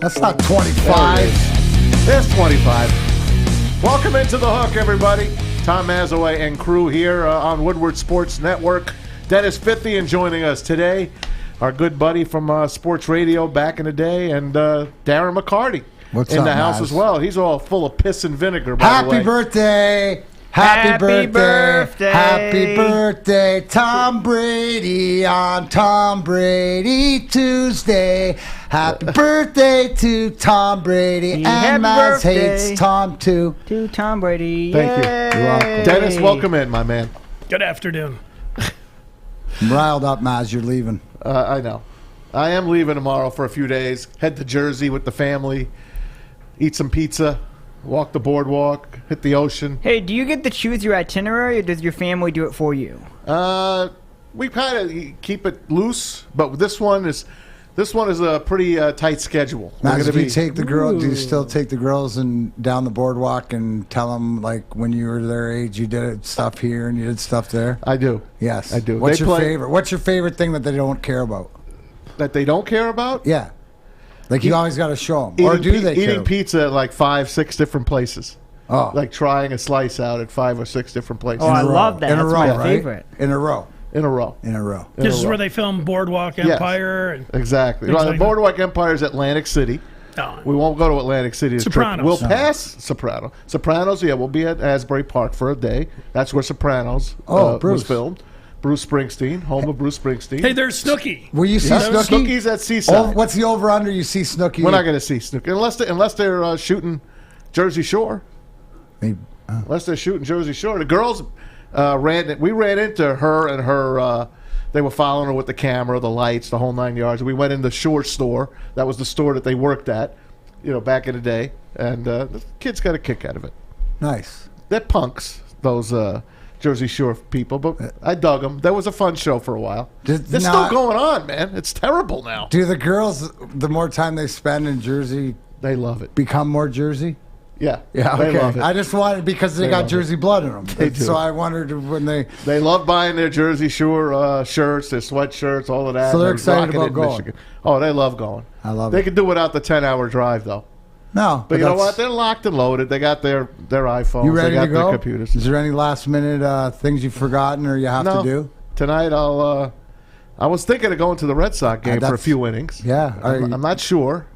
That's not 25. There's 25. Welcome into The Hook, everybody. Tom Mazaway and crew here on Woodward Sports Network. Dennis Fithian joining us today. Our good buddy from sports radio back in the day. And Darren McCarty in the house as well. He's all full of piss and vinegar, by the way. Happy birthday. Happy birthday. Happy birthday, Tom Brady on Tom Brady Tuesday. Happy birthday to Tom Brady. And Maz hates Tom too. To Tom Brady. Thank you. You're welcome. Dennis, welcome in, my man. Good afternoon. I'm riled up, Maz. You're leaving. I know. I am leaving tomorrow for a few days. Head to Jersey with the family. Eat some pizza. Walk the boardwalk, hit the ocean. Hey, do you get to choose your itinerary, or does your family do it for you? We kind of keep it loose, but this one is a pretty tight schedule. Now, do you take the girl? Do you still take the girls and down the boardwalk and tell them like when you were their age, you did stuff here and you did stuff there? I do. Yes, I do. What's your favorite? What's your favorite thing that they don't care about? That they don't care about? Yeah. Like you always got to show them, or do they? Eating pizza at like 5-6 different places. Oh, like trying a slice out at 5 or 6 different places. Oh, I love that. That's my favorite. In a row. In a row. This is where they film Boardwalk Empire. Yes, exactly. Right, the Boardwalk Empire is Atlantic City. Oh. We won't go to Atlantic City. Sopranos. We'll pass Sopranos, yeah, we'll be at Asbury Park for a day. That's where Sopranos was filmed. Bruce Springsteen, home of Bruce Springsteen. Hey, there's Snooki. Will you see Snooki? Snooki's at Seaside. What's the over-under you see Snooki? We're not going to see Snooki. Unless they're shooting Jersey Shore. Maybe. Unless they're shooting Jersey Shore. The girls we ran into her and her they were following her with the camera, the lights, the whole 9 yards. We went in the Shore store. That was the store that they worked at, back in the day. And the kids got a kick out of it. Nice. They're punks, those Jersey Shore people, but I dug them. That was a fun show for a while. It's still going on, man. It's terrible now. Do the girls, the more time they spend in Jersey, they love it, become more Jersey? Yeah. Yeah, okay. They love it. I just wanted, because they got Jersey blood in them. They do. So I wondered when they... They love buying their Jersey Shore shirts, their sweatshirts, all of that. So they're excited about going. Michigan. Oh, they love going. I love it. They could do without the 10-hour drive, though. No, but you know what? They're locked and loaded. They got their iPhones. You ready they got to go? Their computers. Is there any last-minute things you've forgotten or you have to do? Tonight I was thinking of going to the Red Sox game for a few innings. Yeah. I'm not sure.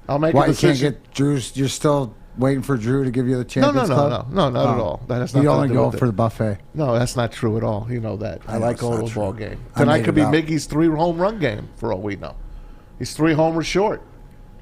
I'll make a decision. You can't get Drew's? You're still waiting for Drew to give you the Champions Club? No, not at all. That's not you only go for the buffet. No, that's not true at all. You know that. I like going to a ball game. Tonight could be Miggy's 3-home run game for all we know. He's 3 homers short.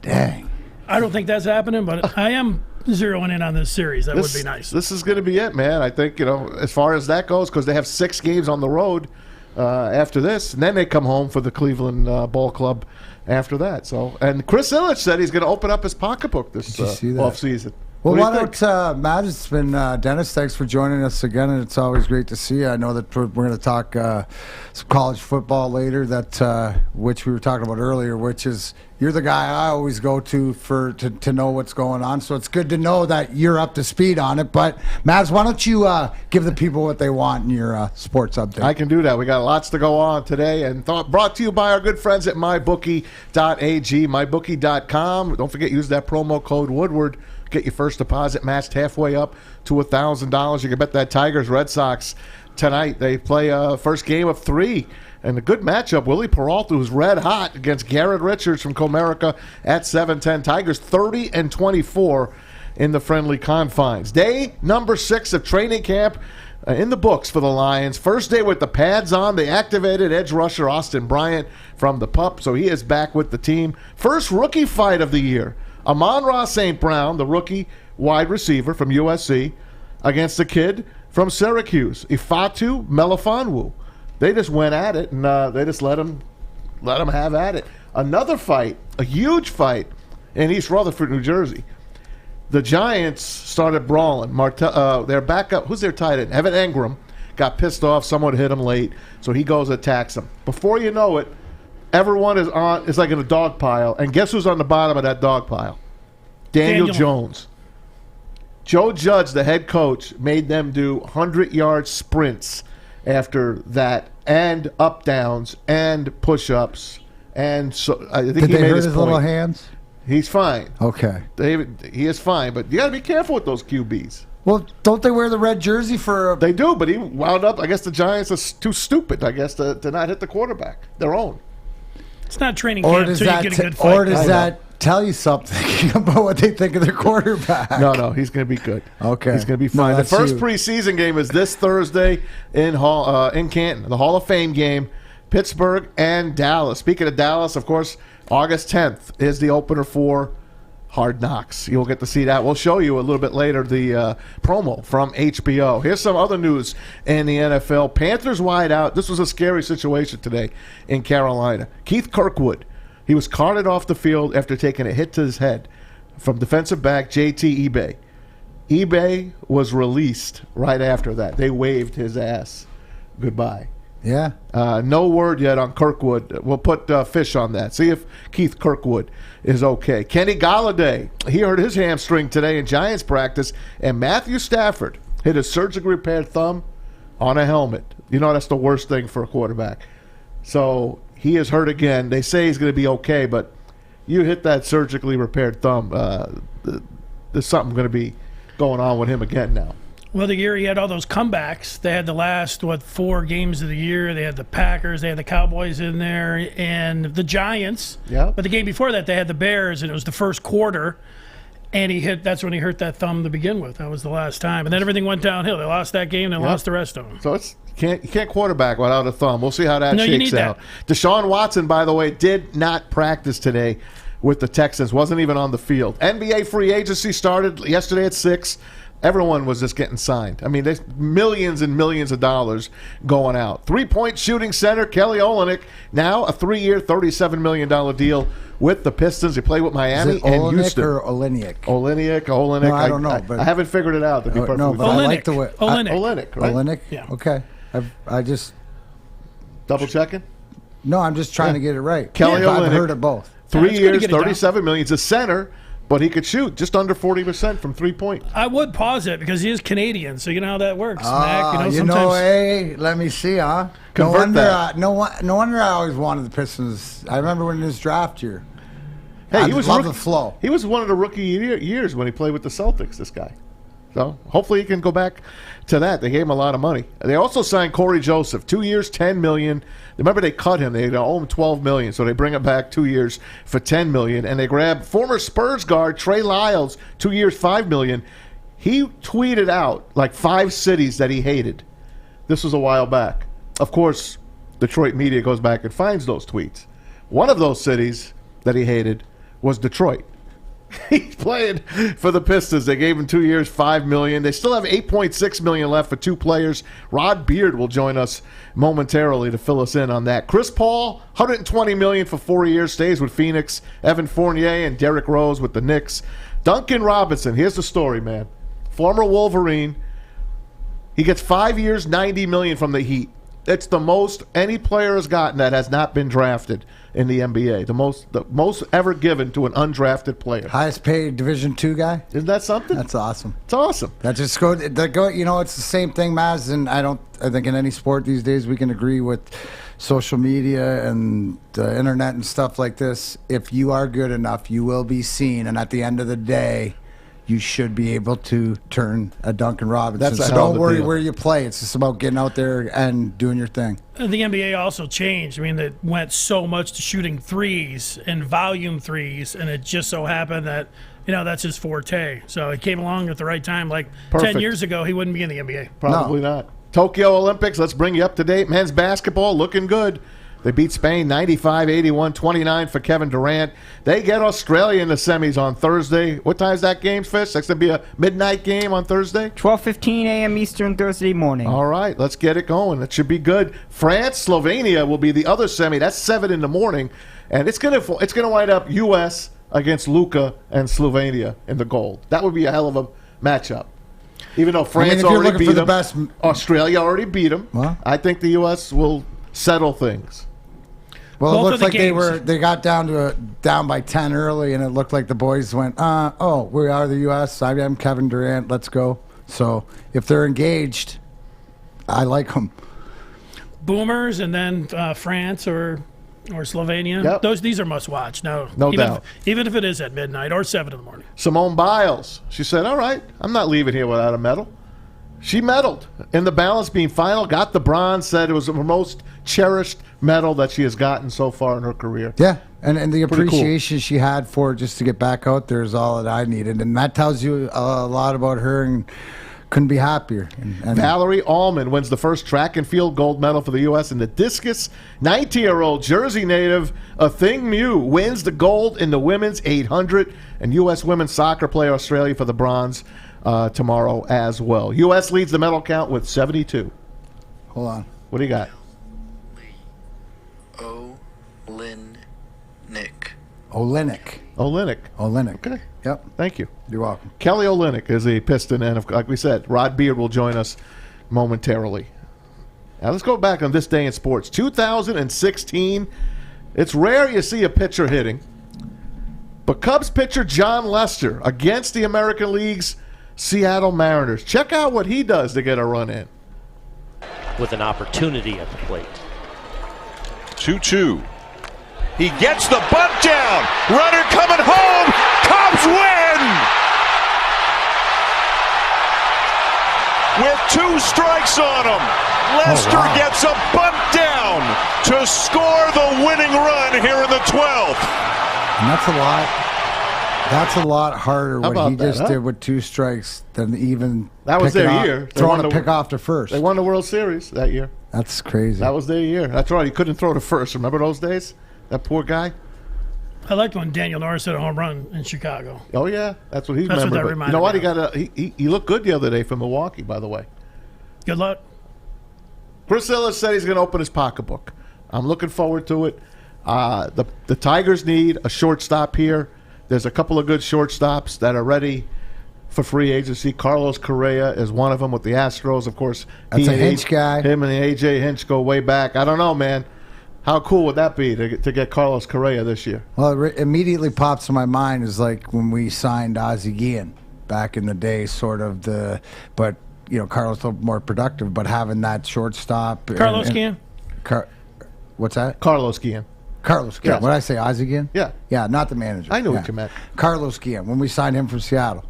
Dang. I don't think that's happening, but I am zeroing in on this series. That would be nice. This is going to be it, man. I think, as far as that goes, because they have 6 games on the road after this, and then they come home for the Cleveland Ball Club after that. So, and Chris Ilitch said he's going to open up his pocketbook this offseason. Well, why don't, Matt, it's been Dennis, thanks for joining us again, and it's always great to see you. I know that we're going to talk some college football later, which we were talking about earlier, which is you're the guy I always go to to know what's going on, so it's good to know that you're up to speed on it. But, Matt, why don't you give the people what they want in your sports update? I can do that. We got lots to go on today, and brought to you by our good friends at mybookie.ag, mybookie.com. Don't forget, use that promo code Woodward. Get your first deposit matched halfway up to $1,000. You can bet that Tigers Red Sox tonight. They play first game of 3. And a good matchup. Willie Peralta, who's red hot, against Garrett Richards from Comerica at 7-10. Tigers 30-24 in the friendly confines. Day number 6 of training camp in the books for the Lions. First day with the pads on. They activated edge rusher Austin Bryant from the PUP, so he is back with the team. First rookie fight of the year. Amon-Ra St. Brown, the rookie wide receiver from USC, against the kid from Syracuse, Ifeatu Melifonwu. They just went at it, and they just let him have at it. Another fight, a huge fight, in East Rutherford, New Jersey. The Giants started brawling. Their backup, who's their tight end? Evan Engram got pissed off. Someone hit him late, so he goes and attacks him. Before you know it, everyone is like in a dog pile, and guess who's on the bottom of that dog pile? Daniel Jones. Joe Judge, the head coach, made them do 100-yard sprints after that, and up downs, and push-ups, and so I think Did he they made hurt his his point. little hands? He's fine. Okay. He is fine, but you got to be careful with those QBs. Well, don't they wear the red jersey for? They do, but he wound up. I guess the Giants are too stupid. I guess to not hit the quarterback, their own. It's not training camp until you get a good fight. Or does that tell you something about what they think of their quarterback? No, he's going to be good. Okay, he's going to be fine. The first you. preseason game is this Thursday in Canton, the Hall of Fame game, Pittsburgh and Dallas. Speaking of Dallas, of course, August 10th is the opener for Hard Knocks. You'll get to see that. We'll show you a little bit later the promo from HBO. Here's some other news in the NFL. Panthers wide out. This was a scary situation today in Carolina. Keith Kirkwood, he was carted off the field after taking a hit to his head from defensive back JT eBay. eBay was released right after that. They waved his ass goodbye. Yeah. No word yet on Kirkwood. We'll put fish on that. See if Keith Kirkwood is okay. Kenny Golladay, he hurt his hamstring today in Giants practice, and Matthew Stafford hit a surgically repaired thumb on a helmet. You know that's the worst thing for a quarterback. So he is hurt again. They say he's going to be okay, but you hit that surgically repaired thumb, there's something going to be going on with him again now. Well, the year he had all those comebacks, they had the last, 4 games of the year. They had the Packers, they had the Cowboys in there, and the Giants. Yeah. But the game before that, they had the Bears, and it was the first quarter, and that's when he hurt that thumb to begin with. That was the last time. And then everything went downhill. They lost that game, they lost the rest of them. So you can't quarterback without a thumb. We'll see how that shakes out. Deshaun Watson, by the way, did not practice today with the Texans. Wasn't even on the field. NBA free agency started yesterday at 6. Everyone was just getting signed. I mean, there's millions and millions of dollars going out. 3-point shooting center Kelly Olynyk, now a 3-year, $37 million deal with the Pistons. He played with Miami and Houston. Or Olynyk? Olynyk. No, I don't know. But I haven't figured it out. To be perfectly but I like the way. Olynyk, right? Olynyk? Yeah. Okay. I just... Double checking? No, I'm just trying to get it right. Kelly Olynyk. I've heard of both. 3 years, $37 million. He's a center. But he could shoot just under 40% from 3-point. I would pause it because he is Canadian, so you know how that works. Mac, hey, let me see, huh? No wonder I always wanted the Pistons. I remember when his draft year. Hey, he was the flow. He was one of the rookie years when he played with the Celtics, this guy. So hopefully he can go back to that. They gave him a lot of money. They also signed Corey Joseph, 2 years, $10 million. Remember they cut him. They owe him $12 million, so they bring him back 2 years for $10 million. And they grab former Spurs guard Trey Lyles, 2 years, $5 million. He tweeted out like 5 cities that he hated. This was a while back. Of course, Detroit media goes back and finds those tweets. One of those cities that he hated was Detroit. He's playing for the Pistons. They gave him 2 years, $5 million. They still have $8.6 million left for 2 players. Rod Beard will join us momentarily to fill us in on that. Chris Paul, $120 million for 4 years, stays with Phoenix. Evan Fournier and Derrick Rose with the Knicks. Duncan Robinson, here's the story, man. Former Wolverine. He gets 5 years, $90 million from the Heat. It's the most any player has gotten that has not been drafted in the NBA. The most ever given to an undrafted player. Highest paid Division II guy. Isn't that something? That's awesome. It's awesome. That just go. You know, it's the same thing, Maz. And I think in any sport these days we can agree with social media and the internet and stuff like this. If you are good enough, you will be seen. And at the end of the day, you should be able to turn a Duncan Robinson. So don't worry where you play. It's just about getting out there and doing your thing. The NBA also changed. I mean, it went so much to shooting threes and volume threes, and it just so happened that, that's his forte. So it came along at the right time. Like Perfect. 10 years ago, he wouldn't be in the NBA. Probably not. Tokyo Olympics, let's bring you up to date. Men's basketball looking good. They beat Spain 95-81, 29 for Kevin Durant. They get Australia in the semis on Thursday. What time is that game, Fish? That's going to be a midnight game on Thursday? 12:15 a.m. Eastern Thursday morning. All right, let's get it going. It should be good. France, Slovenia will be the other semi. That's 7 in the morning. And it's going to wind up U.S. against Luka and Slovenia in the gold. That would be a hell of a matchup. Even though France already beat them, Australia already beat them. What? I think the U.S. will settle things. Well, it looks like they got down by 10 early, and it looked like the boys went, we are the U.S. I am Kevin Durant. Let's go. So if they're engaged, I like them. Boomers and then France or Or Slovenia. Yep. These are must watch. No doubt. Even if it is at midnight or 7 in the morning. Simone Biles, she said, all right, I'm not leaving here without a medal. She medaled in the balance beam final, got the bronze, said it was the most cherished medal that she has gotten so far in her career. Yeah, and the Pretty cool. appreciation she had for it just to get back out there is all that I needed. And that tells you a lot about her, and couldn't be happier. And Valerie Allman wins the first track and field gold medal for the U.S. in the discus. 19-year-old Jersey native Athing Mu wins the gold in the women's 800. And U.S. women's soccer play Australia for the bronze tomorrow as well. U.S. leads the medal count with 72. Hold on. What do you got? Olynyk. Okay. Yep. Thank you. You're welcome. Kelly Olynyk is a Piston, and like we said, Rod Beard will join us momentarily. Now let's go back on this day in sports. 2016. It's rare you see a pitcher hitting, but Cubs pitcher John Lester against the American League's Seattle Mariners. Check out what he does to get a run in. With an opportunity at the plate. 2-2. He gets the bunt down. Runner coming home. Cubs win! With 2 strikes on him, Lester gets a bunt down to score the winning run here in the 12th. And that's a lot. That's a lot harder How what about he that, just huh? did with 2 strikes than even That was picking their off- year. They throwing won a the- pick off to first. They won the World Series that year. That's crazy. That was their year. That's right. He couldn't throw to first. Remember those days? That poor guy? I liked when Daniel Norris hit a home run in Chicago. Oh, yeah. That's what he That's what remembered. that But reminded you know what? me He got he looked good the other day for Milwaukee, by the way. Good luck. Chris Ellis said he's going to open his pocketbook. I'm looking forward to it. The Tigers need a shortstop here. There's a couple of good shortstops that are ready for free agency. Carlos Correa is one of them with the Astros. Of course, That's a Hinch guy. Him and the A.J. Hinch go way back. I don't know, man. How cool would that be to get Carlos Correa this year? Well, it immediately pops to my mind is like when we signed Ozzie Guillen back in the day, sort of but Carlos a little more productive, but having that shortstop. Carlos Guillen? What's that? Carlos Guillen. Carlos Guillen. Yes. What did I say, Ozzie Guillen? Yeah. Yeah, not the manager. I knew yeah. what you meant. Carlos Guillen, when we signed him from Seattle.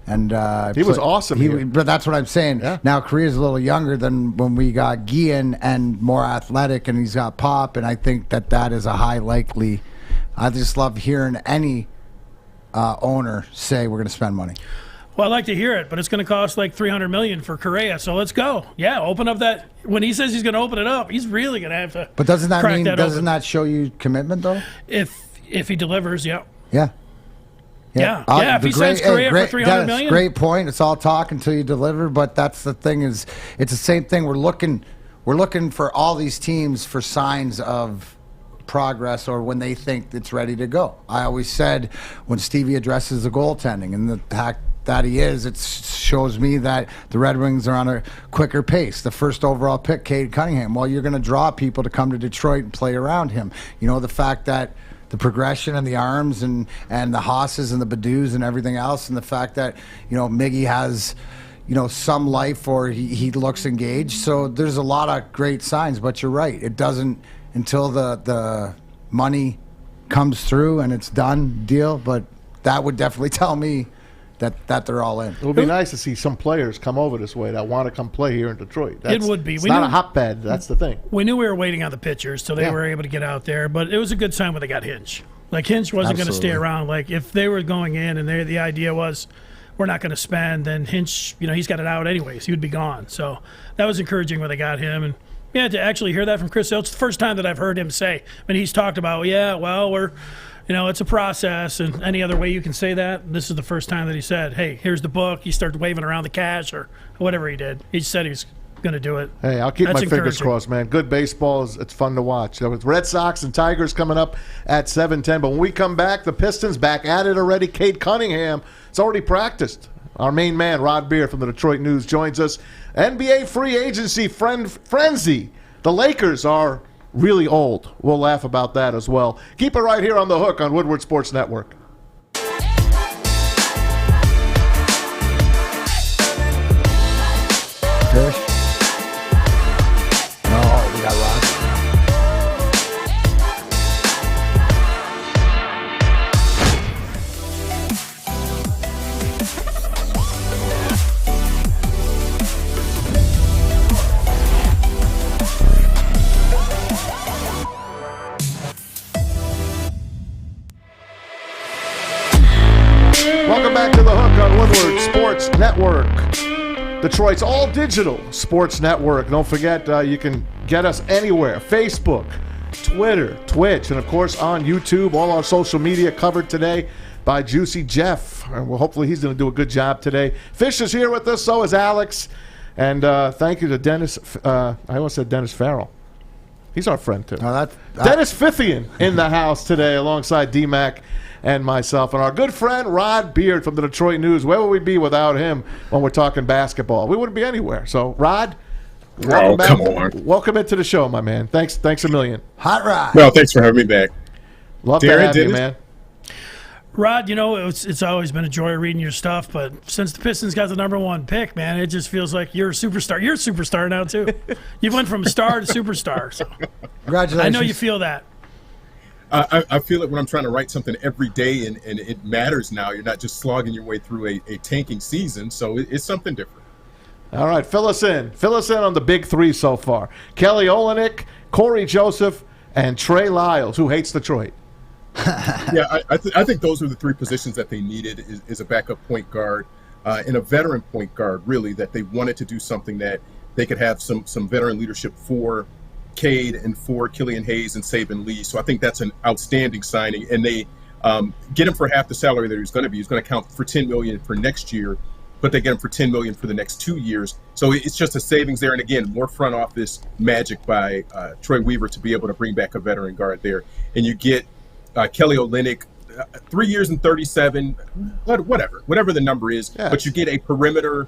And He was awesome here. But that's what I'm saying. Yeah. Now, Correa's a little younger than when we got Guillen and more athletic, and he's got pop, and I think that is a high likely. I just love hearing any owner say we're going to spend money. Well, I like to hear it, but it's going to cost like $300 million for Correa. So let's go. Yeah, open up that. When he says he's going to open it up, he's really going to have to. But doesn't that crack mean? that Doesn't open. that show you commitment though? If he delivers, yeah. Yeah. Yeah. Yeah, if he signs Correa for $300 Dennis, million. Great point. It's all talk until you deliver. But that's the thing is, it's the same thing. We're looking for all these teams for signs of progress or when they think it's ready to go. I always said when Stevie addresses the goaltending and the fact that he is, it shows me that the Red Wings are on a quicker pace. The first overall pick, Cade Cunningham. Well, you're going to draw people to come to Detroit and play around him. The fact that the progression and the arms and the Haas's and the Badus and everything else, and the fact that Miggy has some life or he looks engaged. So there's a lot of great signs, but you're right. It doesn't until the money comes through and it's done deal. But that would definitely tell me that they're all in. It would be nice to see some players come over this way that want to come play here in Detroit. It would be. It's We not knew- a hotbed. That's the thing. We knew we were waiting on the pitchers till they Yeah. were able to get out there, but it was a good sign when they got Hinch. Like Hinch wasn't going to stay Absolutely. around. Like if they were going in and the idea was we're not going to spend, then Hinch, he's got it out anyways. He would be gone. So that was encouraging when they got him. And yeah, to actually hear that from Chris Hill, it's the first time that I've heard him say. I mean, he's talked about, we're, it's a process and any other way you can say that. This is the first time that he said, hey, here's the book. He started waving around the cash or whatever he did. He said he was going to do it. Hey, I'll keep That's my fingers encouraging. crossed, man. Good baseball. It's fun to watch. With Red Sox and Tigers coming up at 7:10. But when we come back, the Pistons back at it already. Cade Cunningham, it's already practiced. Our main man, Rod Beard from the Detroit News, joins us. NBA free agency frenzy. The Lakers are really old. We'll laugh about that as well. Keep it right here on The Hook on Woodward Sports Network. Fish? No, we got Ross. back to The Hook on Woodward Sports Network, Detroit's all-digital sports network. Don't forget, you can get us anywhere. Facebook, Twitter, Twitch, and, of course, on YouTube. All our social media covered today by Juicy Jeff. And hopefully he's going to do a good job today. Fish is here with us, so is Alex. And thank you to Dennis. I almost said Dennis Farrell. He's our friend, too. Dennis Fithian in the house today alongside DMac and myself. And our good friend Rod Beard from the Detroit News. Where would we be without him when we're talking basketball? We wouldn't be anywhere. So, Rod, welcome back. Come on. Welcome into the show, my man. Thanks a million. Hot Rod. Well, thanks for having me back. Love to have you, man. Rod, it's always been a joy reading your stuff, but since the Pistons got the #1 pick, man, it just feels like you're a superstar. You're a superstar now, too. You went from star to superstar. So. Congratulations. I know you feel that. I feel it when I'm trying to write something every day, and it matters now. You're not just slogging your way through a tanking season, so it's something different. All right, fill us in. Fill us in on the big three so far. Kelly Olynyk, Corey Joseph, and Trey Lyles, who hates Detroit. Yeah, I think those are the three positions that they needed is a backup point guard and a veteran point guard, really, that they wanted to do something that they could have some veteran leadership for Cade and for Killian Hayes and Saban Lee. So I think that's an outstanding signing. And they get him for half the salary that he's going to be. He's going to count for $10 million for next year, but they get him for $10 million for the next 2 years. So it's just a savings there. And again, more front office magic by Troy Weaver to be able to bring back a veteran guard there. And you get Kelly Olynyk, 3 years and 37, whatever the number is. Yeah. But you get a perimeter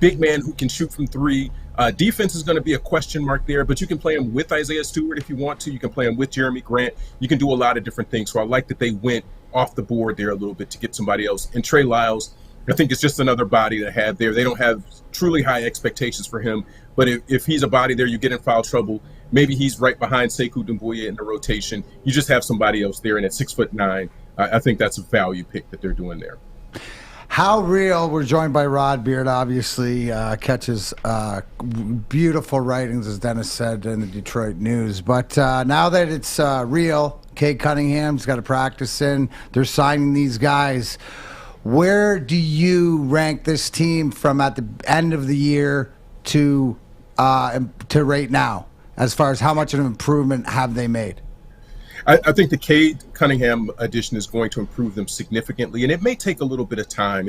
big man who can shoot from three. Defense is going to be a question mark there, but you can play him with Isaiah Stewart if you want to. You can play him with Jeremy Grant. You can do a lot of different things. So I like that they went off the board there a little bit to get somebody else. And Trey Lyles, I think it's just another body to have there. They don't have truly high expectations for him, but if he's a body there, you get in foul trouble. Maybe he's right behind Sekou Doumbouya in the rotation. You just have somebody else there, and at 6'9", I think that's a value pick that they're doing there. How real? We're joined by Rod Beard, obviously, catches beautiful writings, as Dennis said, in the Detroit News. But now that it's real, Cade Cunningham's got to practice in. They're signing these guys. Where do you rank this team from at the end of the year to right now, as far as how much of an improvement have they made? I think the Cade Cunningham addition is going to improve them significantly, and it may take a little bit of time.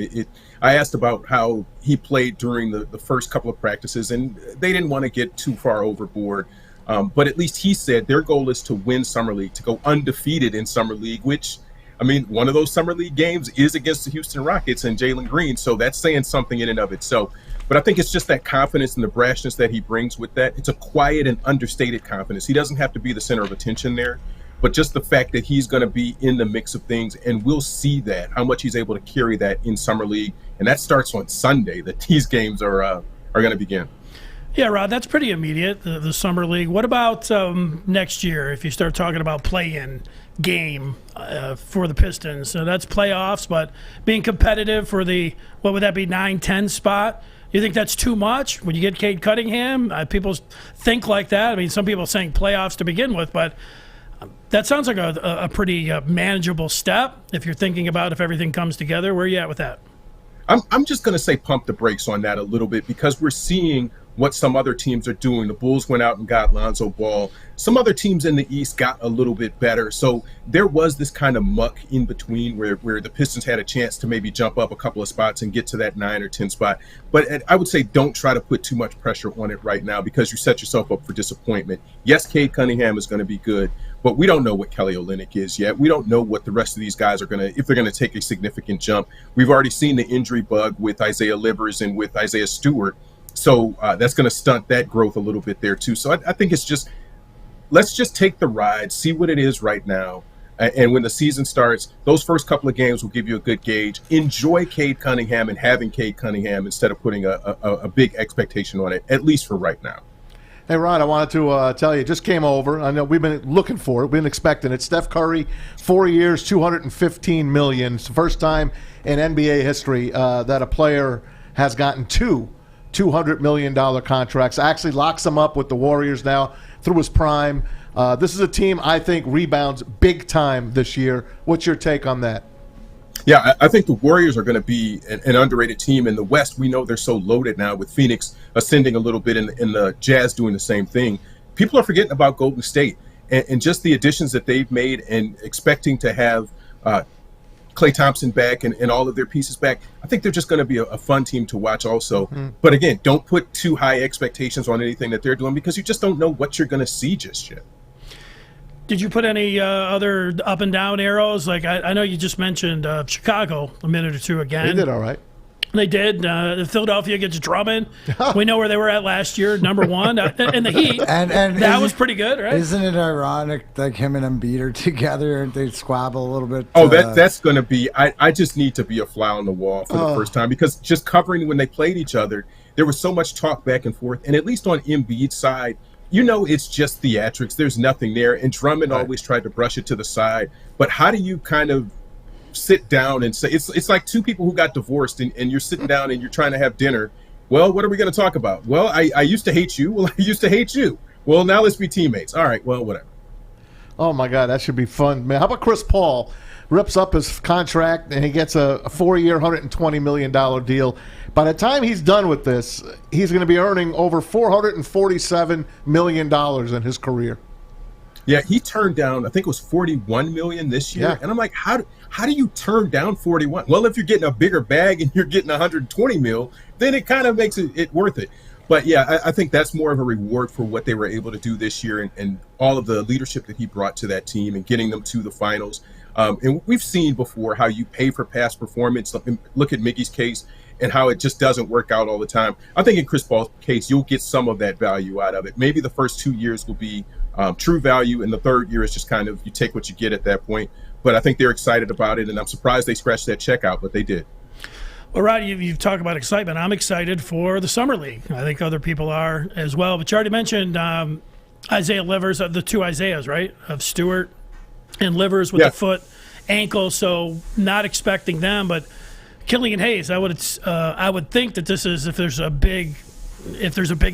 I asked about how he played during the first couple of practices, and they didn't want to get too far overboard. But at least he said their goal is to win Summer League, to go undefeated in Summer League, which, I mean, one of those Summer League games is against the Houston Rockets and Jalen Green, so that's saying something in and of itself. But I think it's just that confidence and the brashness that he brings with that. It's a quiet and understated confidence. He doesn't have to be the center of attention there, but just the fact that he's going to be in the mix of things, and we'll see that, how much he's able to carry that in Summer League. And that starts on Sunday, that these games are going to begin. Yeah, Rod, that's pretty immediate, the Summer League. What about next year, if you start talking about play-in game for the Pistons? So that's playoffs, but being competitive for the, what would that be, 9-10 spot? You think that's too much? When you get Cade Cunningham, people think like that. I mean, some people are saying playoffs to begin with, but that sounds like a pretty manageable step if you're thinking about if everything comes together. Where are you at with that? I'm just going to say pump the brakes on that a little bit, because we're seeing what some other teams are doing. The Bulls went out and got Lonzo Ball. Some other teams in the East got a little bit better. So there was this kind of muck in between where the Pistons had a chance to maybe jump up a couple of spots and get to that 9 or 10 spot. But I would say don't try to put too much pressure on it right now, because you set yourself up for disappointment. Yes, Cade Cunningham is going to be good, but we don't know what Kelly Olynyk is yet. We don't know what the rest of these guys are going to, if they're going to take a significant jump. We've already seen the injury bug with Isaiah Livers and with Isaiah Stewart. So that's going to stunt that growth a little bit there too. So I think it's just, let's just take the ride, see what it is right now. And when the season starts, those first couple of games will give you a good gauge. Enjoy Cade Cunningham and having Cade Cunningham instead of putting a big expectation on it, at least for right now. Hey, Ron, I wanted to tell you, it just came over. I know we've been looking for it. We've been expecting it. Steph Curry, 4 years, $215 million. It's the first time in NBA history that a player has gotten two $200 million contracts. Actually locks him up with the Warriors now through his prime. This is a team I think rebounds big time this year. What's your take on that? Yeah, I think the Warriors are going to be an underrated team in the West. We know they're so loaded now with Phoenix ascending a little bit and the Jazz doing the same thing. People are forgetting about Golden State and just the additions that they've made and expecting to have Klay Thompson back and all of their pieces back. I think they're just going to be a fun team to watch also. But again, don't put too high expectations on anything that they're doing because you just don't know what you're going to see just yet. Did you put any other up and down arrows? Like I know you just mentioned Chicago a minute or two again. They did all right. They did. Philadelphia gets Drummond. We know where they were at last year, number one. And the Heat, and that was pretty good, right? Isn't it ironic, like him and Embiid are together and they squabble a little bit? Oh, that's going to be – I just need to be a fly on the wall for the first time because just covering when they played each other, there was so much talk back and forth. And at least on Embiid's side, it's just theatrics. There's nothing there. And Drummond always tried to brush it to the side. But how do you kind of – sit down and say it's like two people who got divorced and you're sitting down and you're trying to have dinner. Well, what are we going to talk about? Well, I used to hate you. Well, I used to hate you. Well, now let's be teammates. All right, well, whatever. Oh my God, that should be fun, man. How about Chris Paul rips up his contract and he gets a 4-year $120 million deal? By the time he's done with this, he's going to be earning over $447 million in his career. Yeah, he turned down, I think it was $41 million this year. Yeah. And I'm like, how do you turn down 41? Well, if you're getting a bigger bag and you're getting $120 million, then it kind of makes it worth it. But yeah, I think that's more of a reward for what they were able to do this year and all of the leadership that he brought to that team and getting them to the finals. And we've seen before how you pay for past performance. Look at Mickey's case and how it just doesn't work out all the time. I think in Chris Paul's case, you'll get some of that value out of it. Maybe the first 2 years will be true value, and the third year is just kind of you take what you get at that point. But I think they're excited about it, and I'm surprised they scratched that check out, but they did. Well, Rod, you've talked about excitement. I'm excited for the Summer League. I think other people are as well. But you already mentioned Isaiah Livers, the two Isaiahs, right, of Stewart and Livers with the foot, ankle, so not expecting them. But Killian Hayes, I would think that this is if there's a big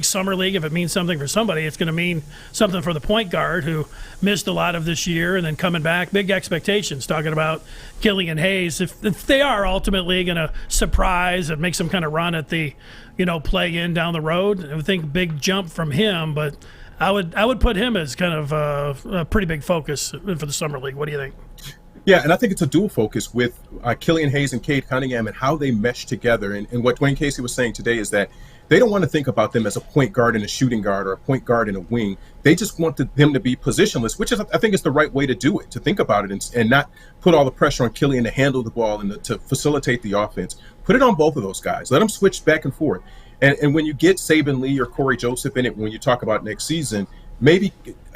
summer league, if it means something for somebody, it's going to mean something for the point guard who missed a lot of this year and then coming back. Big expectations, talking about Killian Hayes. If they are ultimately going to surprise and make some kind of run at the, play-in down the road, I would think big jump from him. But I would put him as kind of a pretty big focus for the summer league. What do you think? Yeah, and I think it's a dual focus with Killian Hayes and Cade Cunningham and how they mesh together. And what Dwayne Casey was saying today is that they don't want to think about them as a point guard and a shooting guard or a point guard and a wing. They just want them to be positionless, which is, I think, is the right way to do it, to think about it and not put all the pressure on Killian to handle the ball and to facilitate the offense. Put it on both of those guys. Let them switch back and forth. And when you get Saban Lee or Corey Joseph in it, when you talk about next season, maybe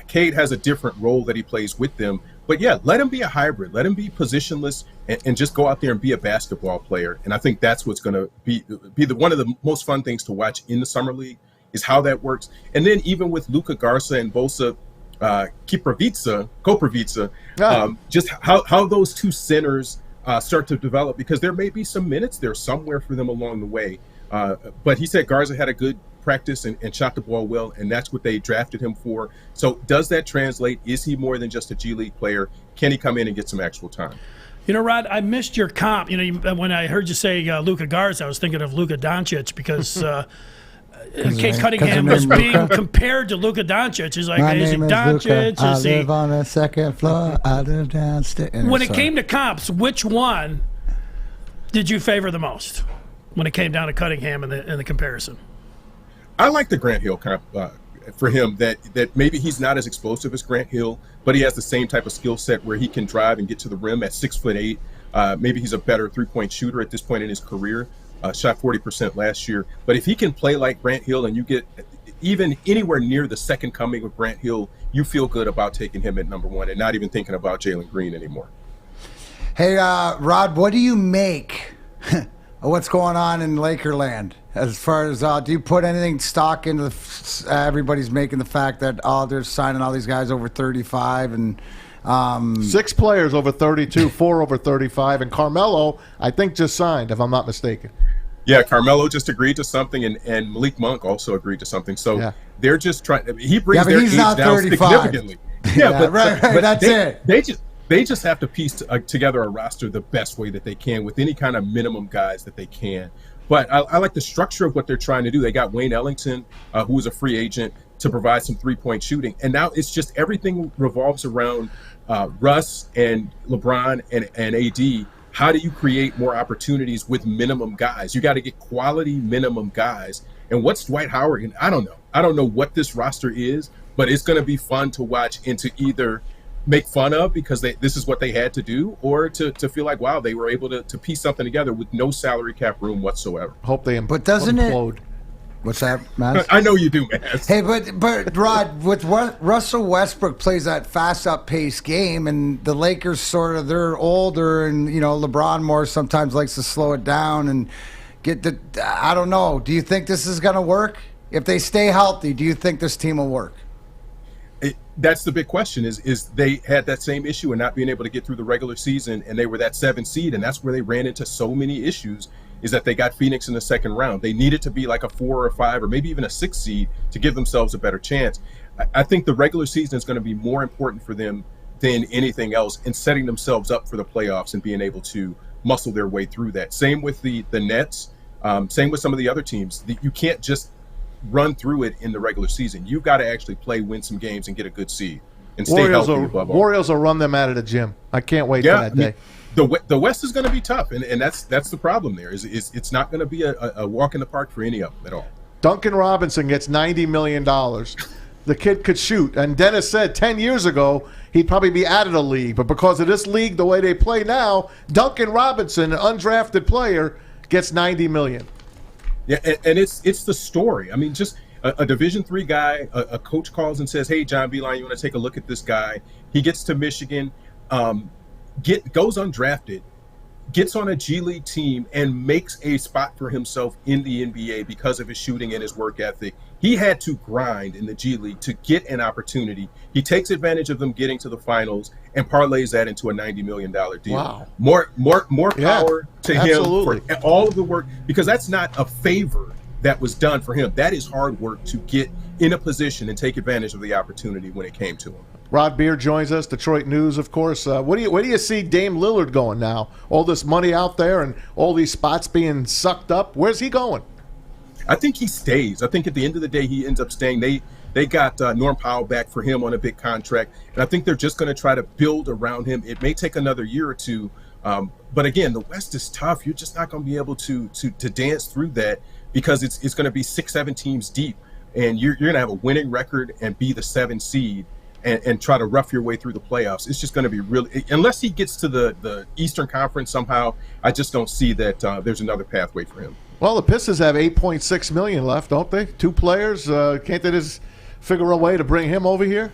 Cade has a different role that he plays with them. But yeah, let him be a hybrid. Let him be positionless and just go out there and be a basketball player. And I think that's what's going to be one of the most fun things to watch in the summer league is how that works. And then even with Luka Garza and Bosa Koprivica, just how those two centers start to develop, because there may be some minutes there somewhere for them along the way. But he said Garza had a good practice and shot the ball well, and that's what they drafted him for. So does that translate? Is he more than just a G League player? Can he come in and get some actual time? Rod, I missed your comp. When I heard you say Luka Garza, I was thinking of Luka Doncic because Cade Cunningham was being compared to Luka Doncic. He's like, is he Doncic? I live on the second floor. I live downstairs. When it came to comps, which one did you favor the most when it came down to Cunningham in the comparison? I like the Grant Hill comp for him, that maybe he's not as explosive as Grant Hill, but he has the same type of skill set where he can drive and get to the rim at 6'8". Maybe he's a better three-point shooter at this point in his career. Shot 40% last year. But if he can play like Grant Hill and you get even anywhere near the second coming of Grant Hill, you feel good about taking him at number one and not even thinking about Jalen Green anymore. Hey, Rod, what do you make of what's going on in Lakerland? As far as, do you put anything stock into everybody's making the fact that, they're signing all these guys over 35 and 6 players over 32, 4 over 35, and Carmelo, I think, just signed, if I'm not mistaken. Yeah, Carmelo just agreed to something, and Malik Monk also agreed to something. So they're just trying. He brings their age down 35. Significantly. Yeah, but right. That's it. They just have to piece together a roster the best way that they can with any kind of minimum guys that they can. But I like the structure of what they're trying to do. They got Wayne Ellington, who is a free agent, to provide some three-point shooting. And now it's just everything revolves around Russ and LeBron and AD. How do you create more opportunities with minimum guys? You got to get quality minimum guys. And what's Dwight Howard? And I don't know. I don't know what this roster is, but it's going to be fun to watch and to either make fun of because this is what they had to do, or to feel like, wow, they were able to piece something together with no salary cap room whatsoever. Hope they But doesn't implode. What's that, Matt? I know you do, Matt. Hey, but Rod, with what Russell Westbrook plays that fast up-paced game, and the Lakers they're older, and LeBron more sometimes likes to slow it down and I don't know. Do you think this is going to work? If they stay healthy, do you think this team will work? That's the big question is they had that same issue and not being able to get through the regular season, and they were that 7 seed, and that's where they ran into so many issues, is that they got Phoenix in the second round. They needed to be like a 4 or 5 or maybe even a 6 seed to give themselves a better chance. I think the regular season is going to be more important for them than anything else in setting themselves up for the playoffs and being able to muscle their way through that. Same with the Nets, same with some of the other teams. You can't just run through it in the regular season. You've got to actually win some games and get a good seed and stay healthy above all. Warriors will run them out of the gym. I can't wait for that day. The West is going to be tough, and that's the problem there. Is it's not going to be a walk in the park for any of them at all. Duncan Robinson gets $90 million. The kid could shoot, and Dennis said 10 years ago he'd probably be out of the league, but because of this league, the way they play now, Duncan Robinson, an undrafted player, gets $90 million. Yeah, and it's the story. I mean, just a Division III guy, a coach calls and says, hey, John Beilein, you want to take a look at this guy? He gets to Michigan, goes undrafted, gets on a G League team, and makes a spot for himself in the NBA because of his shooting and his work ethic. He had to grind in the G League to get an opportunity. He takes advantage of them getting to the finals and parlays that into a $90 million deal. Wow. More power to absolutely. him for all of the work, because that's not a favor that was done for him. That is hard work to get in a position and take advantage of the opportunity when it came to him. Rod Beer joins us, Detroit News, of course. Where do you see Dame Lillard going now? All this money out there and all these spots being sucked up. Where's he going? I think he stays. I think at the end of the day, he ends up staying. They got Norm Powell back for him on a big contract, and I think they're just going to try to build around him. It may take another year or two, but again, the West is tough. You're just not going to be able to dance through that because it's going to be 6-7 teams deep, and you're going to have a winning record and be the 7 seed. And try to rough your way through the playoffs. It's just going to be really, unless he gets to the Eastern Conference somehow, I just don't see that there's another pathway for him. Well, the Pistons have $8.6 million left, don't they? 2 players. Can't they just figure a way to bring him over here?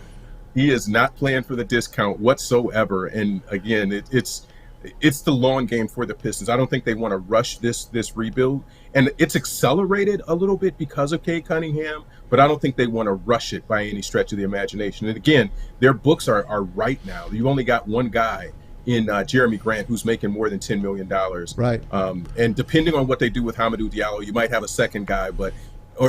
He is not playing for the discount whatsoever. And again, it's the long game for the Pistons. I don't think they want to rush this rebuild. And it's accelerated a little bit because of Cade Cunningham, but I don't think they want to rush it by any stretch of the imagination. And again, their books are right now. You only got one guy in Jeremy Grant who's making more than $10 million. Right. And depending on what they do with Hamidou Diallo, you might have a second guy,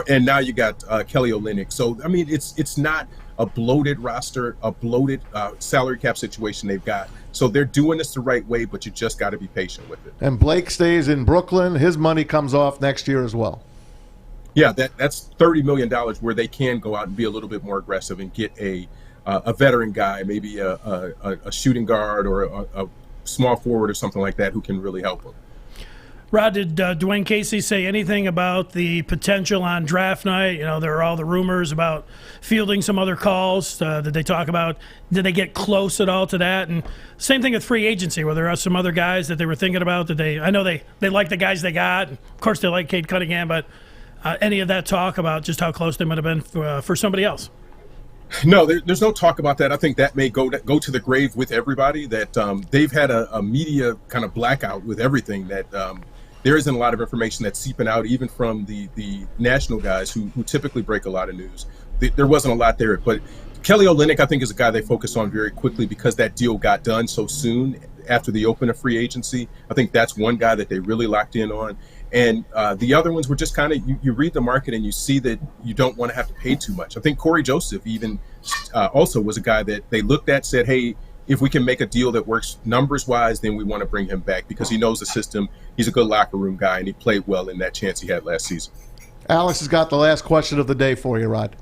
and now you got Kelly Olynyk. So, I mean, it's not a bloated roster, a bloated salary cap situation they've got. So they're doing this the right way, but you just got to be patient with it. And Blake stays in Brooklyn. His money comes off next year as well. Yeah, that's $30 million where they can go out and be a little bit more aggressive and get a veteran guy, maybe a shooting guard or a small forward or something like that who can really help them. Rod, did Dwayne Casey say anything about the potential on draft night? You know, there are all the rumors about fielding some other calls. Did they talk about, did they get close at all to that? And same thing with free agency, where there are some other guys that they were thinking about that I know they like the guys they got. Of course, they like Cade Cunningham, but any of that talk about just how close they might have been for somebody else? No, there's no talk about that. I think that may go to the grave with everybody, that they've had a media kind of blackout with everything, that there isn't a lot of information that's seeping out, even from the national guys who typically break a lot of news. There wasn't a lot there. But Kelly Olynyk, I think, is a guy they focus on very quickly because that deal got done so soon after the open of free agency. I think that's one guy that they really locked in on. And the other ones were just kind of, you read the market and you see that you don't want to have to pay too much. I think Corey Joseph even also was a guy that they looked at, said, hey, if we can make a deal that works numbers-wise, then we want to bring him back because he knows the system. He's a good locker room guy, and he played well in that chance he had last season. Alex has got the last question of the day for you, Rod.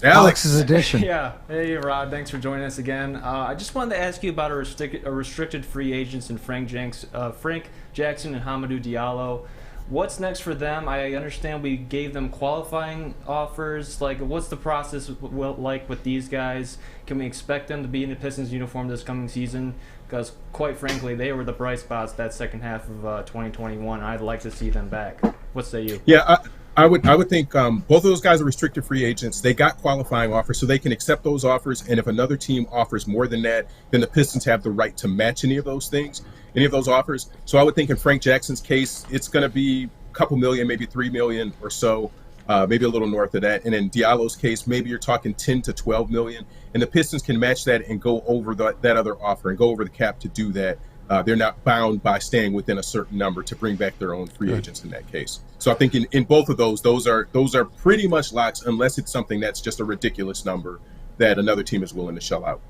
Alex's edition. Yeah. Hey, Rod. Thanks for joining us again. I just wanted to ask you about a restricted free agents in Frank Jackson and Hamidou Diallo. What's next for them? I understand we gave them qualifying offers. Like, what's the process like with these guys? Can we expect them to be in the Pistons uniform this coming season? Because, quite frankly, they were the bright spots that second half of 2021. I'd like to see them back. What say you? Yeah, I would think both of those guys are restricted free agents. They got qualifying offers, so they can accept those offers. And if another team offers more than that, then the Pistons have the right to match any of those things, any of those offers. So I would think in Frank Jackson's case, it's going to be a couple million, maybe $3 million or so, maybe a little north of that. And in Diallo's case, maybe you're talking 10 to 12 million. And the Pistons can match that and go over that other offer and go over the cap to do that. They're not bound by staying within a certain number to bring back their own free agents in that case. So I think in both of those are pretty much locks unless it's something that's just a ridiculous number that another team is willing to shell out.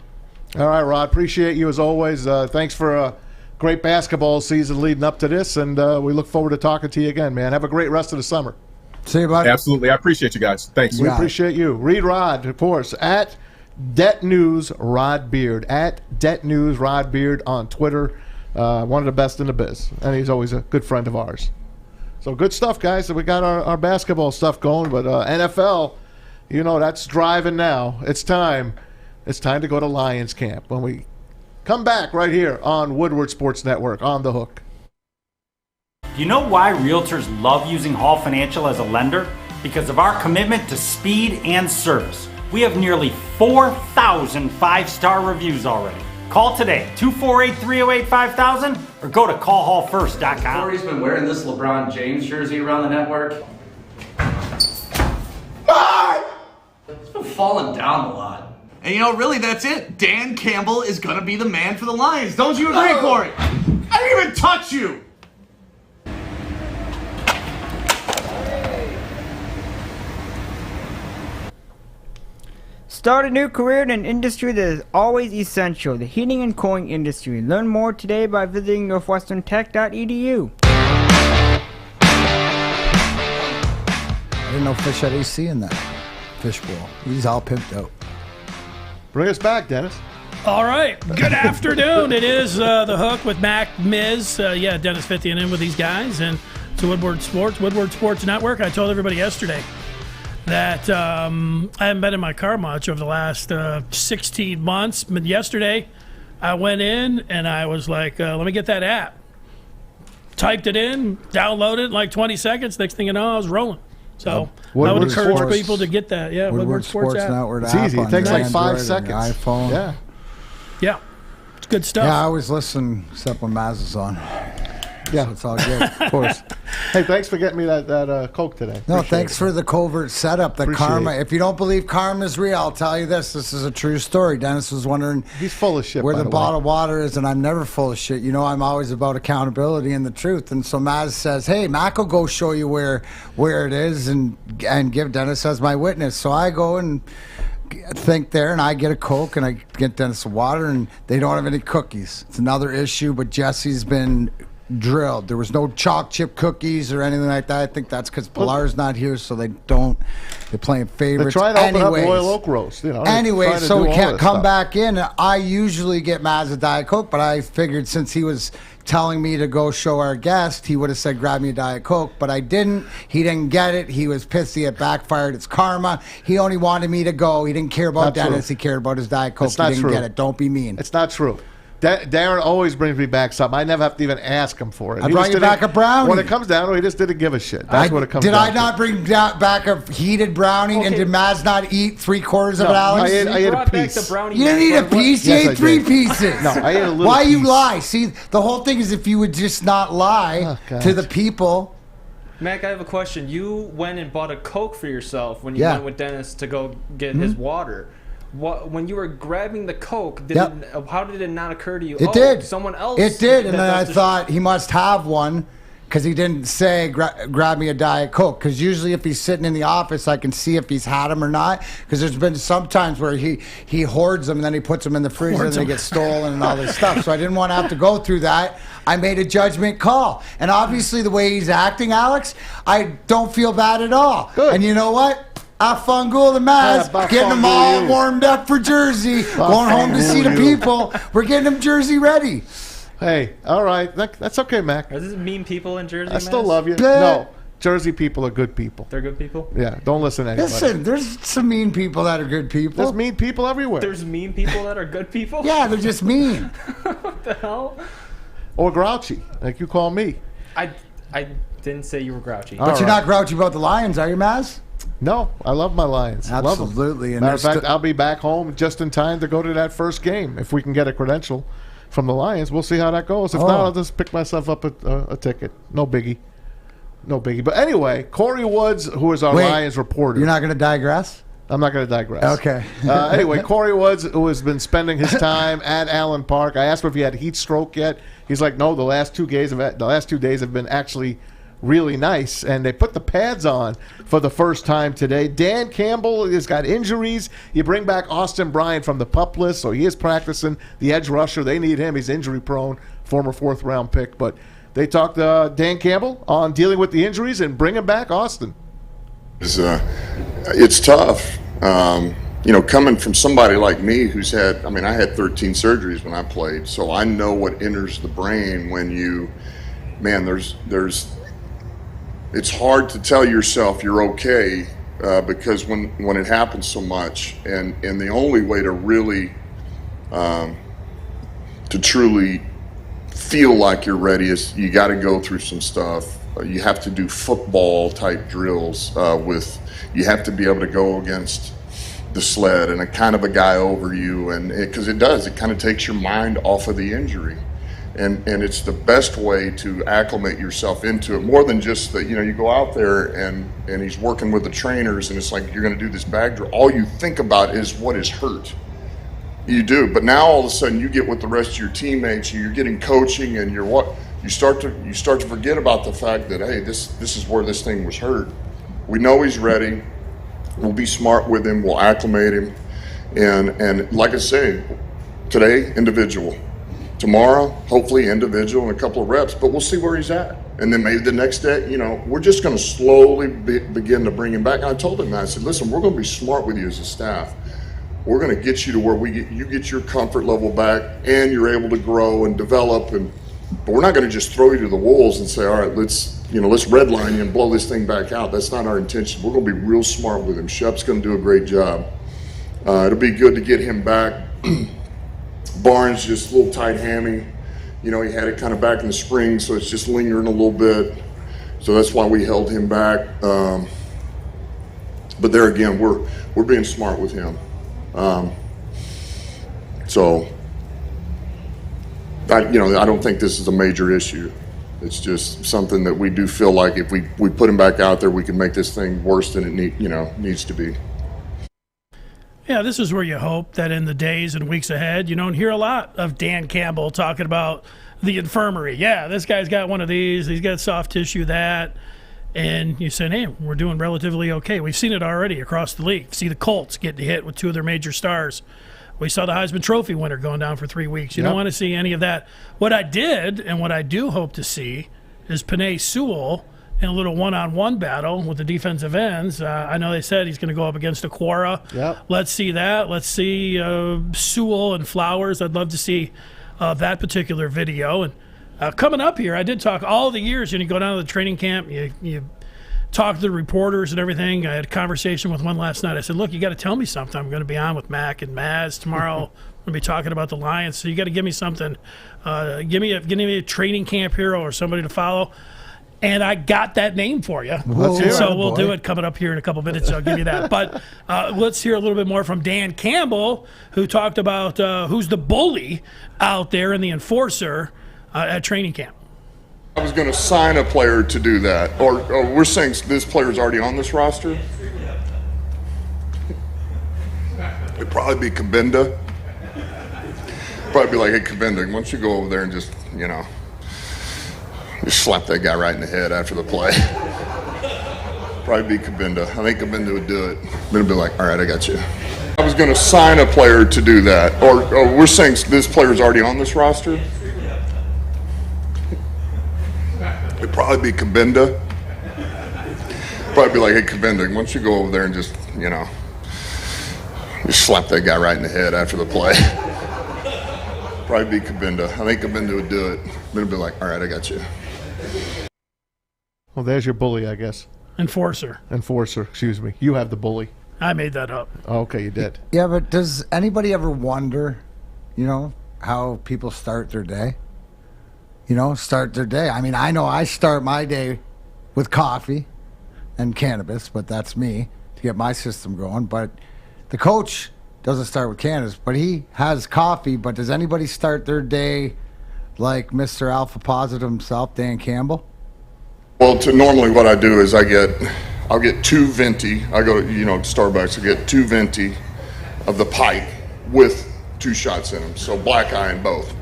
All right, Rod. Appreciate you as always. Thanks for a great basketball season leading up to this, and we look forward to talking to you again, man. Have a great rest of the summer. See you, bud. Absolutely. I appreciate you guys. Thanks. We appreciate you. Read Rod, of course, at Det News Rod Beard, at Det News Rod Beard on Twitter. One of the best in the biz, and he's always a good friend of ours. So good stuff, guys. So we got our basketball stuff going, but NFL, that's driving now. It's time to go to Lions camp when we come back right here on Woodward Sports Network, On the Hook. Do you know why realtors love using Hall Financial as a lender? Because of our commitment to speed and service. We have nearly 4,000 five-star reviews already. Call today, 248-308-5000, or go to callhallfirst.com. Kory's been wearing this LeBron James jersey around the network. It's been falling down a lot. And really, that's it. Dan Campbell is going to be the man for the Lions. Don't you agree, Kory? I didn't even touch you. Start a new career in an industry that is always essential, the heating and cooling industry. Learn more today by visiting northwesterntech.edu. I didn't know Fish had AC in that fishbowl. He's all pimped out. Bring us back, Dennis. All right. Good afternoon. It is The Hook with Mac, Miz. Dennis Fithian in with these guys. And it's Woodward Sports Network. I told everybody yesterday that I haven't been in my car much over the last 16 months. But yesterday, I went in and I was like, let me get that app. Typed it in, downloaded it in like 20 seconds. Next thing you know, I was rolling. So I would encourage people to get that. Yeah, Woodward Sports app. Network it's easy. It takes like 5 seconds. iPhone. Yeah. It's good stuff. Yeah, I always listen except when Maz is on. Yeah, so it's all good. Of course. Hey, thanks for getting me that Coke today. No, thanks for the covert setup. The karma. If you don't believe karma is real, I'll tell you this. This is a true story. Dennis was wondering. He's full of shit. Where the bottled water is, and I'm never full of shit. I'm always about accountability and the truth. And so Maz says, "Hey, Mac will go show you where it is, and give Dennis as my witness." So I go and think there, and I get a Coke, and I get Dennis some water, and they don't have any cookies. It's another issue, but Jesse's been drilled. There was no chalk chip cookies or anything like that. I think that's because Pilar's not here, so they're playing favorites. They're trying to open up Royal Oak Roast. Anyway, so we can't come back in. I usually get Maz a Diet Coke, but I figured since he was telling me to go show our guest, he would have said, grab me a Diet Coke, but I didn't. He didn't get it. He was pissed. It backfired. It's karma. He only wanted me to go. He didn't care about Dennis. He cared about his Diet Coke. He didn't get it. Don't be mean. It's not true. Darren always brings me back something. I never have to even ask him for it. I brought you back a brownie. When it comes down to it, he just didn't give a shit. That's what it comes down to. Did I not bring back a heated brownie? Okay. And did Maz not eat 3/4 of it, Alex? I ate a piece. You didn't eat a piece? You ate 3 pieces. No, I ate a little Why piece. You lie? See, the whole thing is if you would just not lie to the people. Mac, I have a question. You went and bought a Coke for yourself when you went with Dennis to go get his water. When you were grabbing the Coke, how did it not occur to you? It did. Someone else. It did, and then I thought he must have one, because he didn't say grab me a Diet Coke. Because usually if he's sitting in the office, I can see if he's had them or not. Because there's been some times where he hoards them and then he puts them in the freezer and they get stolen and all this stuff. So I didn't want to have to go through that. I made a judgment call. And obviously the way he's acting, Alex, I don't feel bad at all. Good. And you know what? Afangul the Maz, getting them all warmed up for Jersey, going home to see the people. We're getting them Jersey ready. Hey, all right. That's okay, Mac. Are these mean people in Jersey? I still Maz? love you. No, Jersey people are good people. They're good people? Yeah, don't listen to anybody. Listen, there's some mean people that are good people. There's mean people everywhere. There's mean people that are good people? Yeah, they're just mean. What the hell? Or grouchy, like you call me. I didn't say you were grouchy. But you're not grouchy about the Lions, are you, Maz? No, I love my Lions. Absolutely. Matter of fact, I'll be back home just in time to go to that first game. If we can get a credential from the Lions, we'll see how that goes. If not, I'll just pick myself up a ticket. No biggie. But anyway, Kory Woods, who is our Lions reporter. You're not going to digress? I'm not going to digress. Okay. Anyway, Kory Woods, who has been spending his time at Allen Park. I asked him if he had heat stroke yet. He's like, no, the last 2 days have been actually really nice, and they put the pads on for the first time today. Dan Campbell has got injuries. You bring back Austin Bryant from the PUP list, so he is practicing the edge rusher. They need him. He's injury prone, former 4th-round pick. But they talked to Dan Campbell on dealing with the injuries and bringing back Austin. It's tough. Coming from somebody like me who's had, I had 13 surgeries when I played, so I know what enters the brain when it's hard to tell yourself you're okay because when it happens so much, and the only way to really, to truly feel like you're ready is you got to go through some stuff. You have to do football type drills you have to be able to go against the sled and a kind of a guy over you, and because it kind of takes your mind off of the injury. And it's the best way to acclimate yourself into it, more than just that, you go out there and he's working with the trainers and it's like you're going to do this bag drill. All you think about is what is hurt. You do, but now all of a sudden you get with the rest of your teammates and you're getting coaching and you start to forget about the fact that, hey, this is where this thing was hurt. We know he's ready. We'll be smart with him. We'll acclimate him. And like I say, today, individual. Tomorrow, hopefully individual and a couple of reps, but we'll see where he's at. And then maybe the next day, we're just going to slowly begin to bring him back. And I told him that. I said, listen, we're going to be smart with you as a staff. We're going to get you to where you get your comfort level back and you're able to grow and develop. But we're not going to just throw you to the wolves and say, all right, let's redline you and blow this thing back out. That's not our intention. We're going to be real smart with him. Shep's going to do a great job. It'll be good to get him back. Barnes just a little tight hammy. He had it kind of back in the spring, so it's just lingering a little bit. So that's why we held him back. But there again, we're being smart with him. I don't think this is a major issue. It's just something that we do feel like if we put him back out there, we can make this thing worse than it needs to be. Yeah, this is where you hope that in the days and weeks ahead, you don't hear a lot of Dan Campbell talking about the infirmary. Yeah, this guy's got one of these. He's got soft tissue, that. And you said, hey, we're doing relatively okay. We've seen it already across the league. See the Colts getting hit with 2 of their major stars. We saw the Heisman Trophy winner going down for 3 weeks. You don't want to see any of that. What I did and what I do hope to see is Penei Sewell in a little one-on-one battle with the defensive ends. I know they said he's going to go up against Aquara. Yep. Let's see that. Let's see Sewell and Flowers. I'd love to see that particular video. And coming up here, I did talk all the years. You go down to the training camp, you talk to the reporters and everything. I had a conversation with one last night. I said, look, you got to tell me something. I'm going to be on with Mac and Maz tomorrow. I'm going to be talking about the Lions. So you got to give me something. Give me a training camp hero or somebody to follow. And I got that name for you. So we'll do it coming up here in a couple minutes. I'll give you that. But let's hear a little bit more from Dan Campbell, who talked about who's the bully out there and the enforcer at training camp. I was going to sign a player to do that. Or we're saying this player's already on this roster? It'd probably be Kabinda. Probably be like, hey, Kabinda, why don't you go over there and just, Just slap that guy right in the head after the play. Probably be Kabinda. I think Kabinda would do it. Kabinda would be like, all right, I got you. I was going to sign a player to do that. Or we're saying this player's already on this roster? It'd probably be Kabinda. Probably be like, hey, Kabinda, why don't you go over there and just, just slap that guy right in the head after the play. Probably be Kabinda. I think Kabinda would do it. Kabinda would be like, all right, I got you. Well, there's your bully, I guess. Enforcer, excuse me. You have the bully. I made that up. Oh, okay, you did. Yeah, but does anybody ever wonder, how people start their day? Start their day. I mean, I know I start my day with coffee and cannabis, but that's me to get my system going. But the coach doesn't start with cannabis, but he has coffee. But does anybody start their day like Mr. Alpha Positive himself, Dan Campbell? Well, normally what I do is I'll get 2 venti. I go to, Starbucks, I get 2 venti of the pipe with 2 shots in them. So black eye in both.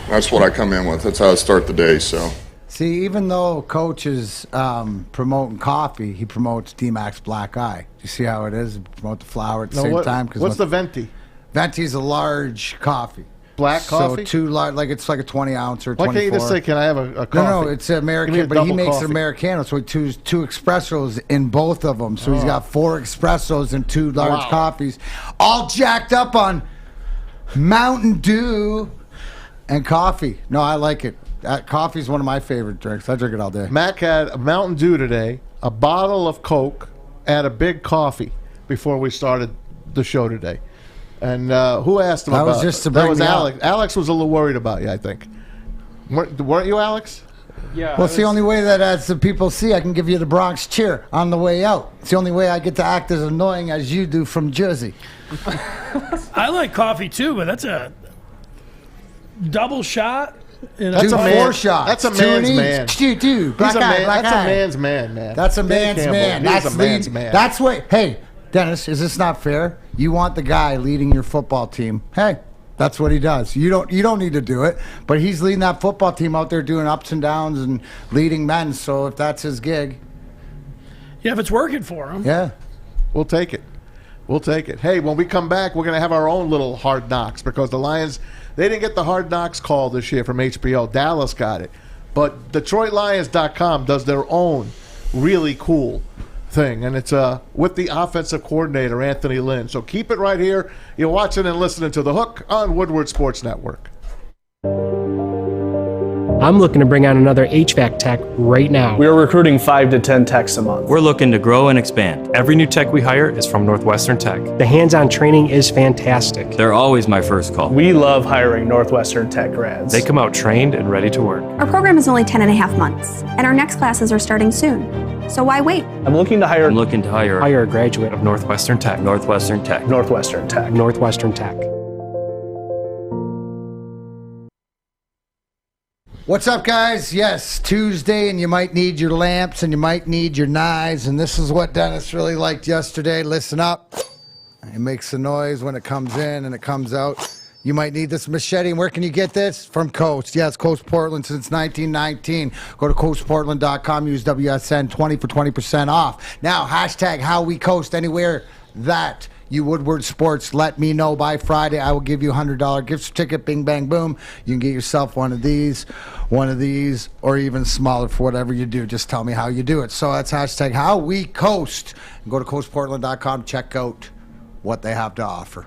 That's what I come in with. That's how I start the day, so. See, even though Coach is promoting coffee, he promotes DMac's black eye. You see how it is? Promote the flower at the same time. What's the venti? Venti's a large coffee. Black coffee? So 2 large, like it's like a 20 ounce or 24. Why can't you just say, can I have a coffee? No, it's American, but he makes it Americano. So two espressos in both of them. So he's got 4 espressos and 2 large coffees, all jacked up on Mountain Dew and coffee. No, I like it. Coffee is one of my favorite drinks. I drink it all day. Mac had a Mountain Dew today, a bottle of Coke, and a big coffee before we started the show today. And who asked him about was just to that? bring Was me Alex. up. Alex was a little worried about you, I think. Weren't you, Alex? Yeah. Well, it's the only way that as the people see, I can give you the Bronx cheer on the way out. It's the only way I get to act as annoying as you do from Jersey. I like coffee too, but that's a double shot. That's a 4 shots. That's a 2 man's in man. each. Two. Black eye, black that's eye. a man's man, man. That's a Dan man's Campbell, man. he's That's a man's man. That's what. Hey, Dennis, is this not fair? You want the guy leading your football team. Hey, that's what he does. You don't need to do it, but he's leading that football team out there doing ups and downs and leading men. So if that's his gig, Yeah, if it's working for him. yeah. We'll take it. We'll take it. Hey, when we come back, we're going to have our own little Hard Knocks because the Lions, they didn't get the Hard Knocks call this year from HBO. Dallas got it. But DetroitLions.com does their own really cool thing, and it's with the offensive coordinator, Anthony Lynn. So keep it right here. You're watching and listening to The Hook on Woodward Sports Network. I'm looking to bring on another HVAC tech right now. We are recruiting 5 to 10 techs a month. We're looking to grow and expand. Every new tech we hire is from Northwestern Tech. The hands-on training is fantastic. They're always my first call. We love hiring Northwestern Tech grads. They come out trained and ready to work. Our program is only 10.5 months, and our next classes are starting soon. So why wait? I'm looking to hire a graduate of Northwestern Tech. Northwestern Tech. Northwestern Tech. Northwestern Tech. What's up, guys? Yes, Tuesday, and you might need your lamps and you might need your knives, and this is what Dennis really liked yesterday. Listen up. It makes a noise when it comes in and it comes out. You might need this machete. And where can you get this? From Coast. Yes, Coast Portland since 1919. Go to coastportland.com. Use WSN 20 for 20% off. Now, hashtag how we coast anywhere that you Woodward Sports let me know by Friday. I will give you a $100 gift certificate. Bing, bang, boom. You can get yourself one of these, or even smaller for whatever you do. Just tell me how you do it. So that's hashtag how we coast. And go to coastportland.com. Check out what they have to offer.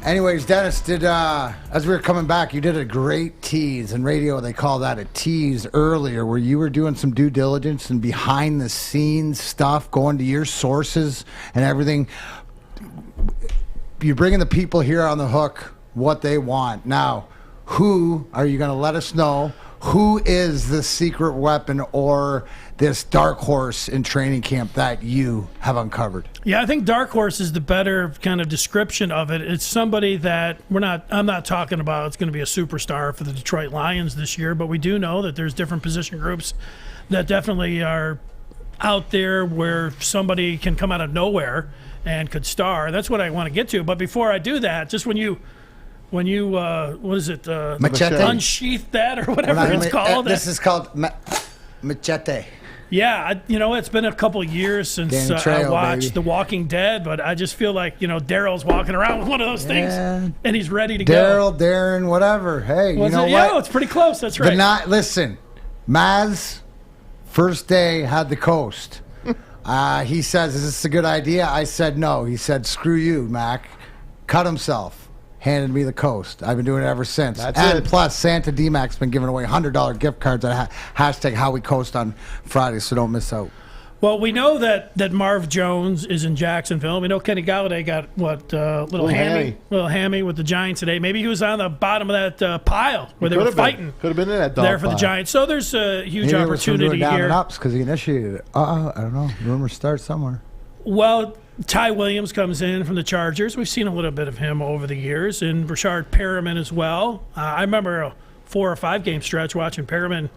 Anyways, Dennis, as we were coming back, you did a great tease. In radio, they call that a tease earlier, where you were doing some due diligence and behind-the-scenes stuff, going to your sources and everything. You're bringing the people here on the hook what they want. Now, who are you going to let us know? Who is the secret weapon or this dark horse in training camp that you have uncovered? Yeah, I think dark horse is the better kind of description of it. It's somebody that I'm not talking about it's going to be a superstar for the Detroit Lions this year, but we do know that there's different position groups that definitely are out there where somebody can come out of nowhere and could star. That's what I want to get to. But before I do that, just when you when you what is it? Machete? Unsheath that or whatever it's called. This is called machete. Yeah, it's been a couple of years since I watched The Walking Dead, but I just feel like, Daryl's walking around with one of those things, and he's ready to go. Daryl, Darren, whatever. Hey, you know what? Yeah, it's pretty close. That's right. Listen, Maz, first day had the coast. He says, is this a good idea? I said no. He said, screw you, Mac. Cut himself. Handed me the coast. I've been doing it ever since. Plus, Santa DMac's been giving away $100 gift cards at hashtag How We Coast on Friday, so don't miss out. Well, we know that Marv Jones is in Jacksonville. We know Kenny Galladay got little hammy with the Giants today. Maybe he was on the bottom of that pile where they were fighting. Could have been in that dog there for pile. the Giants. So there's a huge Maybe opportunity it was down here. And ups because he initiated it. I don't know. Rumors start somewhere. Well, Ty Williams comes in from the Chargers. We've seen a little bit of him over the years, and Rashard Perriman as well. I remember a 4 or 5 game stretch watching Perriman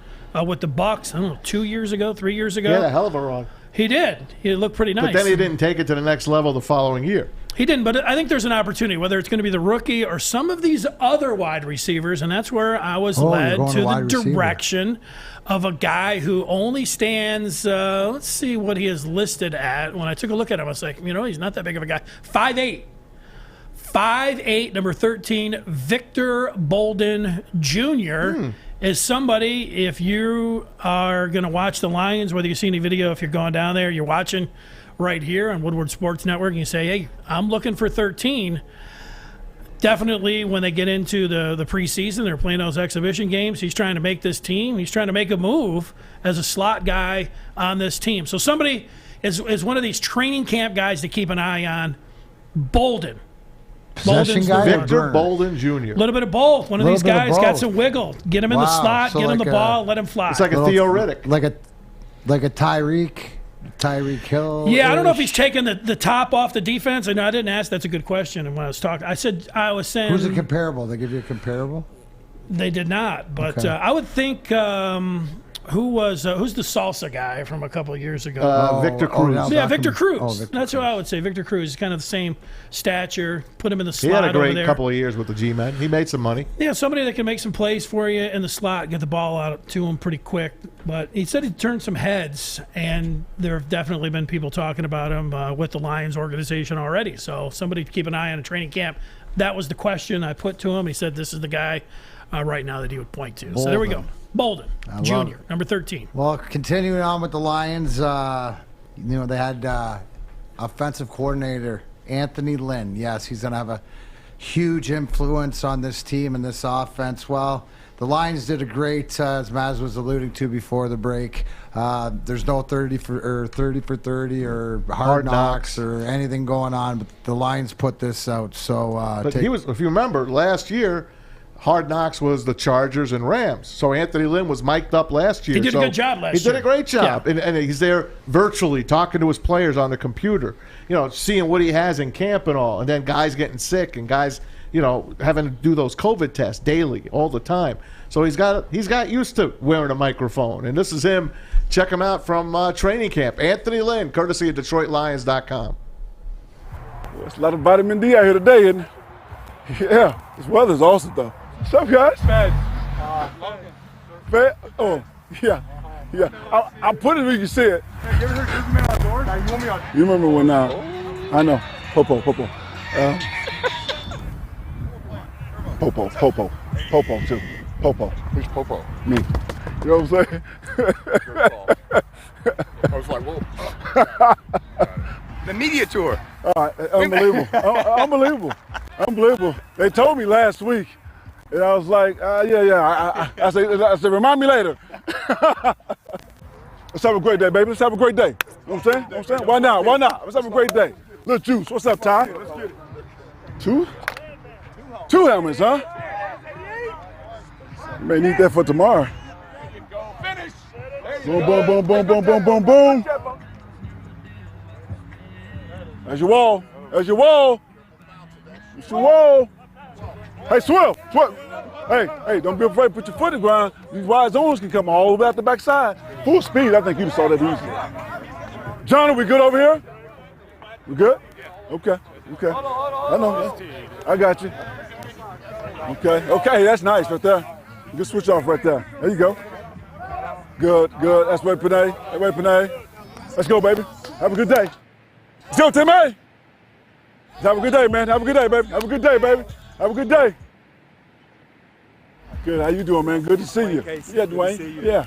with the Bucks. I don't know, 2 years ago, 3 years ago. He had a hell of a run. He did. He looked pretty nice. But then he didn't take it to the next level the following year. He didn't, but I think there's an opportunity, whether it's going to be the rookie or some of these other wide receivers, and that's where I was led to the direction of a guy who only stands, let's see what he is listed at. When I took a look at him, I was like, he's not that big of a guy. 5'8". 5'8", number 13, Victor Bolden Jr. is somebody, if you are going to watch the Lions, whether you see any video, if you're going down there, you're watching right here on Woodward Sports Network, and you say, hey, I'm looking for 13. Definitely when they get into the preseason, they're playing those exhibition games, he's trying to make this team. He's trying to make a move as a slot guy on this team. So somebody is one of these training camp guys to keep an eye on. Bolden. Victor Bolden Jr. A little bit of both. One of these guys got some wiggle. Get him in the slot, get him the ball, let him fly. It's like a Theo Riddick. Like a Tyreek Hill. Yeah, I don't know if he's taking the top off the defense. I know I didn't ask. That's a good question. And when I was talking, I was saying. Who's a comparable? They give you a comparable? They did not, but Okay. I would think who's the salsa guy from a couple of years ago? Victor Cruz. Yeah, Victor Cruz. Victor That's who I would say. Victor Cruz is kind of the same stature. Put him in the He slot had a over great there. couple of years with the G-Men. He made some money. Yeah, somebody that can make some plays for you in the slot, get the ball out to him pretty quick. But he said he turned some heads, and there have definitely been people talking about him with the Lions organization already. So somebody to keep an eye on in training camp. That was the question I put to him. He said this is the guy right now that he would point to. Bolden. So there we go. Bolden love Jr., number 13. Well, continuing on with the Lions, they had offensive coordinator Anthony Lynn. Yes, he's going to have a huge influence on this team and this offense. Well, the Lions did a great, as Maz was alluding to before the break. There's no 30 for 30 or hard knocks or anything going on, but the Lions put this out. So, but he was, if you remember, last year, Hard Knocks was the Chargers and Rams. So Anthony Lynn was mic'd up last year. He did a good job last year. He did a great job. Yeah. And he's there virtually talking to his players on the computer, seeing what he has in camp and all. And then guys getting sick and guys, having to do those COVID tests daily, all the time. So he's got used to wearing a microphone. And this is him. Check him out from training camp. Anthony Lynn, courtesy of DetroitLions.com. Well, it's a lot of vitamin D out here today, isn't it? Yeah, this weather's awesome, though. What's up, guys? Fed? Oh, yeah. I'll put it where you see it. Hey, you ever heard Griffin man outdoors? You want me on? You remember when, I know, Popo. Popo, too. Popo. Who's Popo? Me. You know what I'm saying? Good call. I was like, whoa. The media tour. All right, unbelievable. Unbelievable. They told me last week, and I was like, yeah. I said, remind me later. Let's have a great day, baby. Let's have a great day. You know what I'm saying? Why not? Let's have a great day. Little Juice, what's up, Ty? Let's get it. Two helmets, huh? You may need that for tomorrow. Finish. Boom. There's your wall. Hey, Swift. Hey, don't be afraid to put your foot in the ground. These wide zones can come all the way out the backside. Full speed, I think you saw that easily. John, are we good over here? We good? Okay. I know. I got you. Okay, that's nice right there. Good switch off right there. There you go. Good. That's right, Panay. Let's go, baby. Have a good day. Let's go, Timmy. Have a good day, man. Have a good day, baby. Have a good day, baby. Have a good day. Good. How you doing, man? Good to see you. Yeah, Dwayne. Yeah.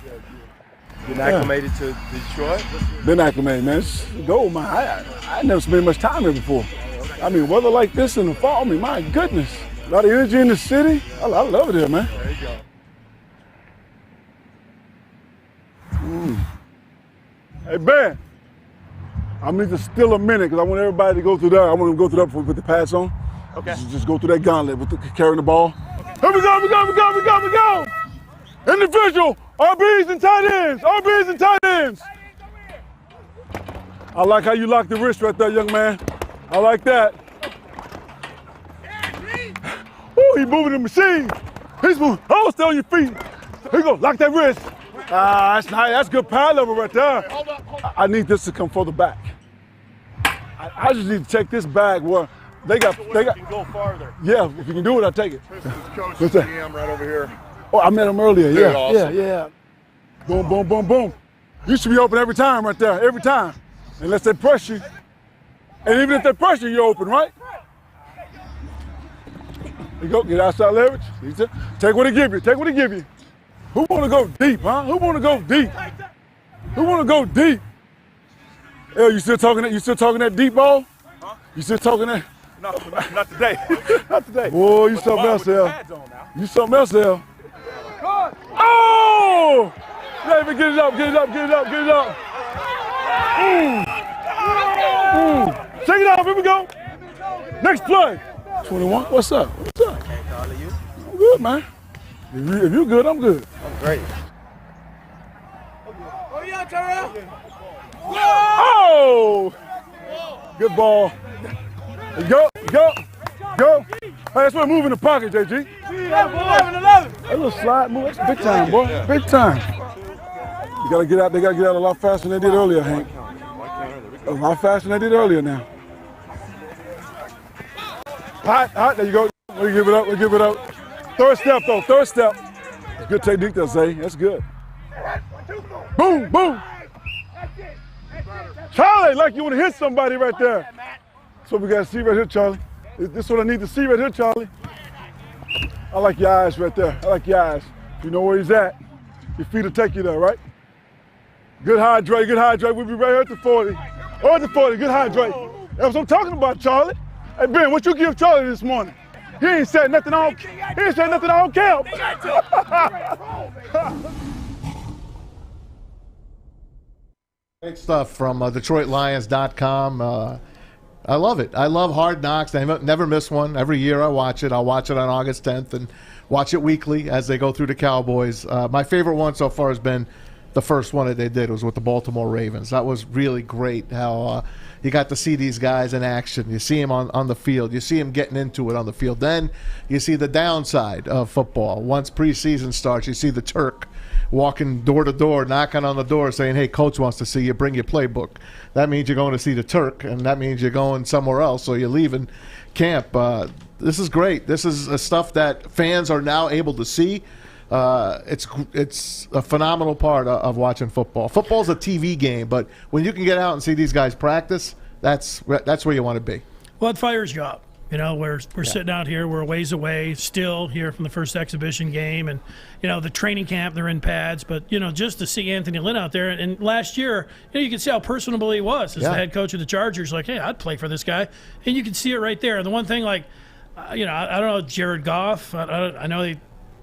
Been acclimated to Detroit? Been acclimated, man. It's gold, man. I never spent much time here before. I mean, weather like this in the fall, I mean, my goodness. A lot of energy in the city. I love it here, man. There you go. Hey, Ben. I need to steal a minute because I want everybody to go through that. I want them to go through that before we put the pads on. Okay. Just go through that gauntlet with carrying the ball. Here we go. Individual, RBs and tight ends. I like how you lock the wrist right there, young man. I like that. Ooh, he's moving the machine. He's moving. Oh, stay on your feet. Here you go, lock that wrist. That's nice. That's good power level right there. I need this to come further back. I just need to take this back where they got. Go farther. Yeah, if you can do it, I'll take it. Coach GM right over here. Oh, I met him earlier. Yeah, awesome. yeah. Boom. You should be open every time right there, every time. Unless they press you. And even if they press you, you're open, right? There you go, get outside leverage. Take what it give you. Who want to go deep, huh? Who want to go deep? Hey, you still talking that deep ball? Huh? You still talking that? Not today. Not today. Whoa, you something else, L. Oh! David, get it up. Take it off, here we go. Next play. 21, what's up? I'm good, man. If you're good, I'm good. I'm great. Oh! Good ball. Go. Hey, that's what move in the pocket, JG. 11. A little slide move. That's big time, boy. Big time. You gotta get out. They gotta get out a lot faster than they did earlier, Hank. A lot faster than they did earlier now. Hot. There you go. We give it up. Third step. That's good technique there, Zay. That's good. Boom. Charlie, like you want to hit somebody right there. That's what we got to see right here, Charlie. This is what I need to see right here, Charlie. I like your eyes right there. You know where he's at. Your feet will take you there, right? Good hydrate. We'll be right here at the 40. Good hydrate. That's what I'm talking about, Charlie. Hey, Ben, what you give Charlie this morning? He ain't said nothing on camp. Great stuff from DetroitLions.com. I love it. I love Hard Knocks. I never miss one. Every year I watch it. I'll watch it on August 10th and watch it weekly as they go through the Cowboys. My favorite one so far has been the first one that they did. It was with the Baltimore Ravens. That was really great how you got to see these guys in action. You see them on the field. You see them getting into it on the field. Then you see the downside of football. Once preseason starts, you see the Turk walking door to door, knocking on the door, saying, hey, coach wants to see you, bring your playbook. That means you're going to see the Turk, and that means you're going somewhere else, so you're leaving camp. This is great. This is stuff that fans are now able to see. It's a phenomenal part of watching football. Football's a TV game, but when you can get out and see these guys practice, that's where you want to be. Well, it fires you up. You know, we're sitting out here, we're a ways away still here from the first exhibition game, and, you know, the training camp, they're in pads, but, you know, just to see Anthony Lynn out there, and last year, you know, you can see how personable he was as the head coach of the Chargers, like, hey, I'd play for this guy, and you can see it right there. And the one thing, like, you know, I don't know Jared Goff, I know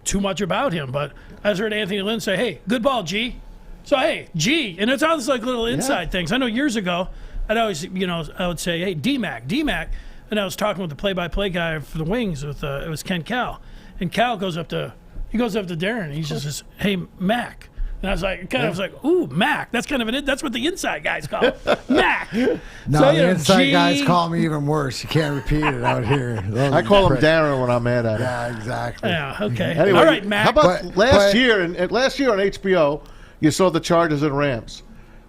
too much about him, but I just heard Anthony Lynn say, hey, good ball, G. So, hey, G, and it's all these, like, little inside things. I know years ago, I would say, hey, DMac. And I was talking with the play-by-play guy for the Wings with it was Ken Cal, and Cal goes up to Darren. And he just says, "Hey, Mac." And I was like, "Ooh, Mac." That's that's what the inside guys call it. Mac. No, so, the inside guys call me even worse. You can't repeat it out here. I call him Darren when I'm mad at him. Yeah, exactly. Yeah. Okay. Anyway, all right, Mac. How about last year on HBO? You saw the Chargers and Rams.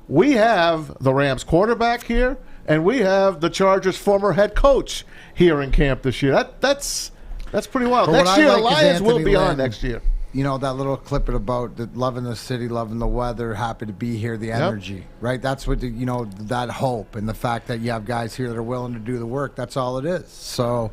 We have the Rams quarterback here. And we have the Chargers' former head coach here in camp this year. That's That's pretty wild. But what Next I year, the like is Lions will Anthony be on Lynn. next year. You know, that little clip about loving the city, loving the weather, happy to be here, the energy, right? That's what, that hope and the fact that you have guys here that are willing to do the work. That's all it is. So,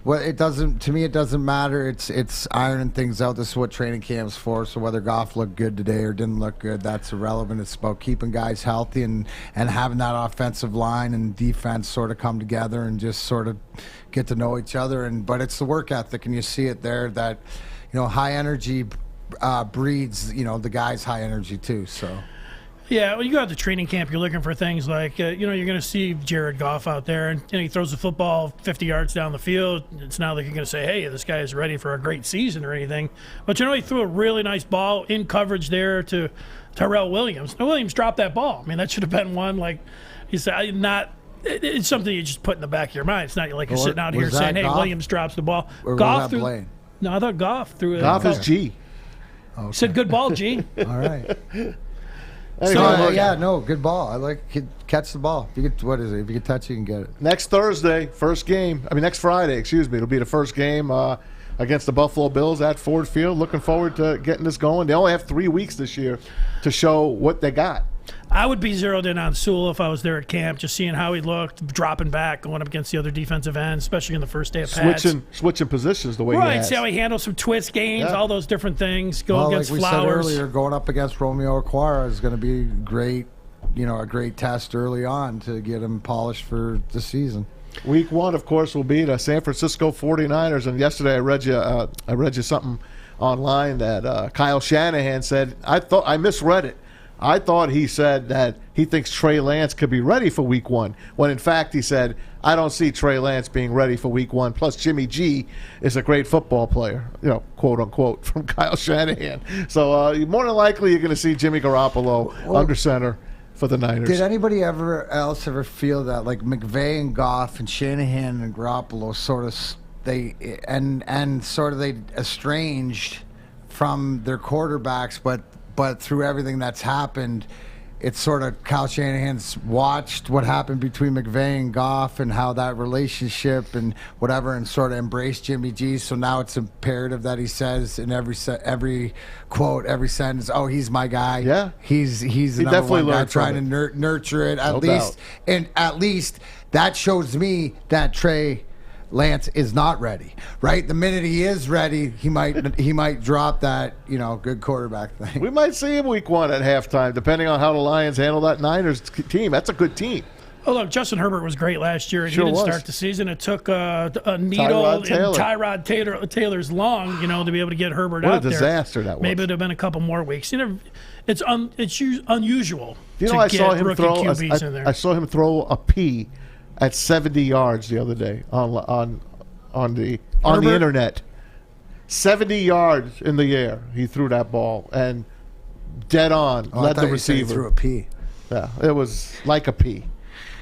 well, it doesn't matter. It's ironing things out. This is what training camp's for. So whether Goff looked good today or didn't look good, that's irrelevant. It's about keeping guys healthy and having that offensive line and defense sort of come together and just sort of get to know each other. But it's the work ethic, and you see it there that, high energy breeds, the guys' high energy too. So. Yeah, when you go out to training camp, you're looking for things like, you're going to see Jared Goff out there, and he throws the football 50 yards down the field. It's not like you're going to say, hey, this guy is ready for a great season or anything. But, he threw a really nice ball in coverage there to Tyrell Williams. Now, Williams dropped that ball. I mean, that should have been one, like he said, it's something you just put in the back of your mind. It's not like you're sitting out here saying, hey, Williams drops the ball. Or Goff was that Blaine? No, I thought Goff threw it. Goff is G. Okay. Said good ball, G. All right. Anyway, good ball. I like catch the ball. If you could, what is it? If you can touch it, you can get it. Next Friday, it'll be the first game against the Buffalo Bills at Ford Field. Looking forward to getting this going. They only have 3 weeks this year to show what they got. I would be zeroed in on Sewell if I was there at camp, just seeing how he looked, dropping back, going up against the other defensive ends, especially in the first day of pads. Switching positions the way he has. See how he handles some twist games, all those different things, against like Flowers. We said earlier, going up against Romeo Okwara is going to be great, a great test early on to get him polished for the season. Week 1, of course, will be the San Francisco 49ers. And yesterday I read you something online that Kyle Shanahan said. I misread it. I thought he said that he thinks Trey Lance could be ready for Week 1, when in fact he said, I don't see Trey Lance being ready for Week 1. Plus, Jimmy G is a great football player, quote unquote, from Kyle Shanahan. So more than likely you're going to see Jimmy Garoppolo under center for the Niners. Did anybody else ever feel that, like McVay and Goff and Shanahan and Garoppolo they estranged from their quarterbacks, but through everything that's happened, it's sort of Kyle Shanahan's watched what happened between McVay and Goff and how that relationship and whatever, and sort of embraced Jimmy G. So now it's imperative that he says in every quote, every sentence, "Oh, he's my guy." Yeah, he's the number one guy, trying to nurture it at least, and at least that shows me that Trey Lance is not ready, right? The minute he is ready, he might drop that, good quarterback thing. We might see him Week 1 at halftime, depending on how the Lions handle that Niners team. That's a good team. Oh, look, Justin Herbert was great last year, and Sure he didn't was. start the season. It took a needle in Tyrod Taylor's lung, to be able to get Herbert out there. What a disaster that was. Maybe it would have been a couple more weeks. It's unusual to get rookie QBs in there. I saw him throw a P at 70 yards the other day on the internet. 70 yards in the air, he threw that ball and dead on led the receiver. He threw a P. Yeah, it was like a P,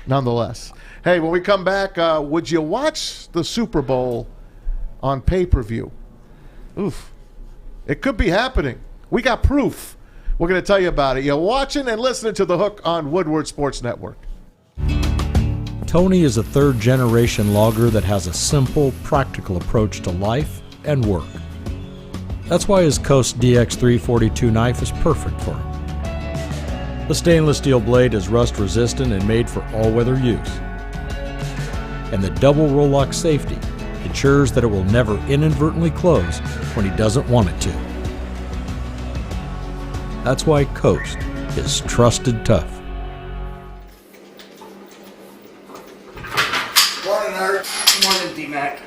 nonetheless. Hey, when we come back, would you watch the Super Bowl on pay-per-view? Oof, it could be happening. We got proof. We're going to tell you about it. You're watching and listening to The Hook on Woodward Sports Network. Tony is a third-generation logger that has a simple, practical approach to life and work. That's why his Coast DX342 knife is perfect for him. The stainless steel blade is rust-resistant and made for all-weather use. And the double roll-lock safety ensures that it will never inadvertently close when he doesn't want it to. That's why Coast is trusted tough. Morning, Art. Morning, DMac.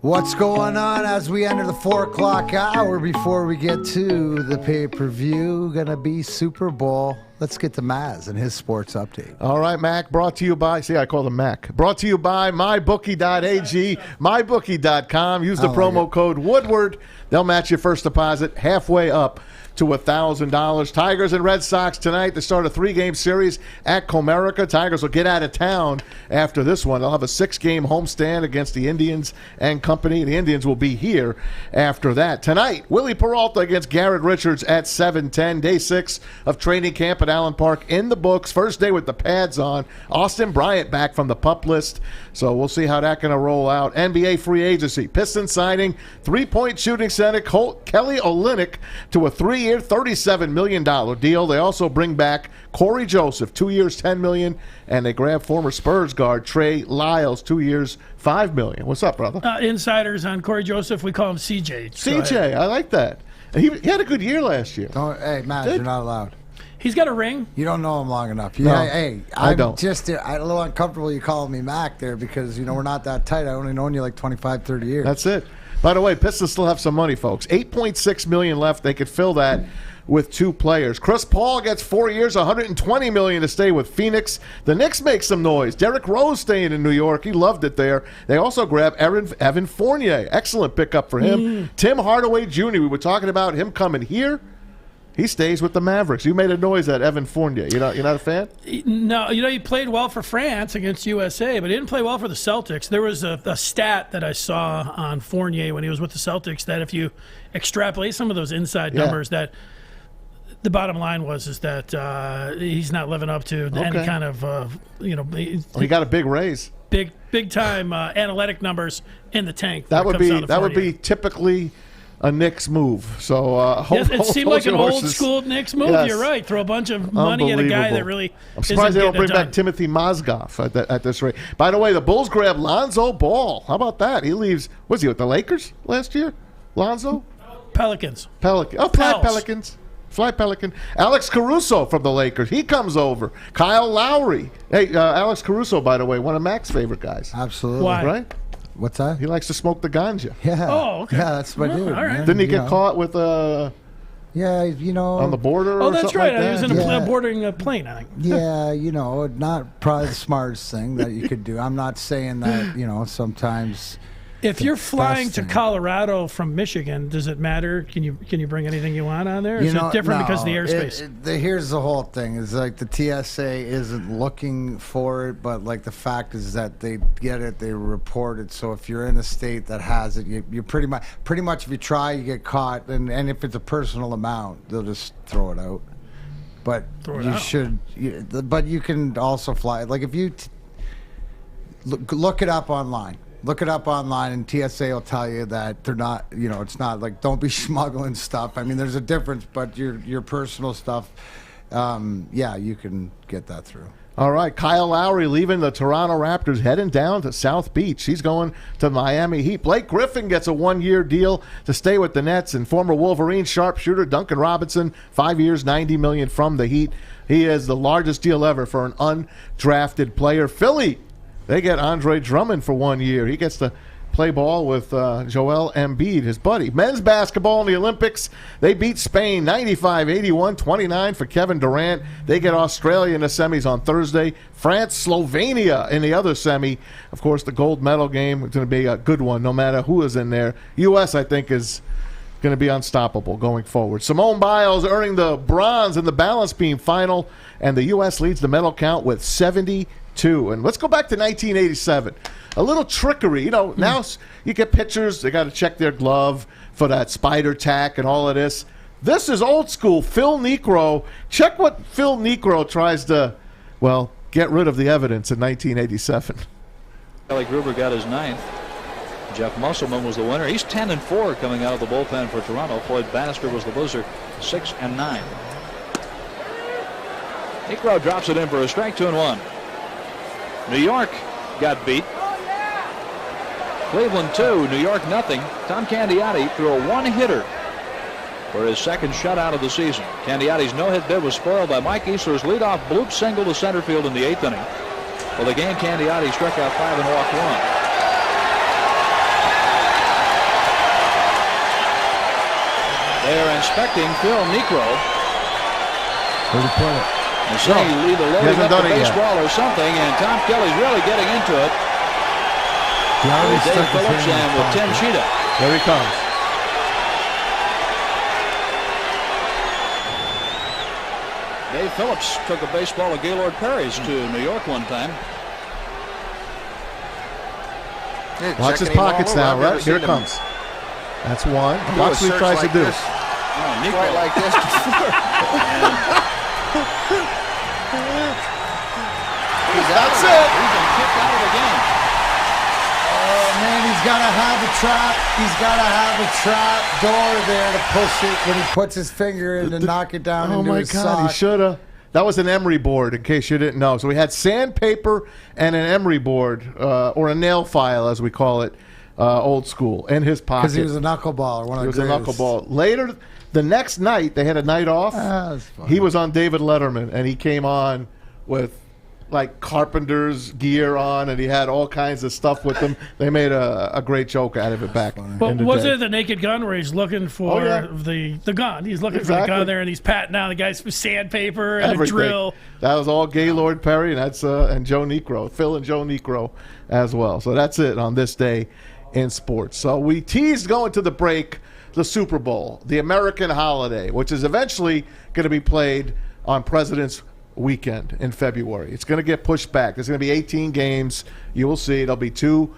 What's going on as we enter the 4 o'clock hour before we get to the pay-per-view? Gonna be Super Bowl. Let's get to Maz and his sports update. All right, Mac, brought to you by, I call them Mac. Brought to you by mybookie.ag, mybookie.com. Use the promo code Woodward. They'll match your first deposit halfway up to $1,000. Tigers and Red Sox tonight to start a 3-game series at Comerica. Tigers will get out of town after this one. They'll have a 6-game homestand against the Indians and company. The Indians will be here after that. Tonight, Willie Peralta against Garrett Richards at 7:10. Day 6 of training camp at Allen Park in the books. First day with the pads on. Austin Bryant back from the PUP list. So we'll see how that's going to roll out. NBA free agency. Pistons signing three-point shooting center Kelly Olynyk to a 3-year, $37 million deal. They also bring back Corey Joseph, 2 years, $10 million, and they grab former Spurs guard Trey Lyles, 2 years, $5 million. What's up, brother? Insiders on Corey Joseph, we call him CJ. CJ, I like that. He had a good year last year. Hey, Matt, you're not allowed. He's got a ring. You don't know him long enough. No, hey, I don't. I'm a little uncomfortable you calling me Mac there because, we're not that tight. I only known you like 25, 30 years. That's it. By the way, Pistons still have some money, folks. $8.6 million left. They could fill that with 2 players. Chris Paul gets 4 years, $120 million to stay with Phoenix. The Knicks make some noise. Derrick Rose staying in New York. He loved it there. They also grab Evan Fournier. Excellent pickup for him. Tim Hardaway Jr., we were talking about him coming here. He stays with the Mavericks. You made a noise at Evan Fournier. You're not a fan? No, he played well for France against USA, but he didn't play well for the Celtics. There was a stat that I saw on Fournier when he was with the Celtics that if you extrapolate some of those inside numbers, that the bottom line is that he's not living up to any kind of he got a big raise. Big time analytic numbers in the tank. That would be typically a Knicks move. So it seemed like an old school Knicks move. Yes. You're right. Throw a bunch of money at a guy that really. I'm surprised they don't bring back Timothy Mozgov at this rate. By the way, the Bulls grab Lonzo Ball. How about that? He leaves. Was he with the Lakers last year? Lonzo. Pelicans. Pelicans. Fly Pelican. Alex Caruso from the Lakers. He comes over. Kyle Lowry. Hey, Alex Caruso, by the way, one of Mac's favorite guys. Absolutely. Why? Right? What's that? He likes to smoke the ganja. Yeah. Oh, okay. Yeah, that's my dude. All right. Didn't he get caught with Yeah, on the border? Oh, or that's something right. Like He was that? in a bordering a plane, I think. Yeah, not probably the smartest thing that you could do. I'm not saying that, sometimes. If you're flying to Colorado from Michigan, does it matter? Can you bring anything you want on there? Or is it different because of the airspace? Here's the whole thing: is like the TSA isn't looking for it, but like the fact is that they get it, they report it. So if you're in a state that has it, you pretty much if you try, you get caught, and if it's a personal amount, they'll just throw it out. But but you can also fly. Like if you look it up online. Look it up online, and TSA will tell you that they're not, it's not like don't be smuggling stuff. I mean, there's a difference, but your personal stuff, you can get that through. All right, Kyle Lowry leaving the Toronto Raptors, heading down to South Beach. He's going to Miami Heat. Blake Griffin gets a 1-year deal to stay with the Nets, and former Wolverine sharpshooter Duncan Robinson, 5 years, $90 million from the Heat. He is the largest deal ever for an undrafted player. Philly. They get Andre Drummond for 1 year. He gets to play ball with Joel Embiid, his buddy. Men's basketball in the Olympics. They beat Spain 95-81, 29 for Kevin Durant. They get Australia in the semis on Thursday. France, Slovenia in the other semi. Of course, the gold medal game is going to be a good one no matter who is in there. U.S., I think, is going to be unstoppable going forward. Simone Biles earning the bronze in the balance beam final, and the U.S. leads the medal count with 72. And let's go back to 1987. A little trickery. Now you get pitchers, they got to check their glove for that spider tack and all of this. This is old school. Phil Niekro. Check what Phil Niekro tries to, get rid of the evidence in 1987. Kelly Gruber got his 9th. Jeff Musselman was the winner. He's 10-4 coming out of the bullpen for Toronto. Floyd Bannister was the loser, 6-9. Niekro drops it in for a strike, 2-1. New York got beat. Cleveland 2, New York nothing. Tom Candiotti threw a one-hitter for his second shutout of the season. Candiotti's no-hit bid was spoiled by Mike Easler's leadoff bloop single to center field in the 8th inning. For the game, Candiotti struck out 5 and walked 1. They are inspecting Phil Niekro. Where'd he put it? They say either loading up the baseball or something, and Tom Kelly's really getting into it. With Dave Phillips and with Tim Cheetah. There he comes. Dave Phillips took a baseball of Gaylord Perry's to New York one time. Yeah, watch his pockets now, right? Here it comes. That's one. Watch what he tries to do. Oh, Nico. Right like this before. That's it. He's been kicked out of the game. Oh, man, he's got to have a trap. He's got to have a trap door there to push it when he puts his finger in to knock it down into his sock. Oh, my God, he should have. That was an emery board, in case you didn't know. So we had sandpaper and an emery board, or a nail file, as we call it, old school, in his pocket. Because he was a knuckleballer. He was a knuckleball. Later, the next night, they had a night off. He was on David Letterman, and he came on with like carpenter's gear on, and he had all kinds of stuff with him. They made a great joke out of it back. But was it the Naked Gun where he's looking for the gun? He's looking for the gun there, and he's patting out the guys with sandpaper and a drill. That was all Gaylord Perry, and that's and Joe Necro, Phil and Joe Necro as well. So that's it on this day in sports. So we teased going to the break, the Super Bowl, the American holiday, which is eventually going to be played on President's weekend in February. It's going to get pushed back. There's going to be 18 games. You will see. There'll be 2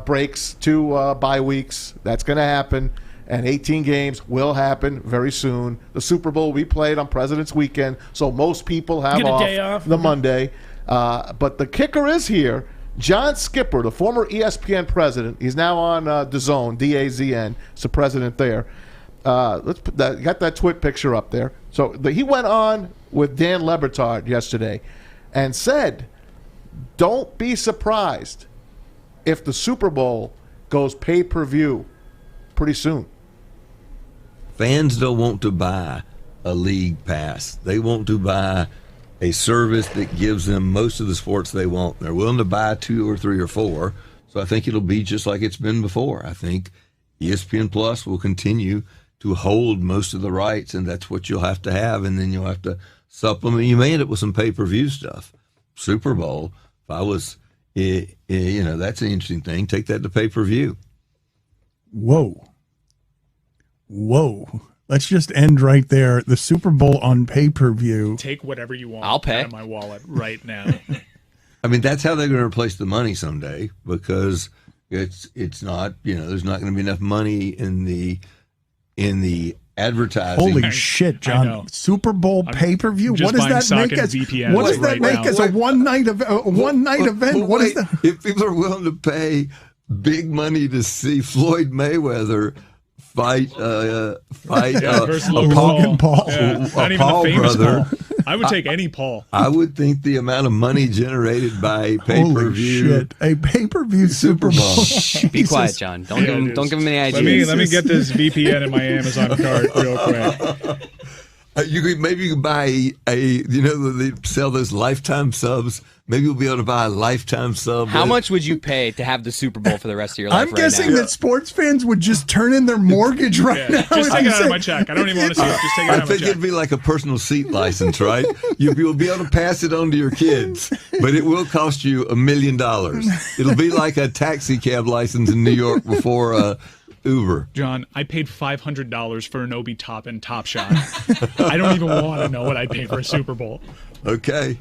breaks, 2 bye weeks. That's going to happen. And 18 games will happen very soon. The Super Bowl will be played on President's weekend, so most people have Get a day off the Monday. But the kicker is here. John Skipper, the former ESPN president, he's now on DAZN, D-A-Z-N. It's the president there. Let's put that. Got that twit picture up there. So he went on with Dan Lebertard yesterday and said, don't be surprised if the Super Bowl goes pay-per-view pretty soon. Fans don't want to buy a league pass. They want to buy a service that gives them most of the sports they want. They're willing to buy 2 or 3 or 4. So I think it'll be just like it's been before. I think ESPN Plus will continue to hold most of the rights, and that's what you'll have to have, and then you'll have to supplement. You made it with some pay-per-view stuff. Super Bowl, if I was, that's an interesting thing. Take that to pay-per-view. Whoa. Let's just end right there. The Super Bowl on pay-per-view. Take whatever you want. I'll pay. Out of my wallet right now. I mean, that's how they're going to replace the money someday, because it's not, there's not going to be enough money in the advertising. Holy shit, John! Super Bowl pay-per-view. What does that make as? What does that make as a one-night event? What is that? If people are willing to pay big money to see Floyd Mayweather fight versus Logan Paul, not even the famous Paul. I would take any Paul. I would think the amount of money generated by a pay-per-view. Holy shit. A payper-view Super Bowl. Be quiet, John. Don't give him any ideas. Let me get this VPN in my Amazon card real quick. You could buy they sell those lifetime subs. Maybe you'll be able to buy a lifetime sub. How much would you pay to have the Super Bowl for the rest of your life? I'm guessing that sports fans would just turn in their mortgage now. Just take it out of my check. I don't even want to see it. Just take it out of my check. I think it'd be like a personal seat license, right? You'll be able to pass it on to your kids, but it will cost you $1 million. It'll be like a taxi cab license in New York before Uber. John, I paid $500 for an Obi Toppin Top Shot. I don't even want to know what I paid for a Super Bowl. Okay.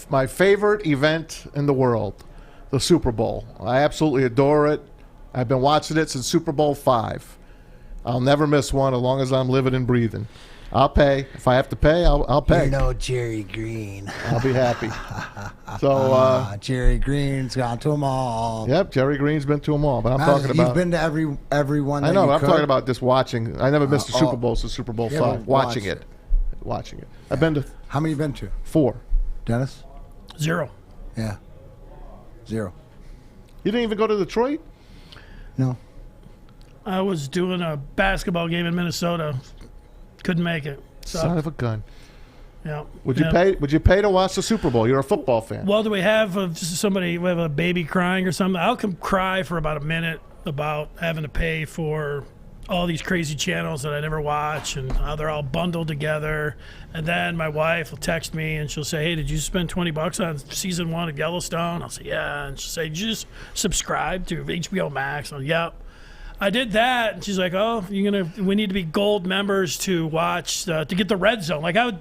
My favorite event in the world, the Super Bowl. I absolutely adore it. I've been watching it since Super Bowl V. I'll never miss one as long as I'm living and breathing. I'll pay. If I have to pay, I'll pay. You know Jerry Green. I'll be happy. So Jerry Green's gone to them all. Yep, Jerry Green's been to them all. But I'm talking about. You've been to every one. I know. But I'm talking about just watching. I never missed a Super Bowl since Super Bowl V. Watching it. I've been to. How many you been to? 4. Dennis? 0. Yeah. 0. You didn't even go to Detroit? No. I was doing a basketball game in Minnesota. Couldn't make it. Son of a gun. Yeah. Would you pay? Would you pay to watch the Super Bowl? You're a football fan. Well, do we have somebody? We have a baby crying or something. I'll come cry for about a minute about having to pay for all these crazy channels that I never watch and how they're all bundled together. And then my wife will text me and she'll say, hey, did you spend $20 on season 1 of Yellowstone? I'll say, yeah. And she'll say, did you just subscribe to HBO Max? I'll, yep. I did that, and she's like, "Oh, we need to be gold members to watch to get the Red Zone." Like I would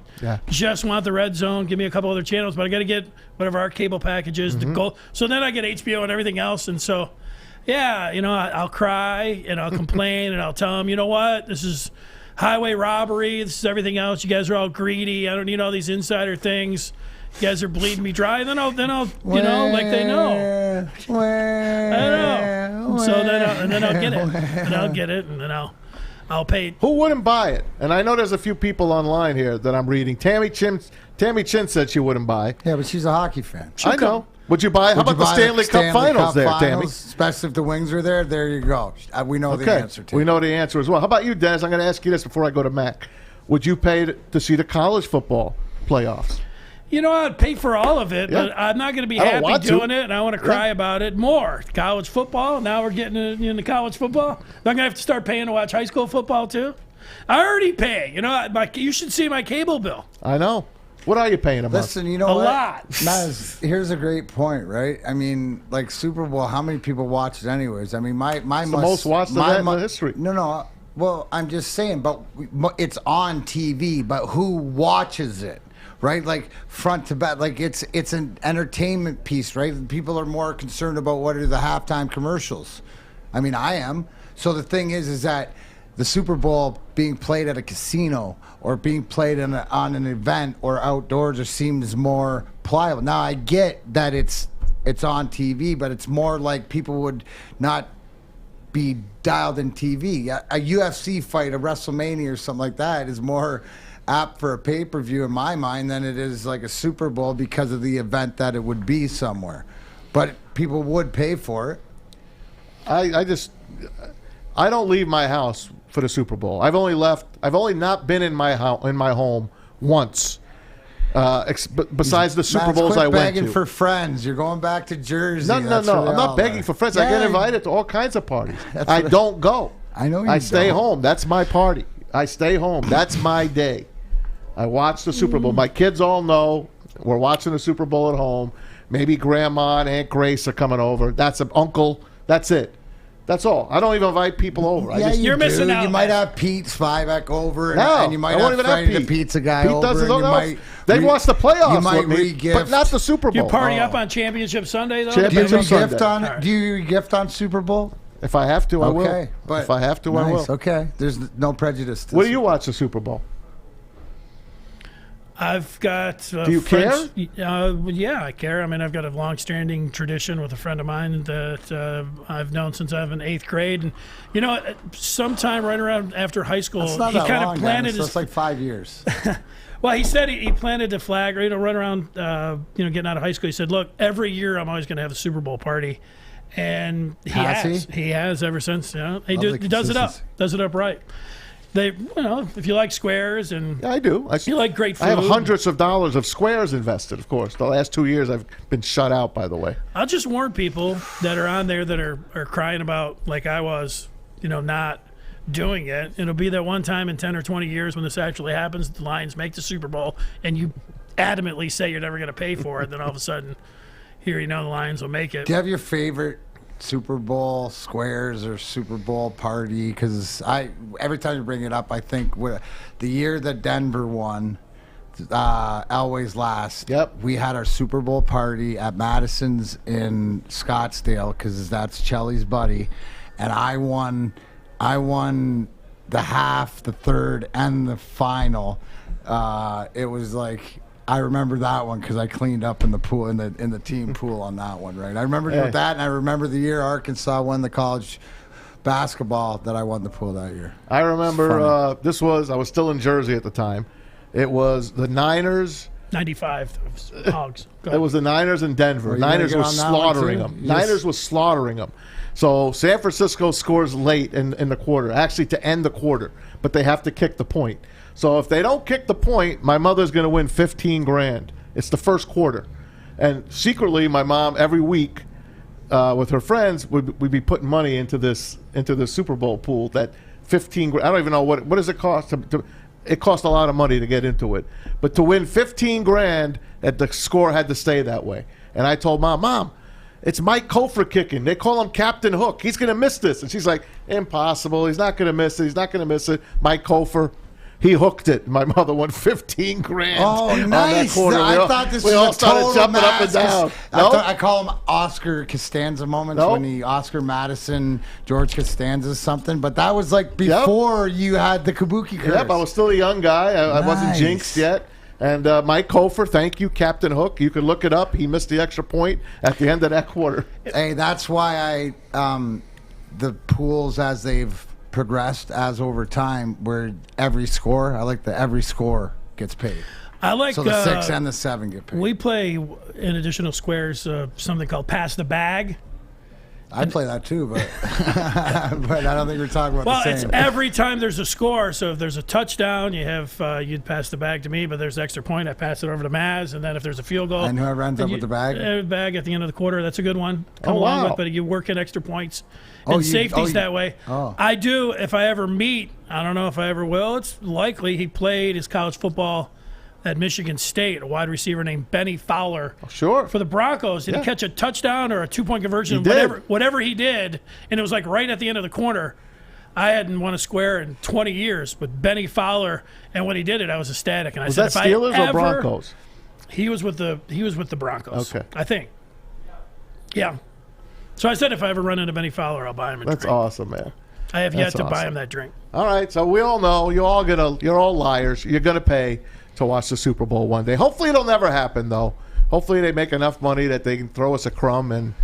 just want the Red Zone. Give me a couple other channels, but I got to get whatever our cable package is to gold. So then I get HBO and everything else, and so I'll cry and I'll complain and I'll tell them, you know what, this is highway robbery. This is everything else. You guys are all greedy. I don't need all these insider things. You guys are bleeding me dry. Then I'll, like they know. I know. So then I'll get it. And I'll get it, and then I'll pay. Who wouldn't buy it? And I know there's a few people online here that I'm reading. Tammy Chin said she wouldn't buy. Yeah, but she's a hockey fan. I know. Would you buy? How about the Stanley Cup Finals there, Tammy? Especially if the Wings are there. There you go. We know the answer. We know the answer as well. How about you, Dennis? I'm going to ask you this before I go to Mac. Would you pay to see the college football playoffs? I'd pay for all of it, but I'm not going to be happy doing it, and I want to cry about it more. College football, now we're getting into college football. I'm going to have to start paying to watch high school football, too. I already pay. You should see my cable bill. I know. What are you paying a month? Listen, you know a what? lot. Maz, here's a great point, right? I mean, like Super Bowl, how many people watch it anyways? I mean, it's the most watched event in history. No. Well, I'm just saying, but it's on TV, but who watches it? Right, like front to back, like it's an entertainment piece, right? People are more concerned about what are the halftime commercials. I mean, I am. So the thing is that the Super Bowl being played at a casino or being played on an event or outdoors just seems more pliable. Now I get that it's on TV, but it's more like people would not be dialed in TV. A UFC fight, a WrestleMania or something like that is more apt for a pay-per-view in my mind than it is like a Super Bowl because of the event that it would be somewhere. But people would pay for it. I don't leave my house for the Super Bowl. I've only not been in my home once. Besides the Super Bowls I went to. Begging for friends. You're going back to Jersey. No. I'm not begging for friends. I get invited to all kinds of parties. I don't go. I know you I stay home. That's my party. I stay home. That's my day. I watch the Super Bowl. My kids all know we're watching the Super Bowl at home. Maybe Grandma and Aunt Grace are coming over. That's an uncle. That's it. That's all. I don't even invite people over. You're missing out. You might have Pete Spivak over, and you might have Freddie the pizza guy Pete over. They watch the playoffs you might with me, re-gift. but not the Super Bowl. You party up on Championship Sunday, though? Do you gift on Super Bowl? If I have to, I will. Okay, but if I have to, I will. Okay, there's no prejudice. What do you watch the Super Bowl? I've got. Do you care? Yeah, I care. I mean, I've got a long-standing tradition with a friend of mine that I've known since I was in 8th grade, and sometime right around after high school, he kind of planted his. That's like 5 years. Well, he said he planted the flag, right around, getting out of high school. He said, "Look, every year I'm always going to have a Super Bowl party," and he has ever since. He does it up right. If you like squares and I do. You like great food. I have hundreds of dollars of squares invested, of course. The last 2 years I've been shut out, by the way. I'll just warn people that are on there that are crying about, like I was, not doing it. It'll be that one time in 10 or 20 years when this actually happens, the Lions make the Super Bowl, and you adamantly say you're never going to pay for it, then all of a sudden, here the Lions will make it. Do you have your favorite Super Bowl squares or Super Bowl party? Because every time you bring it up, I think the year that Denver won, Elway's last. Yep. We had our Super Bowl party at Madison's in Scottsdale because that's Chelly's buddy, and I won the half, the third, and the final. It was like. I remember that one because I cleaned up in the pool in the team pool on that one, right? I remember that, and I remember the year Arkansas won the college basketball that I won the pool that year. I remember I was still in Jersey at the time. It was the Niners. 95 Hogs. It was the Niners in Denver. Niners was slaughtering them. Niners was slaughtering them. So San Francisco scores late in the quarter, actually to end the quarter, but they have to kick the point. So if they don't kick the point, my mother's going to win $15,000. It's the first quarter. And secretly, my mom, every week, with her friends, would be putting money into the Super Bowl pool. That $15,000. I don't even know what does it cost. It cost a lot of money to get into it. But to win $15,000, the score had to stay that way. And I told Mom, It's Mike Kofor kicking. They call him Captain Hook. He's going to miss this. And she's like, impossible. He's not going to miss it. He's not going to miss it. Mike Kofor, he hooked it. My mother won $15,000 Oh, on that nice. quarter. I thought this we was all a started total jumping up and down. No? I call them Oscar Costanza moments when he Oscar Madison, George Costanza something. But that was like before you had the Kabuki curse. Yep, I was still a young guy. I wasn't jinxed yet. And Mike Kofor, thank you, Captain Hook. You can look it up. He missed the extra point at the end of that quarter. Hey, that's why the pools as they've progressed as over time, where every score, I like the every score gets paid. I like so the 6 and the 7 get paid. We play in additional squares something called Pass the Bag. I play that too, but but I don't think we're talking about the same. It's every time there's a score. So if there's a touchdown, you have you'd pass the bag to me, but there's an extra point, I pass it over to Maz, and then if there's a field goal, and whoever ends up with the bag, bag at the end of the quarter, that's a good one. Come along with, but you work in extra points and safeties that way. I do if I ever meet. I don't know if I ever will. It's likely he played his college football at Michigan State, a wide receiver named Benny Fowler. Sure. For the Broncos. Did he catch a touchdown or a 2-point conversion? Whatever he did, and it was like right at the end of the corner. I hadn't won a square in 20 years, but Benny Fowler, and when he did it, I was ecstatic. And I said, that Steelers or Broncos? He was with the Broncos. Okay. I think. Yeah. So I said if I ever run into Benny Fowler, I'll buy him a drink. That's awesome, man. I have yet to buy him that drink. All right, so we all know you're all liars. You're gonna pay to watch the Super Bowl one day. Hopefully it'll never happen, though. Hopefully they make enough money that they can throw us a crumb and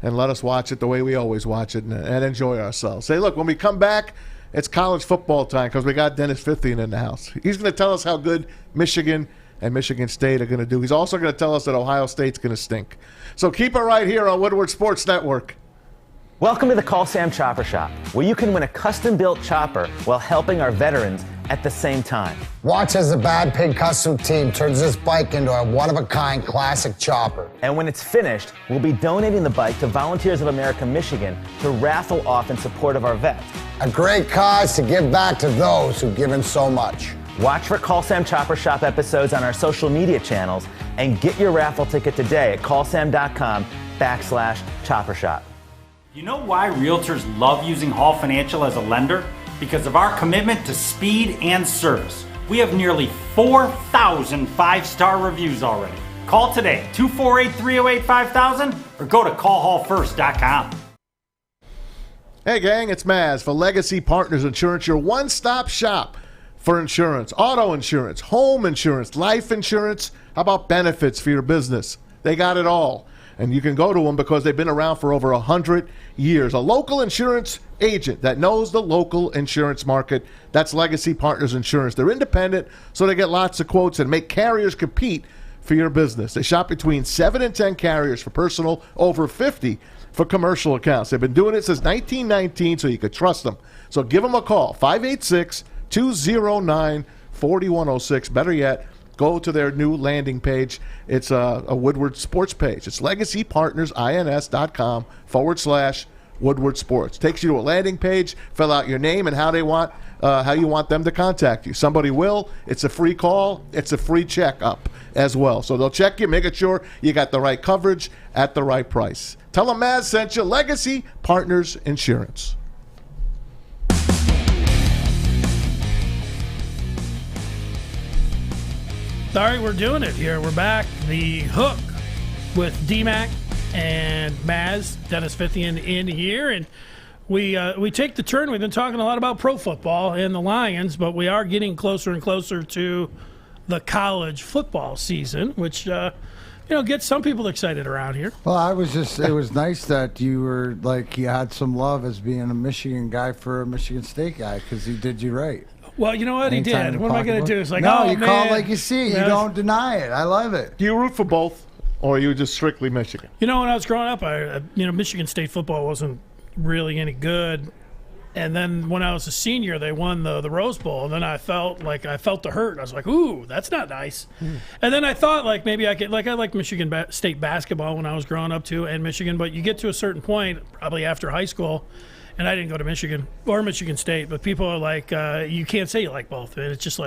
let us watch it the way we always watch it and enjoy ourselves. Say, look, when we come back, it's college football time because we got Dennis Fithian in the house. He's going to tell us how good Michigan and Michigan State are going to do. He's also going to tell us that Ohio State's going to stink. So keep it right here on Woodward Sports Network. Welcome to the Call Sam Chopper Shop, where you can win a custom-built chopper while helping our veterans at the same time. Watch as the Bad Pig Custom Team turns this bike into a one-of-a-kind classic chopper. And when it's finished, we'll be donating the bike to Volunteers of America Michigan to raffle off in support of our vets. A great cause to give back to those who've given so much. Watch for Call Sam Chopper Shop episodes on our social media channels and get your raffle ticket today at callsam.com/chopper shop. You know why realtors love using Hall Financial as a lender? Because of our commitment to speed and service. We have nearly 4,000 5-star reviews already. Call today, 248-308-5000, or go to callhallfirst.com. Hey gang, it's Maz for Legacy Partners Insurance, your one-stop shop for insurance, auto insurance, home insurance, life insurance. How about benefits for your business? They got it all. And you can go to them because they've been around for over 100 years. A local insurance agent that knows the local insurance market. That's Legacy Partners Insurance. They're independent, so they get lots of quotes and make carriers compete for your business. They shop between 7 and 10 carriers for personal, over 50 for commercial accounts. They've been doing it since 1919, so you could trust them. So give them a call, 586-209-4106. Better yet, go to their new landing page. It's a Woodward Sports page. It's legacypartnersins.com/Woodward Sports. Takes you to a landing page. Fill out your name and how you want them to contact you. Somebody will. It's a free call. It's a free checkup as well. So they'll check you, making sure you got the right coverage at the right price. Tell them Maz sent you. Legacy Partners Insurance. All right, we're doing it here. We're back. The Hook with DMac and Maz, Dennis Fithian in here. And we take the turn. We've been talking a lot about pro football and the Lions, but we are getting closer and closer to the college football season, which, gets some people excited around here. Well, it was nice that you were you had some love as being a Michigan guy for a Michigan State guy because he did you right. Well, you know what? He did. What am I going to do? It's like, no, you man. call it like you see it. You don't deny it. I love it. Do you root for both, or are you just strictly Michigan? When I was growing up, Michigan State football wasn't really any good. And then when I was a senior, they won the Rose Bowl. And then I felt the hurt. I was like, ooh, that's not nice. And then I thought maybe I could, I liked Michigan State basketball when I was growing up too, and Michigan. But you get to a certain point, probably after high school, and I didn't go to Michigan or Michigan State, but people are like, you can't say you like both. And it's just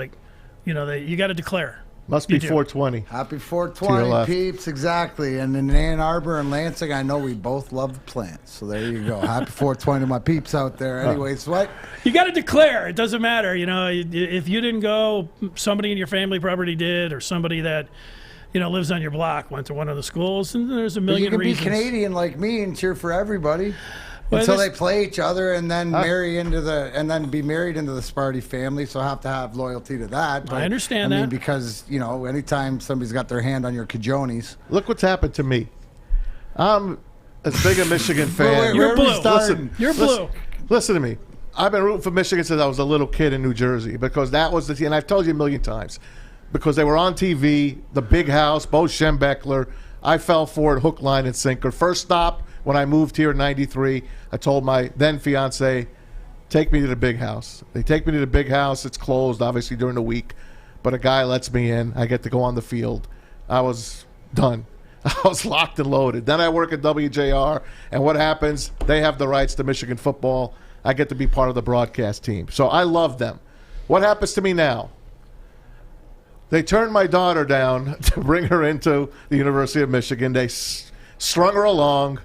you got to declare. Must be 420. Happy To your 420, left. peeps. Exactly. And in Ann Arbor and Lansing, I know we both love the plants. So there you go. Happy 420 to my peeps out there. Anyways, what? You got to declare. It doesn't matter. You know, if you didn't go, somebody in your family probably did, or somebody that, you know, lives on your block went to one of the schools, and there's a But million you can reasons. be Canadian like me and cheer for everybody. Well, Until this- they play each other and then be married into the Sparty family, so I have to have loyalty to that. But, understand I mean, that. because, you know, anytime somebody's got their hand on your cajones. Look what's happened to me. I'm as big a Michigan fan. You're blue. You're blue. Listen to me. I've been rooting for Michigan since I was a little kid in New Jersey because that was the team, and I've told you a million times, because they were on TV, the big house, Bo Schembechler. I fell for it, hook, line, and sinker. First stop when I moved here in '93, I told my then fiance, take me to the big house. They take me to the big house. It's closed, obviously, during the week, but a guy lets me in. I get to go on the field. I was done. I was locked and loaded. Then I work at WJR, and what happens? They have the rights to Michigan football. I get to be part of the broadcast team. So I love them. What happens to me now? They turned my daughter down to bring her into the University of Michigan. They strung her along.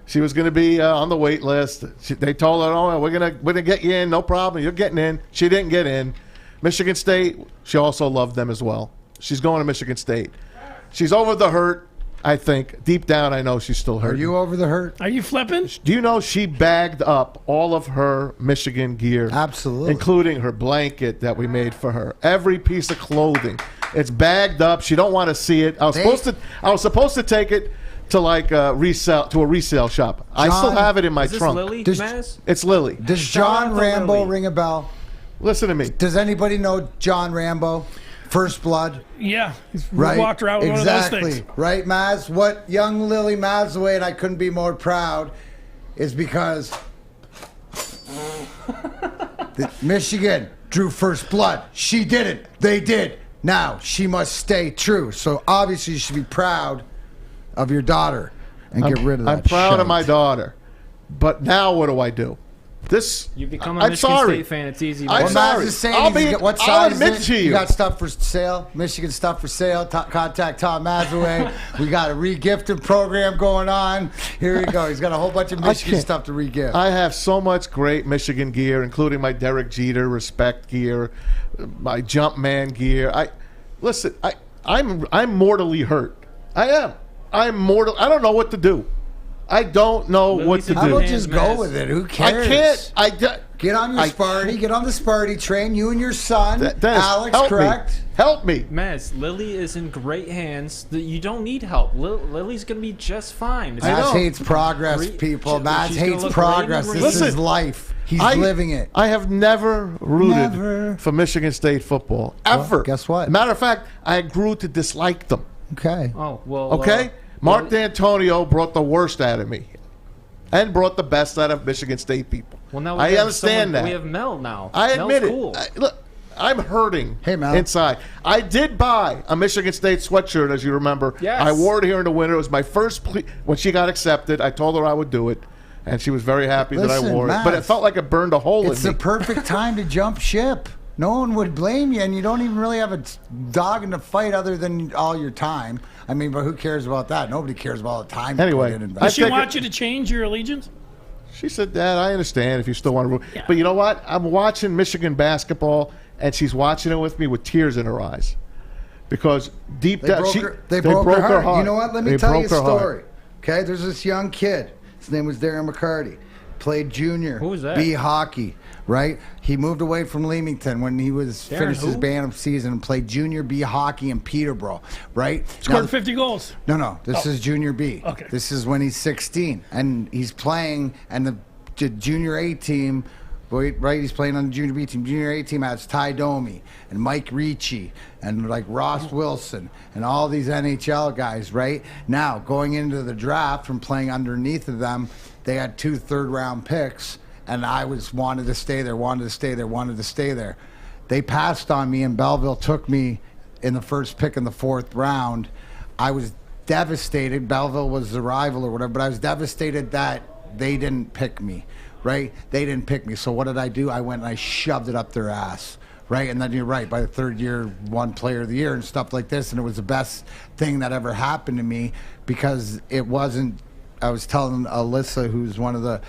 She was going to be on the wait list. They told her, "Oh, we're gonna get you in, no problem. You're getting in." She didn't get in. Michigan State, she also loved them as well. She's going to Michigan State. She's over the hurt, I think. Deep down, I know she's still hurt. Are you over the hurt? Are you flipping? Do you know she bagged up all of her Michigan gear? Absolutely. Including her blanket that we made for her. Every piece of clothing. It's bagged up. She don't want to see it. I was supposed to take it to a resale shop. I still have it in my trunk. Lily, Maz? It's Lily. Does John Rambo ring a bell? Listen to me. Does anybody know John Rambo? First Blood? Yeah. Right. Walked around with one of those things. Right, Maz? What young Lily Mazaway, and I couldn't be more proud, is because Michigan drew first blood. She didn't. They did. Now, she must stay true. So obviously you should be proud of your daughter and get rid of that. I'm proud of shite. my daughter. But now what do I do? You become a I'm Michigan sorry. State fan. It's easy. I'm man. sorry. Is saying what I'll size admit is to it? you. You got stuff for sale? Michigan stuff for sale? Contact Tom Mazaway. We got a re-gifting program going on. Here we go. He's got a whole bunch of Michigan stuff to re-gift. I have so much great Michigan gear, including my Derek Jeter respect gear, my Jumpman gear. I'm mortally hurt. I am. I'm mortal. I don't know what to do. I don't know what to do. How about just go with it? Who cares? I can't. Get on your Sparty. Get on the Sparty train. You and your son, Dennis, Alex, help correct? Me. Help me. Maz, Lily is in great hands. You don't need help. Lily's going to be just fine. Maz hates progress, people. Maz hates progress. This is life. He's living it. I have never rooted for Michigan State football. Ever. Well, guess what? Matter of fact, I grew to dislike them. Okay. Oh, well. Okay? Mark D'Antonio brought the worst out of me and brought the best out of Michigan State people. Well, now I understand that. We have Mel now. I admit Mel's it. cool. Look, I'm hurting Mel. inside. I did buy a Michigan State sweatshirt, as you remember. Yes. I wore it here in the winter. It was my first when she got accepted. I told her I would do it, and she was very happy that I wore it. But it felt like it burned a hole in me. It's the perfect time to jump ship. No one would blame you, and you don't even really have a dog in the fight other than all your time. I mean, but who cares about that? Nobody cares about all the time. Anyway, Does she want you to change your allegiance? She said, Dad, I understand if you still want to root. Yeah. But you know what? I'm watching Michigan basketball, and she's watching it with me with tears in her eyes. Because deep down, they broke her heart. You know what? Let me tell you a story. Heart. Okay, there's this young kid. His name was Darren McCarty. Played junior. Who was that? B hockey, right? He moved away from Leamington when he was finished his band season and played junior B hockey in Peterborough, right? Scored 50 goals. No. This is junior B. Okay. This is when he's 16 and he's playing, and the junior A team. Right, he's playing on the junior B team. Junior A team has Ty Domi and Mike Ricci and like Ross Wilson and all these NHL guys. Right now, going into the draft from playing underneath of them, they had 2 third-round picks, and I wanted to stay there. They passed on me, and Belleville took me in the first pick in the 4th round. I was devastated. Belleville was the rival or whatever, but I was devastated that they didn't pick me. Right? They didn't pick me. So what did I do? I went and I shoved it up their ass. right? And then you're right, by the third year, won player of the year and stuff like this. And it was the best thing that ever happened to me because it wasn't, I was telling Alyssa, who's one of the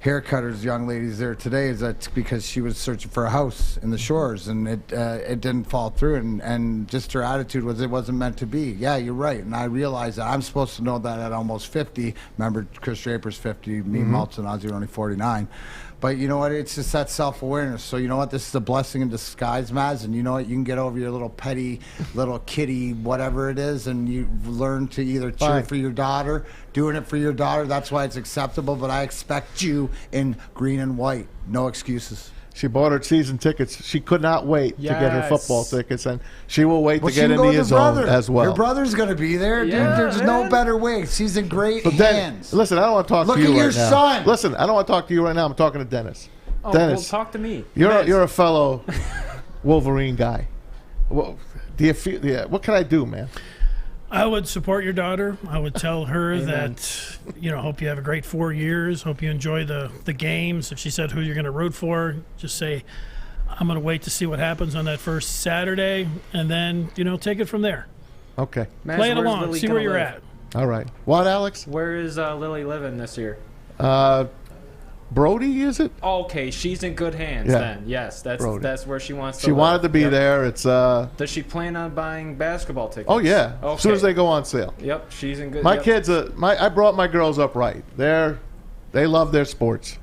haircutters, young ladies there today, is that because she was searching for a house in the Shores and it didn't fall through, and just her attitude was it wasn't meant to be. Yeah, you're right, and I realized that I'm supposed to know that at almost 50. Remember, Chris Draper's 50, me, Maltz, and Ozzy are only 49. But you know what? It's just that self-awareness. So you know what? This is a blessing in disguise, Maz. And you know what? You can get over your little petty, little kitty, whatever it is, and you learn to either cheer for your daughter, doing it for your daughter. That's why it's acceptable. But I expect you in green and white. No excuses. She bought her season tickets. She could not wait to get her football tickets, and she will wait to get into his own as well. Your brother's going to be there, dude. There's no better way. She's in great hands. Listen, I don't want to talk to you right now. Look at your son. Listen, I don't want to talk to you right now. I'm talking to Dennis. Oh, Dennis, well, talk to me. You're a fellow Wolverine guy. Well, do you feel? Yeah. What can I do, man? I would support your daughter. I would tell her that, hope you have a great 4 years. Hope you enjoy the games. If she said who you're going to root for, just say, I'm going to wait to see what happens on that first Saturday, and then, take it from there. Okay. Play it along. See where you're at. All right. What, Alex? Where is Lily living this year? Brody, is it? Okay, she's in good hands then. Yes, that's where she wants to She live. wanted to be there. It's Does she plan on buying basketball tickets? Oh yeah. Okay. As soon as they go on sale. Yep, she's in good. My kids I brought my girls up right. They love their sports.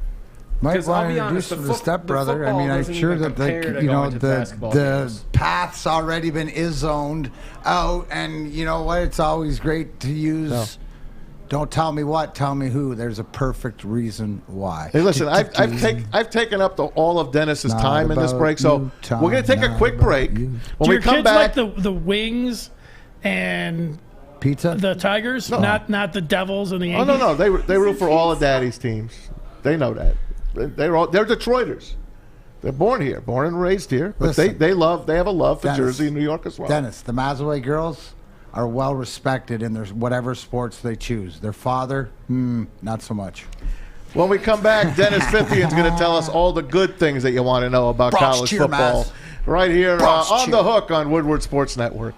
Might want to introduce him to stepbrother. I mean, I'm sure that the path's already been zoned out, and you know what? It's always great to use. No. Don't tell me what, tell me who. There's a perfect reason why. Hey, listen, I've taken up all of Dennis's time in this break, so we're going to take a quick break. When we come back, like the Wings and pizza, the Tigers, not the Devils and the Yankees. Oh no, they root for all of Daddy's teams. They know that. They're Detroiters. They're born here, born and raised here, but listen, they have a love for Jersey and New York as well. Dennis, the Mazaway girls are well respected in their whatever sports they choose. Their father, not so much. When we come back, Dennis Fithian's going to tell us all the good things that you want to know about college football. Right here on The Hook on Woodward Sports Network.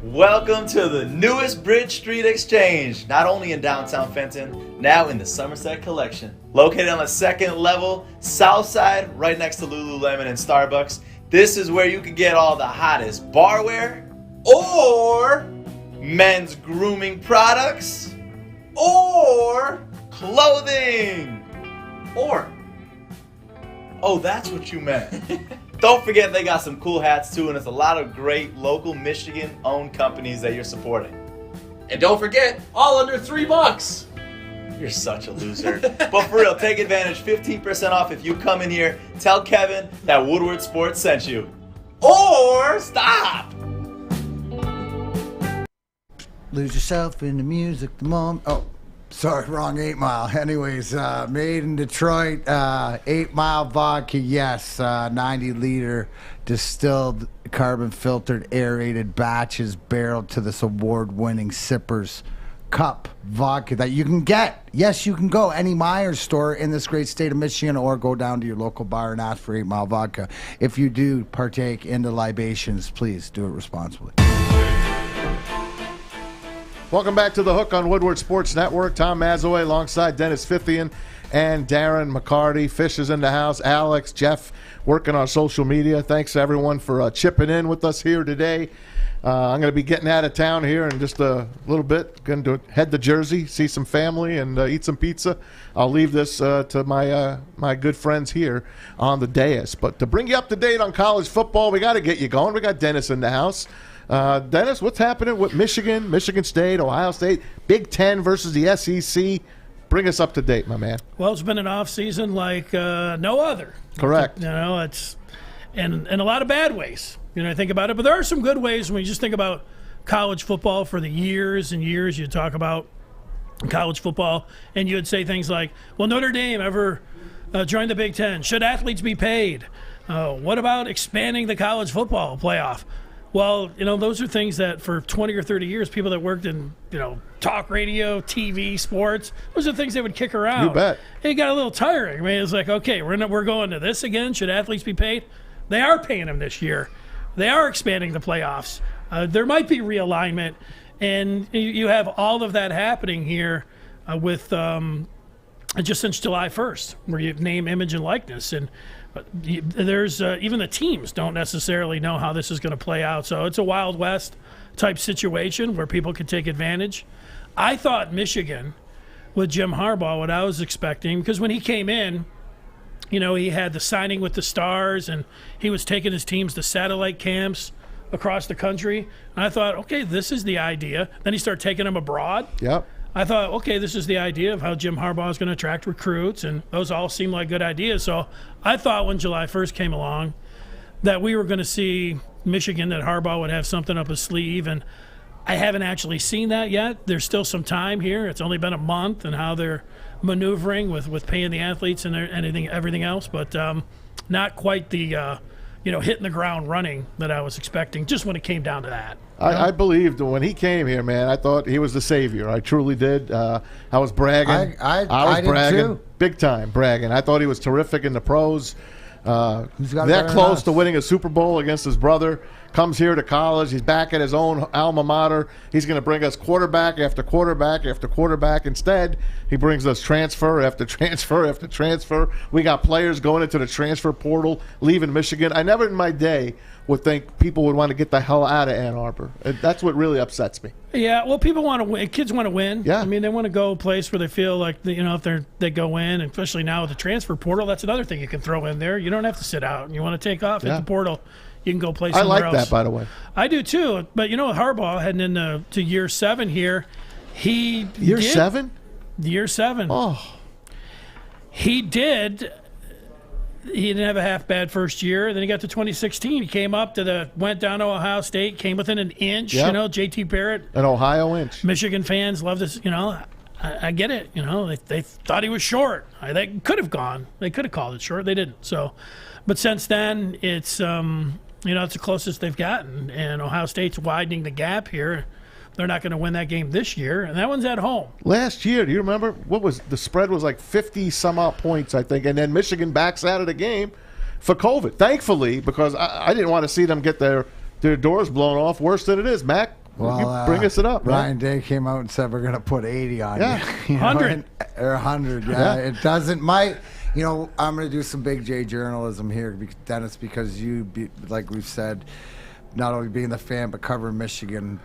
Welcome to the newest Bridge Street Exchange, not only in downtown Fenton, now in the Somerset Collection. Located on the second level, south side, right next to Lululemon and Starbucks. This is where you can get all the hottest barware, or men's grooming products, or clothing, or, oh, that's what you meant. Don't forget they got some cool hats too, and it's a lot of great local Michigan-owned companies that you're supporting. And don't forget, all under $3. You're such a loser. But for real, take advantage, 15% off if you come in here. Tell Kevin that Woodward Sports sent you. Or stop! Lose yourself in the music, the moment. Oh, sorry, wrong 8 Mile. Anyways, made in Detroit, 8 Mile vodka, yes, 90-liter distilled, carbon-filtered, aerated batches barreled to this award-winning Sippers Cup vodka that you can get. Yes, you can go any Myers store in this great state of Michigan, or go down to your local bar and ask for 8 Mile vodka. If you do partake in the libations, please do it responsibly. Welcome back to The Hook on Woodward Sports Network. Tom Mazaway alongside Dennis Fithian and Darren McCarty. Fish is in the house. Alex, Jeff working on social media. Thanks, everyone, for chipping in with us here today. I'm going to be getting out of town here in just a little bit. Going to head to Jersey, see some family, and eat some pizza. I'll leave this to my good friends here on the dais. But to bring you up to date on college football, we got to get you going. We got Dennis in the house. Dennis, what's happening with Michigan, Michigan State, Ohio State, Big Ten versus the SEC? Bring us up to date, my man. Well, it's been an off season like no other. Correct. It's in a lot of bad ways. I think about it, but there are some good ways when you just think about college football for the years and years. You talk about college football, and you would say things like, "Will Notre Dame ever join the Big Ten? Should athletes be paid? What about expanding the college football playoff?" Well, those are things that for 20 or 30 years, people that worked in, talk radio, TV, sports, those are things they would kick around. You bet. It got a little tiring. I mean, it's like, okay, we're going to this again. Should athletes be paid? They are paying him this year. They are expanding the playoffs. There might be realignment, and you have all of that happening here with just since July 1st, where you name, image, and likeness. And there's even the teams don't necessarily know how this is going to play out. So it's a Wild West type situation where people can take advantage. I thought Michigan with Jim Harbaugh, what I was expecting, because when he came in, he had the signing with the Stars, and he was taking his teams to satellite camps across the country. And I thought, okay, this is the idea. Then he started taking them abroad. Yep. I thought, okay, this is the idea of how Jim Harbaugh is going to attract recruits, and those all seem like good ideas. So I thought when July 1st came along that we were going to see Michigan, that Harbaugh would have something up his sleeve, and I haven't actually seen that yet. There's still some time here. It's only been a month, and how they're maneuvering with paying the athletes and everything else, but not quite the hitting the ground running that I was expecting, just when it came down to that. I believed when he came here, man. I thought he was the savior. I truly did. I was bragging. I was did bragging, too. big time bragging. I thought he was terrific in the pros. That That close to winning a Super Bowl against his brother. Comes here to college. He's back at his own alma mater. He's going to bring us quarterback after quarterback after quarterback. Instead, he brings us transfer after transfer after transfer. We got players going into the transfer portal, leaving Michigan. I never in my day would think people would want to get the hell out of Ann Arbor. That's what really upsets me. Yeah, well, people want to win. Kids want to win. Yeah. I mean, they want to go a place where they feel like, if they go in, and especially now with the transfer portal, that's another thing you can throw in there. You don't have to sit out. You want to take off at the portal, you can go play somewhere else. I like that, by the way. I do too. But Harbaugh heading into year 7 here, Year 7? Year 7. Oh. He didn't have a half bad first year. Then he got to 2016. He came up went down to Ohio State, came within an inch. Yep. JT Barrett, an Ohio inch. Michigan fans love this. I get it. They thought he was short. They could have gone. They could have called it short. They didn't. So, but since then, it's it's the closest they've gotten. And Ohio State's widening the gap here. They're not going to win that game this year, and that one's at home. Last year, do you remember the spread was like 50 some odd points, I think, and then Michigan backs out of the game for COVID. Thankfully, because I didn't want to see them get their doors blown off worse than it is. Mac, you bring us it up. Ryan Day came out and said we're going to put 80 on you. 100. Or 100, yeah. It doesn't. I'm going to do some big J journalism here, Dennis, because like we've said, not only being the fan but covering Michigan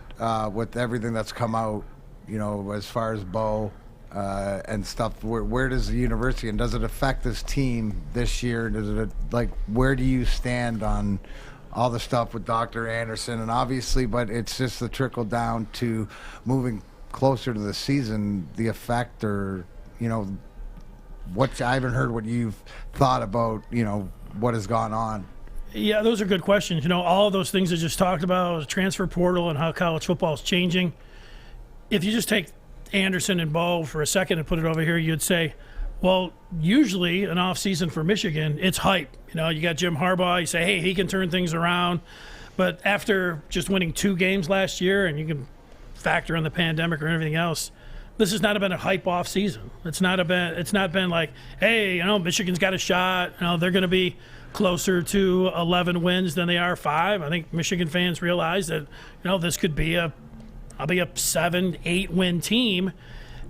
with everything that's come out, as far as Bo and stuff. Where does the university, and does it affect this team this year? Does it, where do you stand on all the stuff with Dr. Anderson? And obviously, but it's just the trickle down to moving closer to the season, the effect, or what I haven't heard what you've thought about, what has gone on. Yeah, those are good questions. All of those things I just talked about, the transfer portal and how college football is changing. If you just take Anderson and Bo for a second and put it over here, you'd say, well, usually an off-season for Michigan, it's hype. You got Jim Harbaugh, you say, hey, he can turn things around. But after just winning 2 games last year, and you can factor in the pandemic or everything else, this has not been a hype off season. It's not been like, hey, Michigan's got a shot. They're going to be closer to 11 wins than they are 5. I think Michigan fans realize that this could be a 7-8 win team,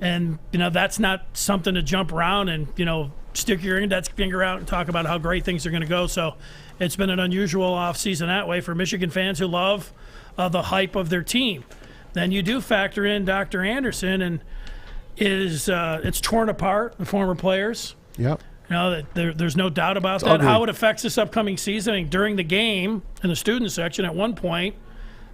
and that's not something to jump around and stick your index finger out and talk about how great things are going to go. So it's been an unusual off season that way for Michigan fans who love the hype of their team. Then you do factor in Dr. Anderson, and it's torn apart the former players. Yep. There's no doubt about that. How it affects this upcoming season. I mean, during the game in the student section, at one point,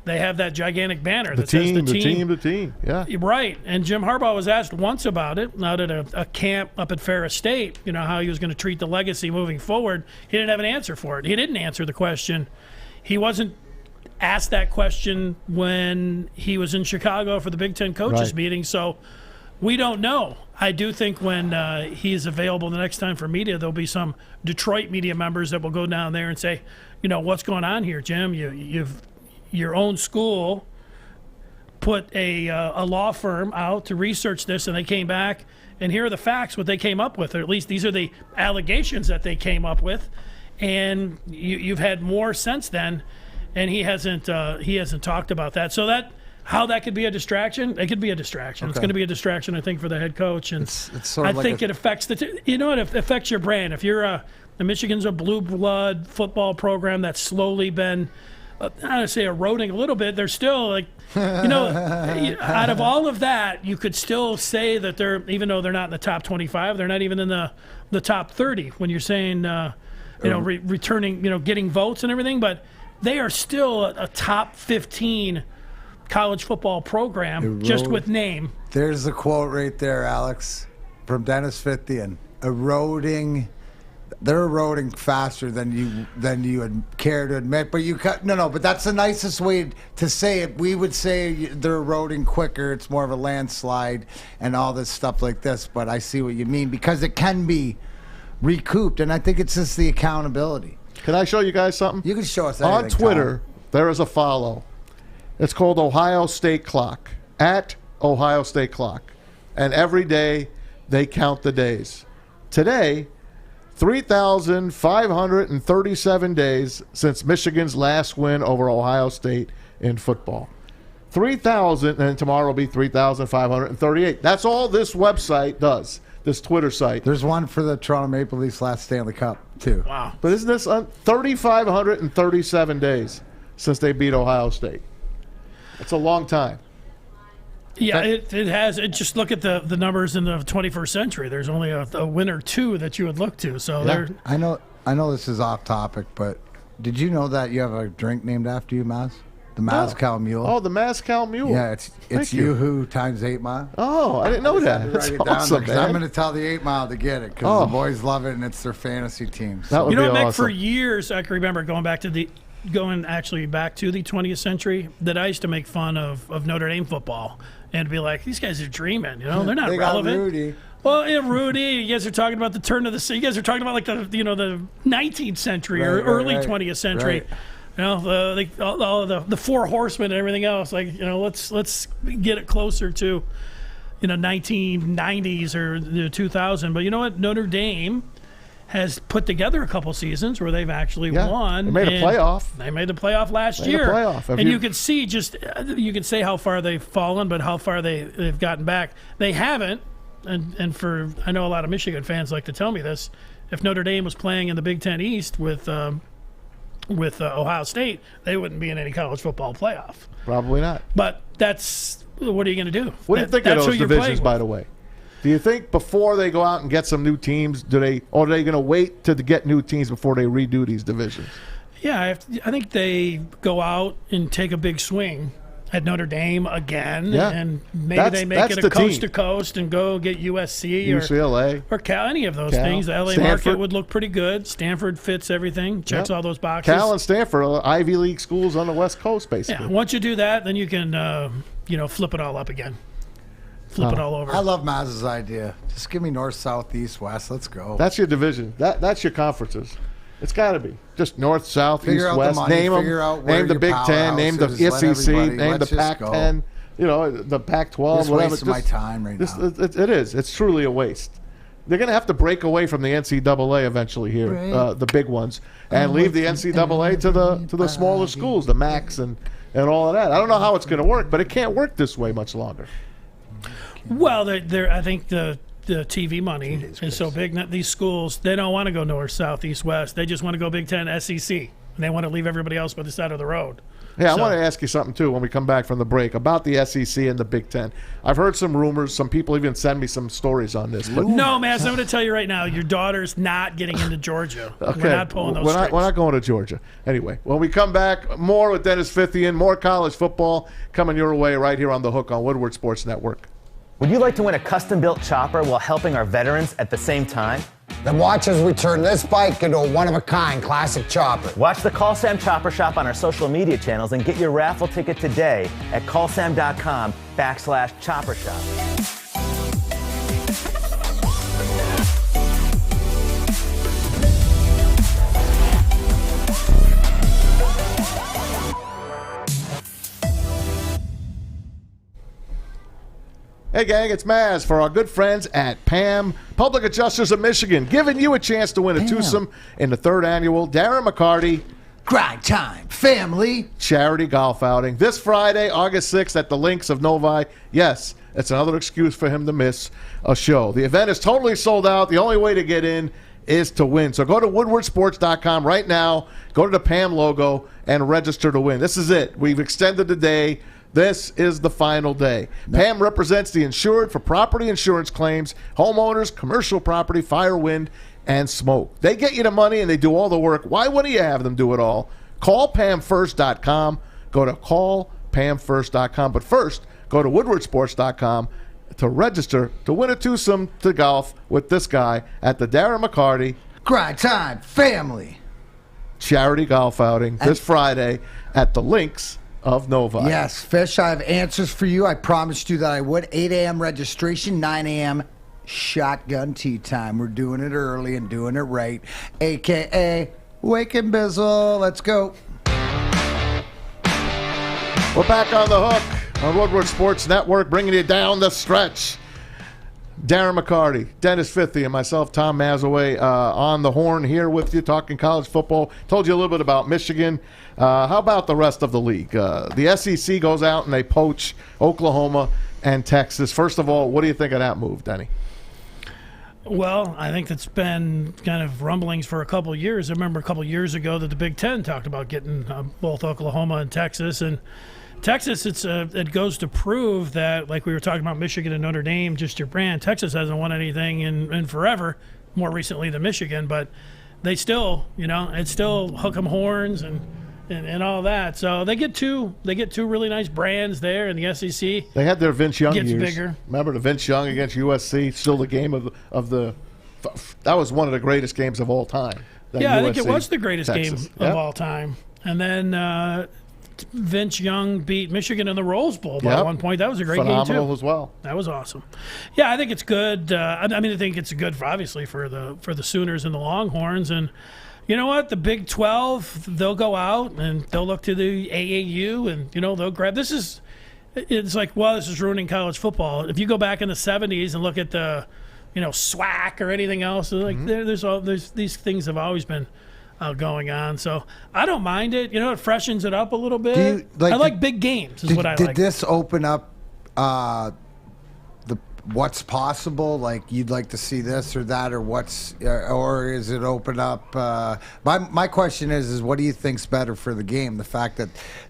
they have that gigantic banner that says the team. Yeah. Right. And Jim Harbaugh was asked once about it, out at a camp up at Ferris State, how he was going to treat the legacy moving forward. He didn't have an answer for it. He didn't answer the question. He wasn't asked that question when he was in Chicago for the Big Ten coaches meeting, so we don't know. I do think when he is available the next time for media, there'll be some Detroit media members that will go down there and say, what's going on here, Jim? You've your own school put a law firm out to research this, and they came back, and here are the facts, what they came up with, or at least these are the allegations that they came up with. and you've had more since then, and he hasn't talked about that. So how that could be a distraction, it could be a distraction. Okay. It's going to be a distraction, I think, for the head coach, and it's sort of it affects it affects your brand. If you're the Michigan's a blue blood football program that's slowly been, I don't want to say eroding a little bit. They're still like, out of all of that, you could still say that they're, even though they're not in the top 25, they're not even in the top 30 when you're saying, returning, getting votes and everything. But they are still a top 15 college football program just with name. There's the quote right there, Alex, from Dennis Fithian. They're eroding faster than you would care to admit. But but that's the nicest way to say it. We would say they're eroding quicker. It's more of a landslide and all this stuff like this. But I see what you mean, because it can be recouped, and I think it's just the accountability. Can I show you guys something? You can show us anything, on Twitter. Tom. There is a follow. It's called Ohio State Clock, at Ohio State Clock. And every day they count the days. Today, 3,537 days since Michigan's last win over Ohio State in football. 3,000, and tomorrow will be 3,538. That's all this website does, this Twitter site. There's one for the Toronto Maple Leafs last Stanley Cup, too. Wow. But isn't this 3,537 days since they beat Ohio State? It's a long time. Yeah, it has. Just look at the numbers in the 21st century. There's only a win or two that you would look to. So yeah. I know this is off topic, but did you know that you have a drink named after you, Maz? The Mezcal Mule. Oh, the Mezcal Mule. Yeah, it's Yoo-Hoo times 8 Mile. Oh, I didn't know that. That's awesome, man. I'm going to tell the 8 Mile to get it, because the boys love it, and it's their fantasy team. So. That would be awesome. Mick, for years, I can remember going back to the 20th century, that I used to make fun of Notre Dame football and be like, these guys are dreaming, they're not they relevant. Got Rudy. Well, yeah, Rudy, you guys are talking about the turn of the. You guys are talking about like the 19th century or early 20th century. Right. All the Four Horsemen and everything else. Like, let's get it closer to 1990s or the 2000. But you know what, Notre Dame has put together a couple seasons where they've actually won. They made a playoff. They made the playoff last year. And you can see you can say how far they've fallen, but how far they've gotten back. They haven't. And I know a lot of Michigan fans like to tell me this. If Notre Dame was playing in the Big Ten East with Ohio State, they wouldn't be in any college football playoff. Probably not. But what are you going to do? What do you think of those divisions, by the way? Do you think before they go out and get some new teams, are they going to wait to get new teams before they redo these divisions? Yeah, I think they go out and take a big swing at Notre Dame again, and maybe they make it a coast to coast and go get USC UCLA or Cal, any of those things. The LA market would look pretty good. Stanford fits everything, checks all those boxes. Cal and Stanford are Ivy League schools on the West Coast, basically. Yeah, once you do that, then you can flip it all up again. Flip it all over. I love Maz's idea. Just give me north, south, east, west. Let's go. That's your division. That's your conferences. It's got to be just north, south, east, west. Name them. Name the Big Ten. Name the SEC. Name the Pac-10. The Pac-12. Just whatever. Wasting my time right now. It is. It's truly a waste. They're going to have to break away from the NCAA eventually here, the big ones, and leave the NCAA to the smaller schools, the MACs and all of that. I don't know how it's going to work, but it can't work this way much longer. Well, I think the TV money is so big that these schools, they don't want to go north, south, east, west. They just want to go Big Ten, SEC. And they want to leave everybody else by the side of the road. Yeah, I want to ask you something, too, when we come back from the break about the SEC and the Big Ten. I've heard some rumors. Some people even send me some stories on this. But no, man, I'm going to tell you right now, your daughter's not getting into Georgia. Okay. We're not pulling those strings. We're not going to Georgia. Anyway, when we come back, more with Dennis Fithian, more college football coming your way right here on The Hook on Woodward Sports Network. Would you like to win a custom-built chopper while helping our veterans at the same time? Then watch as we turn this bike into a one-of-a-kind classic chopper. Watch the Call Sam Chopper Shop on our social media channels and get your raffle ticket today at callsam.com/chopper shop. Hey, gang, it's Maz for our good friends at PAM, Public Adjusters of Michigan, giving you a chance to win a twosome in the 3rd annual Darren McCarty Grind Time Family Charity Golf Outing this Friday, August 6th at the Links of Novi. Yes, it's another excuse for him to miss a show. The event is totally sold out. The only way to get in is to win. So go to woodwardsports.com right now, go to the PAM logo, and register to win. This is it. We've extended the day. This is the final day. PAM represents the insured for property insurance claims, homeowners, commercial property, fire, wind, and smoke. They get you the money and they do all the work. Why wouldn't you have them do it all? Call PamFirst.com. Go to callPamFirst.com. But first, go to WoodwardSports.com to register to win a twosome to golf with this guy at the Darren McCarty Grind Time Family Charity Golf Outing this Friday at the Links of Novi. Yes, Fish, I have answers for you. I promised you that I would. 8 a.m. registration, 9 a.m. shotgun tea time. We're doing it early and doing it right, a.k.a. Wake and Bizzle. Let's go. We're back on the hook on Woodward Sports Network, bringing you down the stretch. Darren McCarty, Dennis Fithy, and myself, Tom Mazaway, on the horn here with you, talking college football. Told you a little bit about Michigan. How about the rest of the league? The SEC goes out and they poach Oklahoma and Texas. First of all, what do you think of that move, Denny? Well, I think that's been kind of rumblings for a couple of years. I remember a couple of years ago that the Big Ten talked about getting both Oklahoma and Texas. And Texas, it goes to prove that, like we were talking about Michigan and Notre Dame, just your brand. Texas hasn't won anything in forever, more recently than Michigan, but they still, it's still hook 'em horns and all that. So they get two really nice brands there in the SEC. They had their Vince Young gets years. Bigger. Remember the Vince Young against USC? Still the game of the that was one of the greatest games of all time. Yeah, I think it was the greatest game of all time. And then Vince Young beat Michigan in the Rose Bowl at one point. That was a great game too. Phenomenal as well. That was awesome. Yeah, I think it's good. I think it's good for the Sooners and the Longhorns. And you know what? The Big 12, they'll go out and they'll look to the AAU and they'll grab. It's like, well, this is ruining college football. If you go back in the 70s and look at the SWAC or anything else, there's these things have always been going on. So I don't mind it. It freshens it up a little bit. I like big games is what I like. Did this open up what's possible? Like you'd like to see this or that, or is it open up? My question is what do you think's better for the game? The fact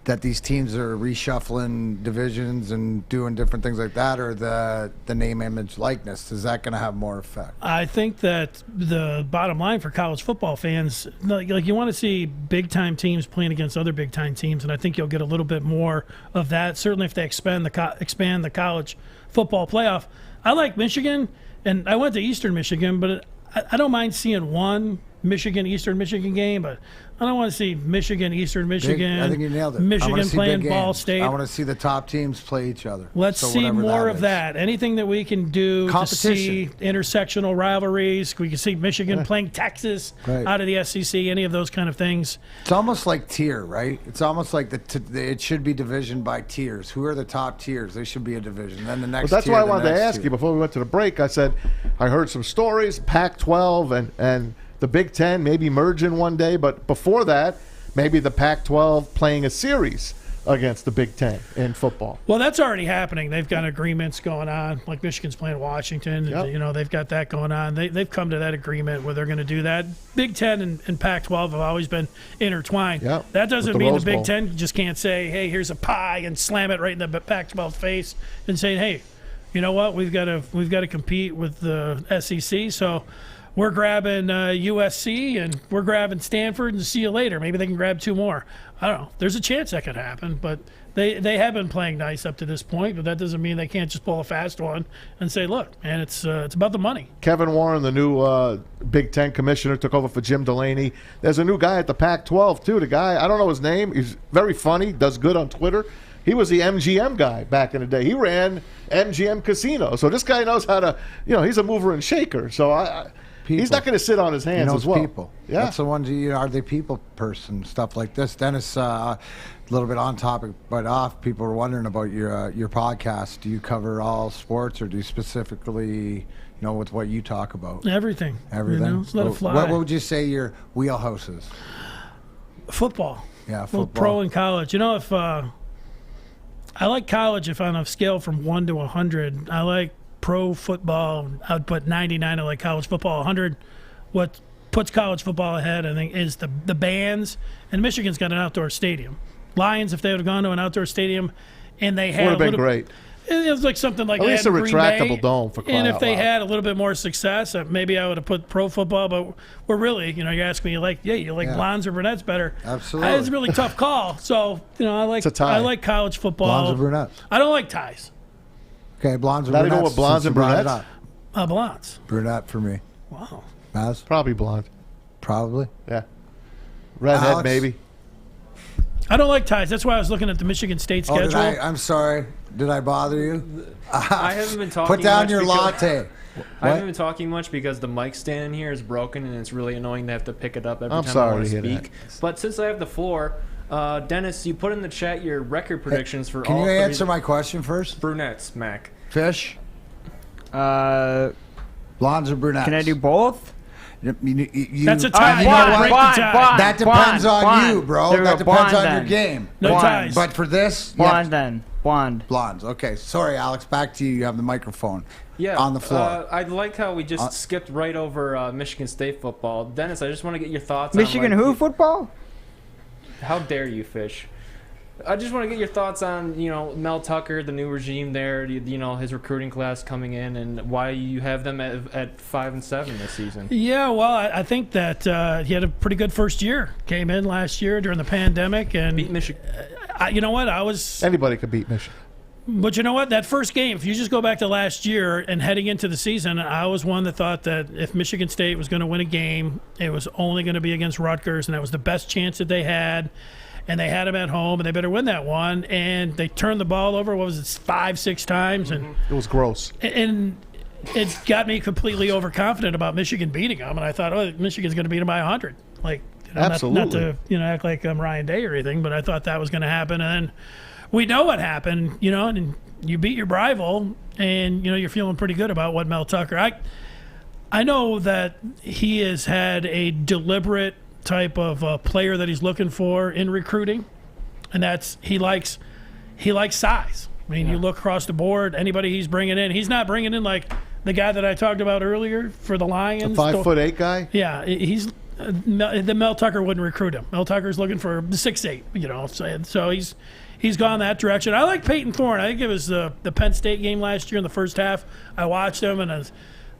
that these teams are reshuffling divisions and doing different things like that, or the name, image, likeness? Is that going to have more effect? I think that the bottom line for college football fans, like you want to see big time teams playing against other big time teams, and I think you'll get a little bit more of that. Certainly, if they expand the college football playoff. I like Michigan, and I went to Eastern Michigan, but I don't mind seeing one Eastern Michigan game, but I don't want to see Eastern Michigan. I think you nailed it. Michigan playing Ball State. I want to see the top teams play each other. Let's see more of that. Anything that we can do to see intersectional rivalries. We can see Michigan playing Texas out of the SEC, any of those kind of things. It's almost like tier, right? It's almost like it should be division by tiers. Who are the top tiers? They should be a division. Then the next that's tier, why I wanted to ask you before we went to the break. I said I heard some stories, Pac-12 and the Big Ten maybe merging one day, but before that, maybe the Pac-12 playing a series against the Big Ten in football. Well, that's already happening. They've got agreements going on, like Michigan's playing Washington. Yep. They've got that going on. They've come to that agreement where they're going to do that. Big Ten and Pac-12 have always been intertwined. Yep. That doesn't mean the Big Ten just can't say, hey, here's a pie and slam it right in the Pac-12 face and say, hey, you know what? We've got to compete with the SEC, so we're grabbing USC and we're grabbing Stanford and see you later. Maybe they can grab two more. I don't know. There's a chance that could happen, but they have been playing nice up to this point, but that doesn't mean they can't just pull a fast one and say, look, man, it's about the money. Kevin Warren, the new Big Ten commissioner, took over for Jim Delaney. There's a new guy at the Pac-12, too. The guy, I don't know his name. He's very funny, does good on Twitter. He was the MGM guy back in the day. He ran MGM Casino. So this guy knows how to, he's a mover and shaker. So he's not going to sit on his hands as well. People. Yeah. That's the ones, are they people person, stuff like this. Dennis, little bit on topic, but off. People were wondering about your podcast. Do you cover all sports, or do you specifically, with what you talk about? Everything. Everything. Let it fly. What would you say your wheelhouse is? Football. Yeah, football. Pro and college. If I like college, if on a scale from 1 to 100, I like pro football. I'd put 99. I like college football 100. What puts college football ahead, I think, is the bands. And Michigan's got an outdoor stadium. Lions, if they would have gone to an outdoor stadium, and they had would have been great. It was like something like at least a retractable dome for crying and if out they loud. had a little bit more success, maybe I would have put pro football. But we're really, you ask me, you like blondes or brunettes better? Absolutely, it's a really tough call. So I like college football. Blondes or brunettes? I don't like ties. Okay, blondes or Not brunettes. even with blondes and brunettes. Blondes. Brunette for me. Wow. Maz? Probably blonde. Probably. Yeah. Redhead, Alex? maybe. I don't like ties. That's why I was looking at the Michigan State schedule. I'm sorry. Did I bother you? I haven't been talking. Put down much your because- latte. I haven't been talking much because the mic stand in here is broken and it's really annoying to have to pick it up every time I want to speak. But since I have the floor, Dennis, you put in the chat your record predictions for all. Can you answer my question first? Brunettes, Mac. Fish? Blondes or brunettes? Can I do both? That's a tie. You know what? Break the tie. That depends on you, bro. There we That go. depends Blonde on your then. game. No ties. But for this, Blonde then. Blonde. Blondes. Okay. Sorry, Alex. Back to you. You have the microphone. Yeah, on the floor. I like how we just skipped right over Michigan State football. Dennis, I just want to get your thoughts Michigan on who football? How dare you, Fish? I just want to get your thoughts on, Mel Tucker, the new regime there, his recruiting class coming in, and why you have them at 5-7 this season. Yeah, well, I think that he had a pretty good first year. Came in last year during the pandemic and beat Michigan. You know what? Anybody could beat Michigan. But you know what? That first game, if you just go back to last year and heading into the season, I was one that thought that if Michigan State was going to win a game, it was only going to be against Rutgers, and that was the best chance that they had. And they had them at home, and they better win that one. And they turned the ball over, 5-6 times. And it was gross. And it got me completely overconfident about Michigan beating them. And I thought, Michigan's going to beat them by 100. Absolutely. Not to act like I'm Ryan Day or anything, but I thought that was going to happen. And then we know what happened, and you beat your rival, and, you're feeling pretty good about what Mel Tucker. I know that he has had a deliberate type of player that he's looking for in recruiting, and that's he likes size. I mean, you look across the board, anybody he's bringing in, he's not bringing in like the guy that I talked about earlier for the Lions. The 5'8" guy? Yeah, he's the Mel Tucker wouldn't recruit him. Mel Tucker's looking for 6'8", so he's gone that direction. I like Peyton Thorne. I think it was the Penn State game last year in the first half. I watched him, and I was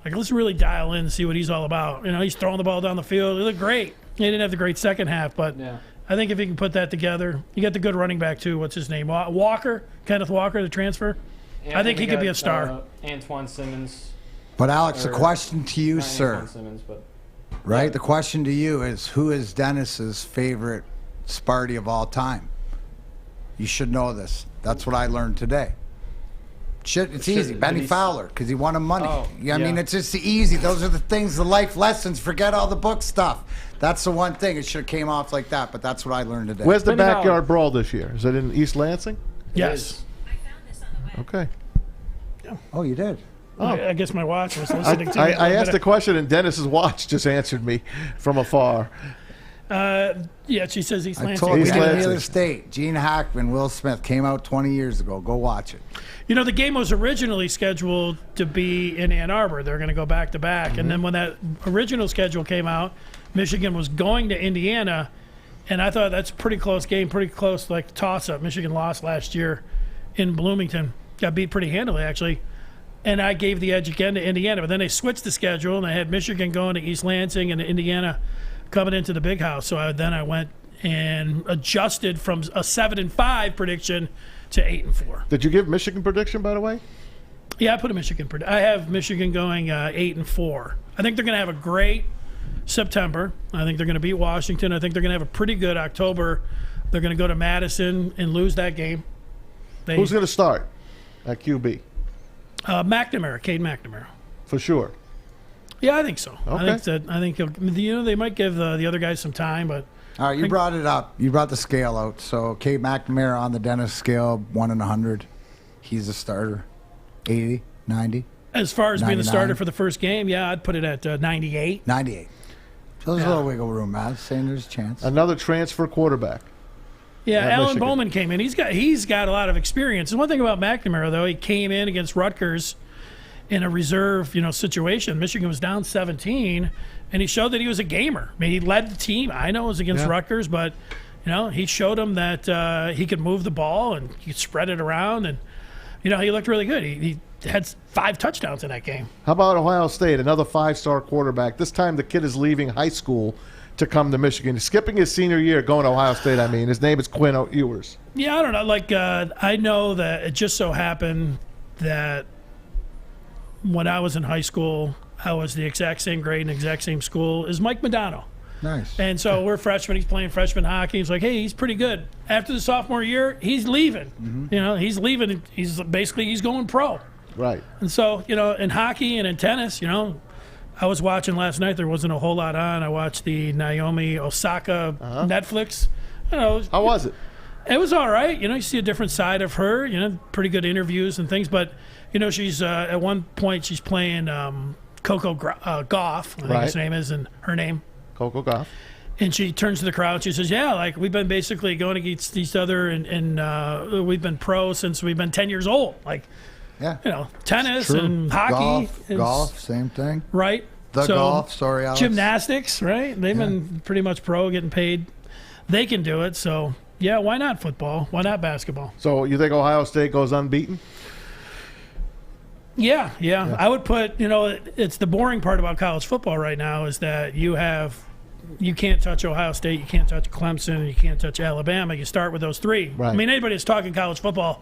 like, let's really dial in and see what he's all about. He's throwing the ball down the field. He looked great. He didn't have the great second half, but I think if he can put that together, you got the good running back too. What's his name? Kenneth Walker, the transfer. Yeah, I think he could be a star. Antoine Simmons. But Alex, the question to you, sir, Simmons, but right? The question to you is, who is Dennis's favorite Sparty of all time? You should know this. That's what I learned today. It's easy. Benny Fowler, because he won him money. I mean, it's just easy. Those are the things, the life lessons. Forget all the book stuff. That's the one thing. It should have came off like that, but that's what I learned today. Where's the backyard brawl this year? Is it in East Lansing? Yes. Okay. Oh, you did? Oh. I guess my watch was listening to me. I asked a question, and Dennis's watch just answered me from afar. Yeah, she says East I Lansing. told you the other state. Gene Hackman, Will Smith came out 20 years ago. Go watch it. The game was originally scheduled to be in Ann Arbor. They're going to go back to back. And then when that original schedule came out, Michigan was going to Indiana, and I thought that's a pretty close game, pretty close, like toss-up. Michigan lost last year in Bloomington. Got beat pretty handily, actually. And I gave the edge again to Indiana. But then they switched the schedule, and I had Michigan going to East Lansing and Indiana coming into the big house. So I went and adjusted from a 7-5 prediction to 8-4. Did you give Michigan prediction, by the way? Yeah, I put a Michigan prediction. I have Michigan going 8-4. I think they're going to have a great September. I think they're going to beat Washington. I think they're going to have a pretty good October. They're going to go to Madison and lose that game. Who's going to start at QB? Cade McNamara. For sure. Yeah, I think so. Okay. I think they might give the other guys some time, but All right, you brought it up. You brought the scale out. So, Cade McNamara on the Dennis scale, 1 in 100. He's a starter. 80, 90. As far as 99. being the starter for the first game, yeah, I'd put it at 98. 98. So there's a little wiggle room, Matt. Saying there's a chance. Another transfer quarterback. Yeah, at Alan Michigan. Bowman came in. He's got a lot of experience. And one thing about McNamara, though, he came in against Rutgers in a reserve, situation. Michigan was down 17, and he showed that he was a gamer. I mean, he led the team. I know it was against Rutgers, but he showed them that he could move the ball and he could spread it around, and he looked really good. He had 5 touchdowns in that game. How about Ohio State? Another 5-star quarterback. This time the kid is leaving high school to come to Michigan. He's skipping his senior year, going to Ohio State. I mean, his name is Quinn Ewers. Yeah, I don't know. I know that it just so happened that when I was in high school, I was the exact same grade and exact same school as Mike Modano. Nice. And so we're freshmen. He's playing freshman hockey. He's like, hey, he's pretty good. After the sophomore year, he's leaving. Mm-hmm. He's leaving. He's going pro. Right. And so, in hockey and in tennis, I was watching last night. There wasn't a whole lot on. I watched the Naomi Osaka Netflix. How was it? It was all right. You see a different side of her. Pretty good interviews and things. But she's at one point she's playing Coco Gauff. I think his name is, and her name Coco Gauff. And she turns to the crowd. She says, "Yeah, we've been basically going against each other, and we've been pro since we've been 10 years old. Tennis and hockey, golf, same thing, right? Golf. Sorry, Alex. Gymnastics, right? They've been pretty much pro, getting paid. They can do it. So yeah, why not football? Why not basketball? So you think Ohio State goes unbeaten? Yeah. I would put. It's the boring part about college football right now is that you can't touch Ohio State, you can't touch Clemson, you can't touch Alabama. You start with those 3. Right. I mean, anybody that's talking college football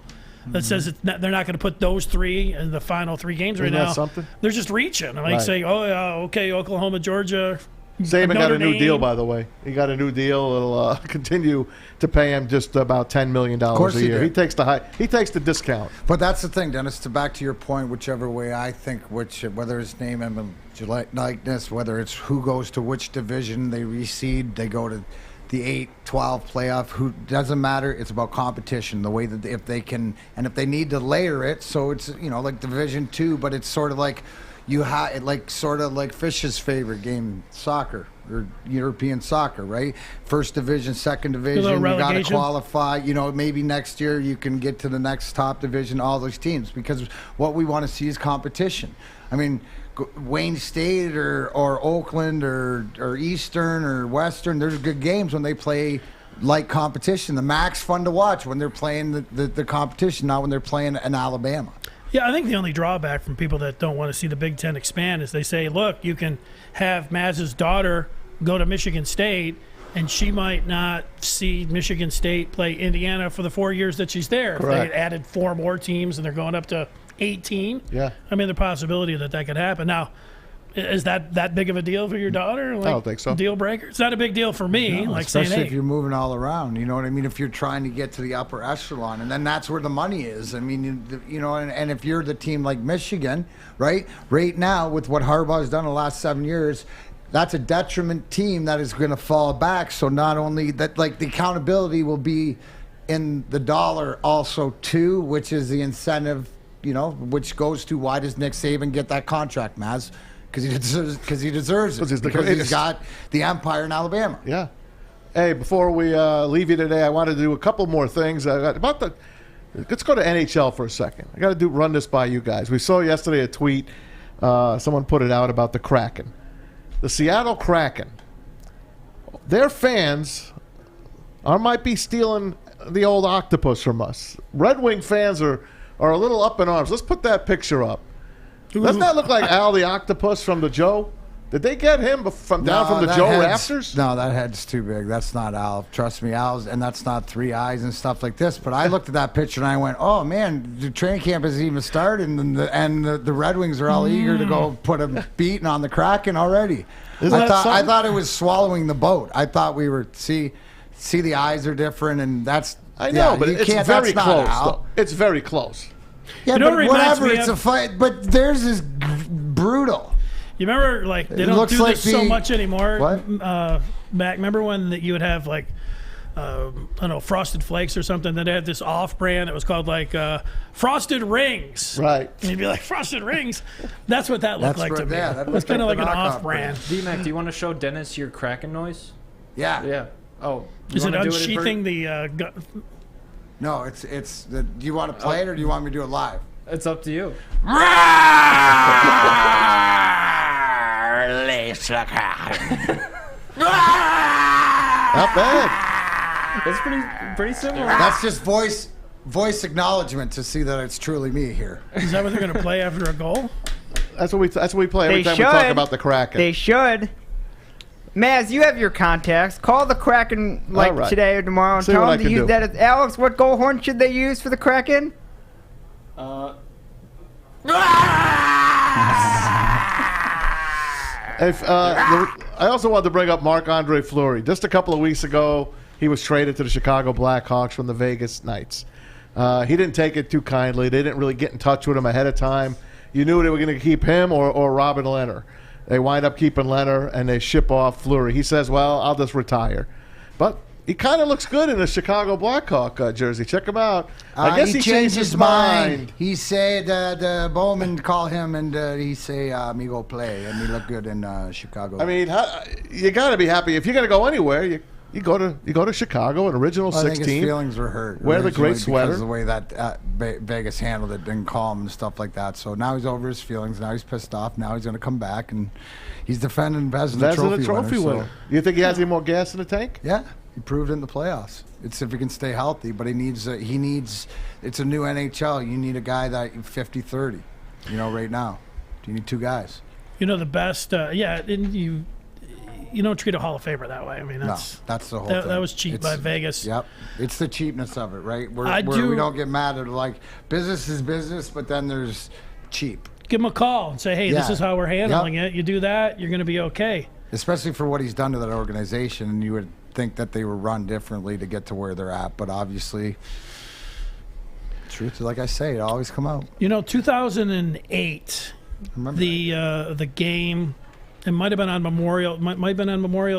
that says they're not going to put those 3 in the final 3 games right now. Something? They're just reaching. Saying, okay, Oklahoma, Georgia. Saban got a new Dame. deal, by the way. He got a new deal. It'll continue to pay him just about $10 million a year. He takes the discount. But that's the thing, Dennis. Back to your point, whichever way I think, whether it's name and likeness, whether it's who goes to which division, they reseed, they go to the 8-12 playoff. Who doesn't matter. It's about competition. The way that if they can, and if they need to layer it, so it's like Division 2, but it's sort of like. Sort of like Fish's favorite game, soccer or European soccer, right? First division, second division, you got to qualify. Maybe next year you can get to the next top division. All those teams, because what we want to see is competition. I mean, Wayne State or Oakland or Eastern or Western. There's good games when they play like competition. The MAC's fun to watch when they're playing the competition, not when they're playing in Alabama. Yeah, I think the only drawback from people that don't want to see the Big Ten expand is they say, look, you can have Maz's daughter go to Michigan State, and she might not see Michigan State play Indiana for the 4 years that she's there. Correct. If they added 4 more teams and they're going up to 18, I mean, the possibility that could happen. Now, is that big of a deal for your daughter? I don't think so. Deal breaker? It's not a big deal for me. No, especially if you're moving all around. You know what I mean? If you're trying to get to the upper echelon, and then that's where the money is. I mean, and if you're the team like Michigan, right now with what Harbaugh's done in the last 7 years, that's a detriment team that is going to fall back. So not only that, the accountability will be in the dollar also too, which is the incentive, which goes to why does Nick Saban get that contract, Maz? Because he deserves it. Because he's got the empire in Alabama. Yeah. Hey, before we leave you today, I wanted to do a couple more things. Let's go to NHL for a second. I got to run this by you guys. We saw yesterday a tweet. Someone put it out about the Kraken. The Seattle Kraken. Their fans might be stealing the old octopus from us. Red Wing fans are a little up in arms. Let's put that picture up. Doesn't that look like Al the Octopus from the Joe? Did they get him from the Joe rafters? No, that head's too big. That's not Al. Trust me, Al's, and that's not 3 eyes and stuff like this. But I looked at that picture and I went, "Oh man, the training camp hasn't even started, and the Red Wings are all eager to go put a beating on the Kraken already." I thought it was swallowing the boat. I thought we were see the eyes are different, and that's I know, but it's very close. It's very close. Yeah, but whatever. It's a fight, but theirs is brutal. You remember, they don't do this so much anymore. What? back. Remember when that you would have like, I don't know, Frosted Flakes or something? That had this off-brand that was called like Frosted Rings. Right. And you'd be like, Frosted Rings? That's what that looked like to me. Yeah, that it was kind of like an off-brand. DMac, do you want to show Dennis your cracking noise? Yeah. Yeah. Oh. Is it unsheathing the gun? No, it's the. Do you want to play it or do you want me to do it live? It's up to you. Not bad. It's pretty similar. That's just voice acknowledgement to see that it's truly me here. Is that what they're going to play after a goal? That's what we play every time we talk about the Kraken. They should. Maz, you have your contacts. Call the Kraken today or tomorrow and tell them to use that. Alex, what goal horn should they use for the Kraken? I also wanted to bring up Marc-Andre Fleury. Just a couple of weeks ago, he was traded to the Chicago Blackhawks from the Vegas Knights. He didn't take it too kindly. They didn't really get in touch with him ahead of time. You knew they were going to keep him or Robin Lehner. They wind up keeping Lehner, and they ship off Fleury. He says, well, I'll just retire. But he kind of looks good in a Chicago Blackhawk jersey. Check him out. I guess he changed his mind. He said the Bowman call him, and he say, me go play, and he look good in Chicago. I mean, you got to be happy. If you're going to go anywhere, you go to Chicago, an original 16. I think his feelings were hurt. Wear the great sweater. Because of the way that Vegas handled it, didn't call him and stuff like that. So now he's over his feelings. Now he's pissed off. Now he's going to come back, and he's defending Vezina trophy winner. So. You think he has any more gas in the tank? Yeah, he proved it in the playoffs. It's if he can stay healthy, but he needs. It's a new NHL. You need a guy that 50-30. Right now, you need two guys. The best. You don't treat a Hall of Famer that way. I mean, that's the whole thing. That was cheap by Vegas. Yep. It's the cheapness of it, right? We don't get mad at business is business, but then there's cheap. Give him a call and say, hey, this is how we're handling it. You do that, you're going to be okay. Especially for what he's done to that organization, and you would think that they were run differently to get to where they're at, but obviously, truth, like I say, it always come out. 2008, the game. It might have been on Memorial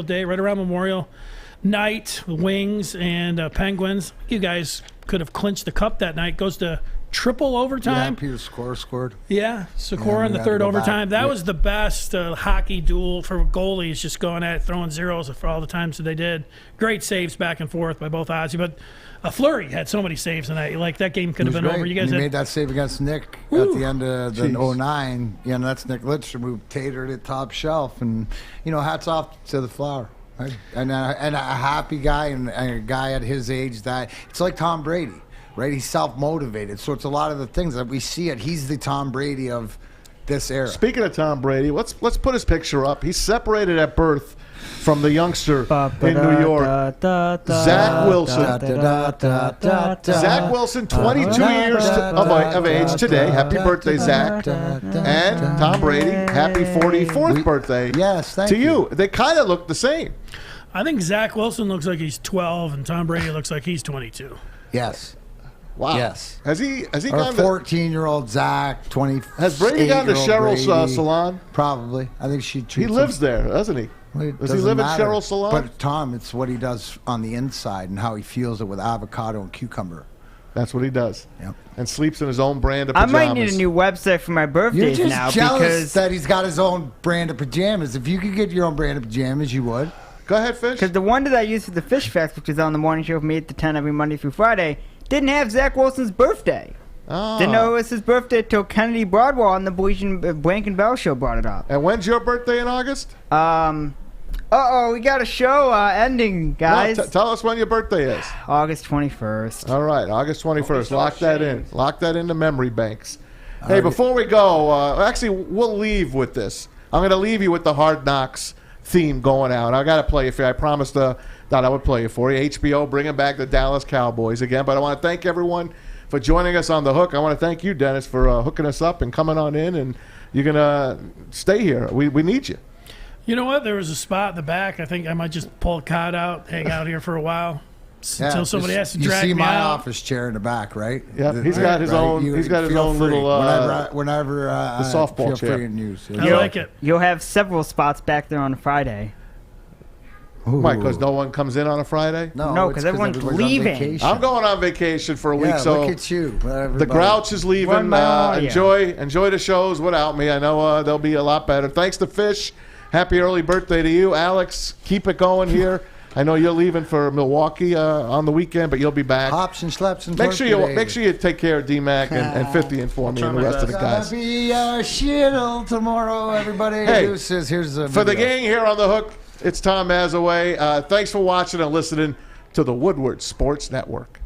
Day, right around Memorial Night. Wings and Penguins. You guys could have clinched the cup that night. Goes to triple overtime. Yeah, Peter scored. Yeah, Sikora in the third overtime. That was the best hockey duel for goalies, just going at it, throwing zeros for all the times that they did. Great saves back and forth by both Ozzy, but Fleury had so many saves tonight. That game could have been over. You guys made that save against Nick at the end of the 09. That's Nick Lidstrom who tatered it top shelf, and hats off to the Flower. Right? And a happy guy and a guy at his age that it's like Tom Brady. Right, he's self-motivated, so it's a lot of the things that we see it. He's the Tom Brady of this era. Speaking of Tom Brady, let's put his picture up. He's separated at birth from the youngster in New York, Zach Wilson. Zach Wilson, 22 years of age today. Happy birthday, Zach. And Tom Brady, happy 44th birthday. Yes, thank to you. They kind of look the same. I think Zach Wilson looks like he's 12, and Tom Brady looks like he's 22. Yes. Wow. Yes. Has he or gone 14-year-old Zach, 20. Has Brady gone to Cheryl's salon? Probably. I think he lives there, doesn't he? Does he live at Cheryl's salon? But Tom, it's what he does on the inside and how he feels it with avocado and cucumber. That's what he does. Yep. And sleeps in his own brand of pajamas. I might need a new website for my birthdays now. You're just jealous because that he's got his own brand of pajamas. If you could get your own brand of pajamas, you would. Go ahead, Fish. Because the one that I use for the Fish Fest, which is on the morning show from 8 to 10 every Monday through Friday, didn't have Zach Wilson's birthday. Oh. Didn't know it was his birthday till Kennedy Broadwell on the Baligian Blank and Bell show brought it up. And when's your birthday in August? We got a show ending, guys. No, tell us when your birthday is. August 21st. All right, August 21st. Lock that in. Lock that into memory banks. Hey, before we go, actually, we'll leave with this. I'm going to leave you with the Hard Knocks theme going out. I got to play it for you. I promised that I would play it for you. HBO bringing back the Dallas Cowboys again. But I want to thank everyone for joining us on The Hook. I want to thank you, Dennis, for hooking us up and coming on in. And you're going to stay here. We need you. You know what? There was a spot in the back. I think I might just pull a cot out, hang out here for a while until somebody has to drag me out. You see my office chair in the back, right? Yeah, he's got his own. He's got his own little. Whenever the softball feel chair. Free and use. I like it. You'll have several spots back there on Friday. Why? Because no one comes in on a Friday? No, because everyone's leaving. I'm going on vacation for a week, so look at you. The Grouch is leaving. Enjoy the shows without me. I know they'll be a lot better. Thanks to Fish. Happy early birthday to you, Alex. Keep it going here. I know you're leaving for Milwaukee on the weekend, but you'll be back. Hops and schleps and make sure you take care of DMac and 50 and for me and the rest of the guys. It's gonna be a shit'll tomorrow, everybody. Hey, here's the for the gang here on the hook. It's Tom Mazaway. Thanks for watching and listening to the Woodward Sports Network.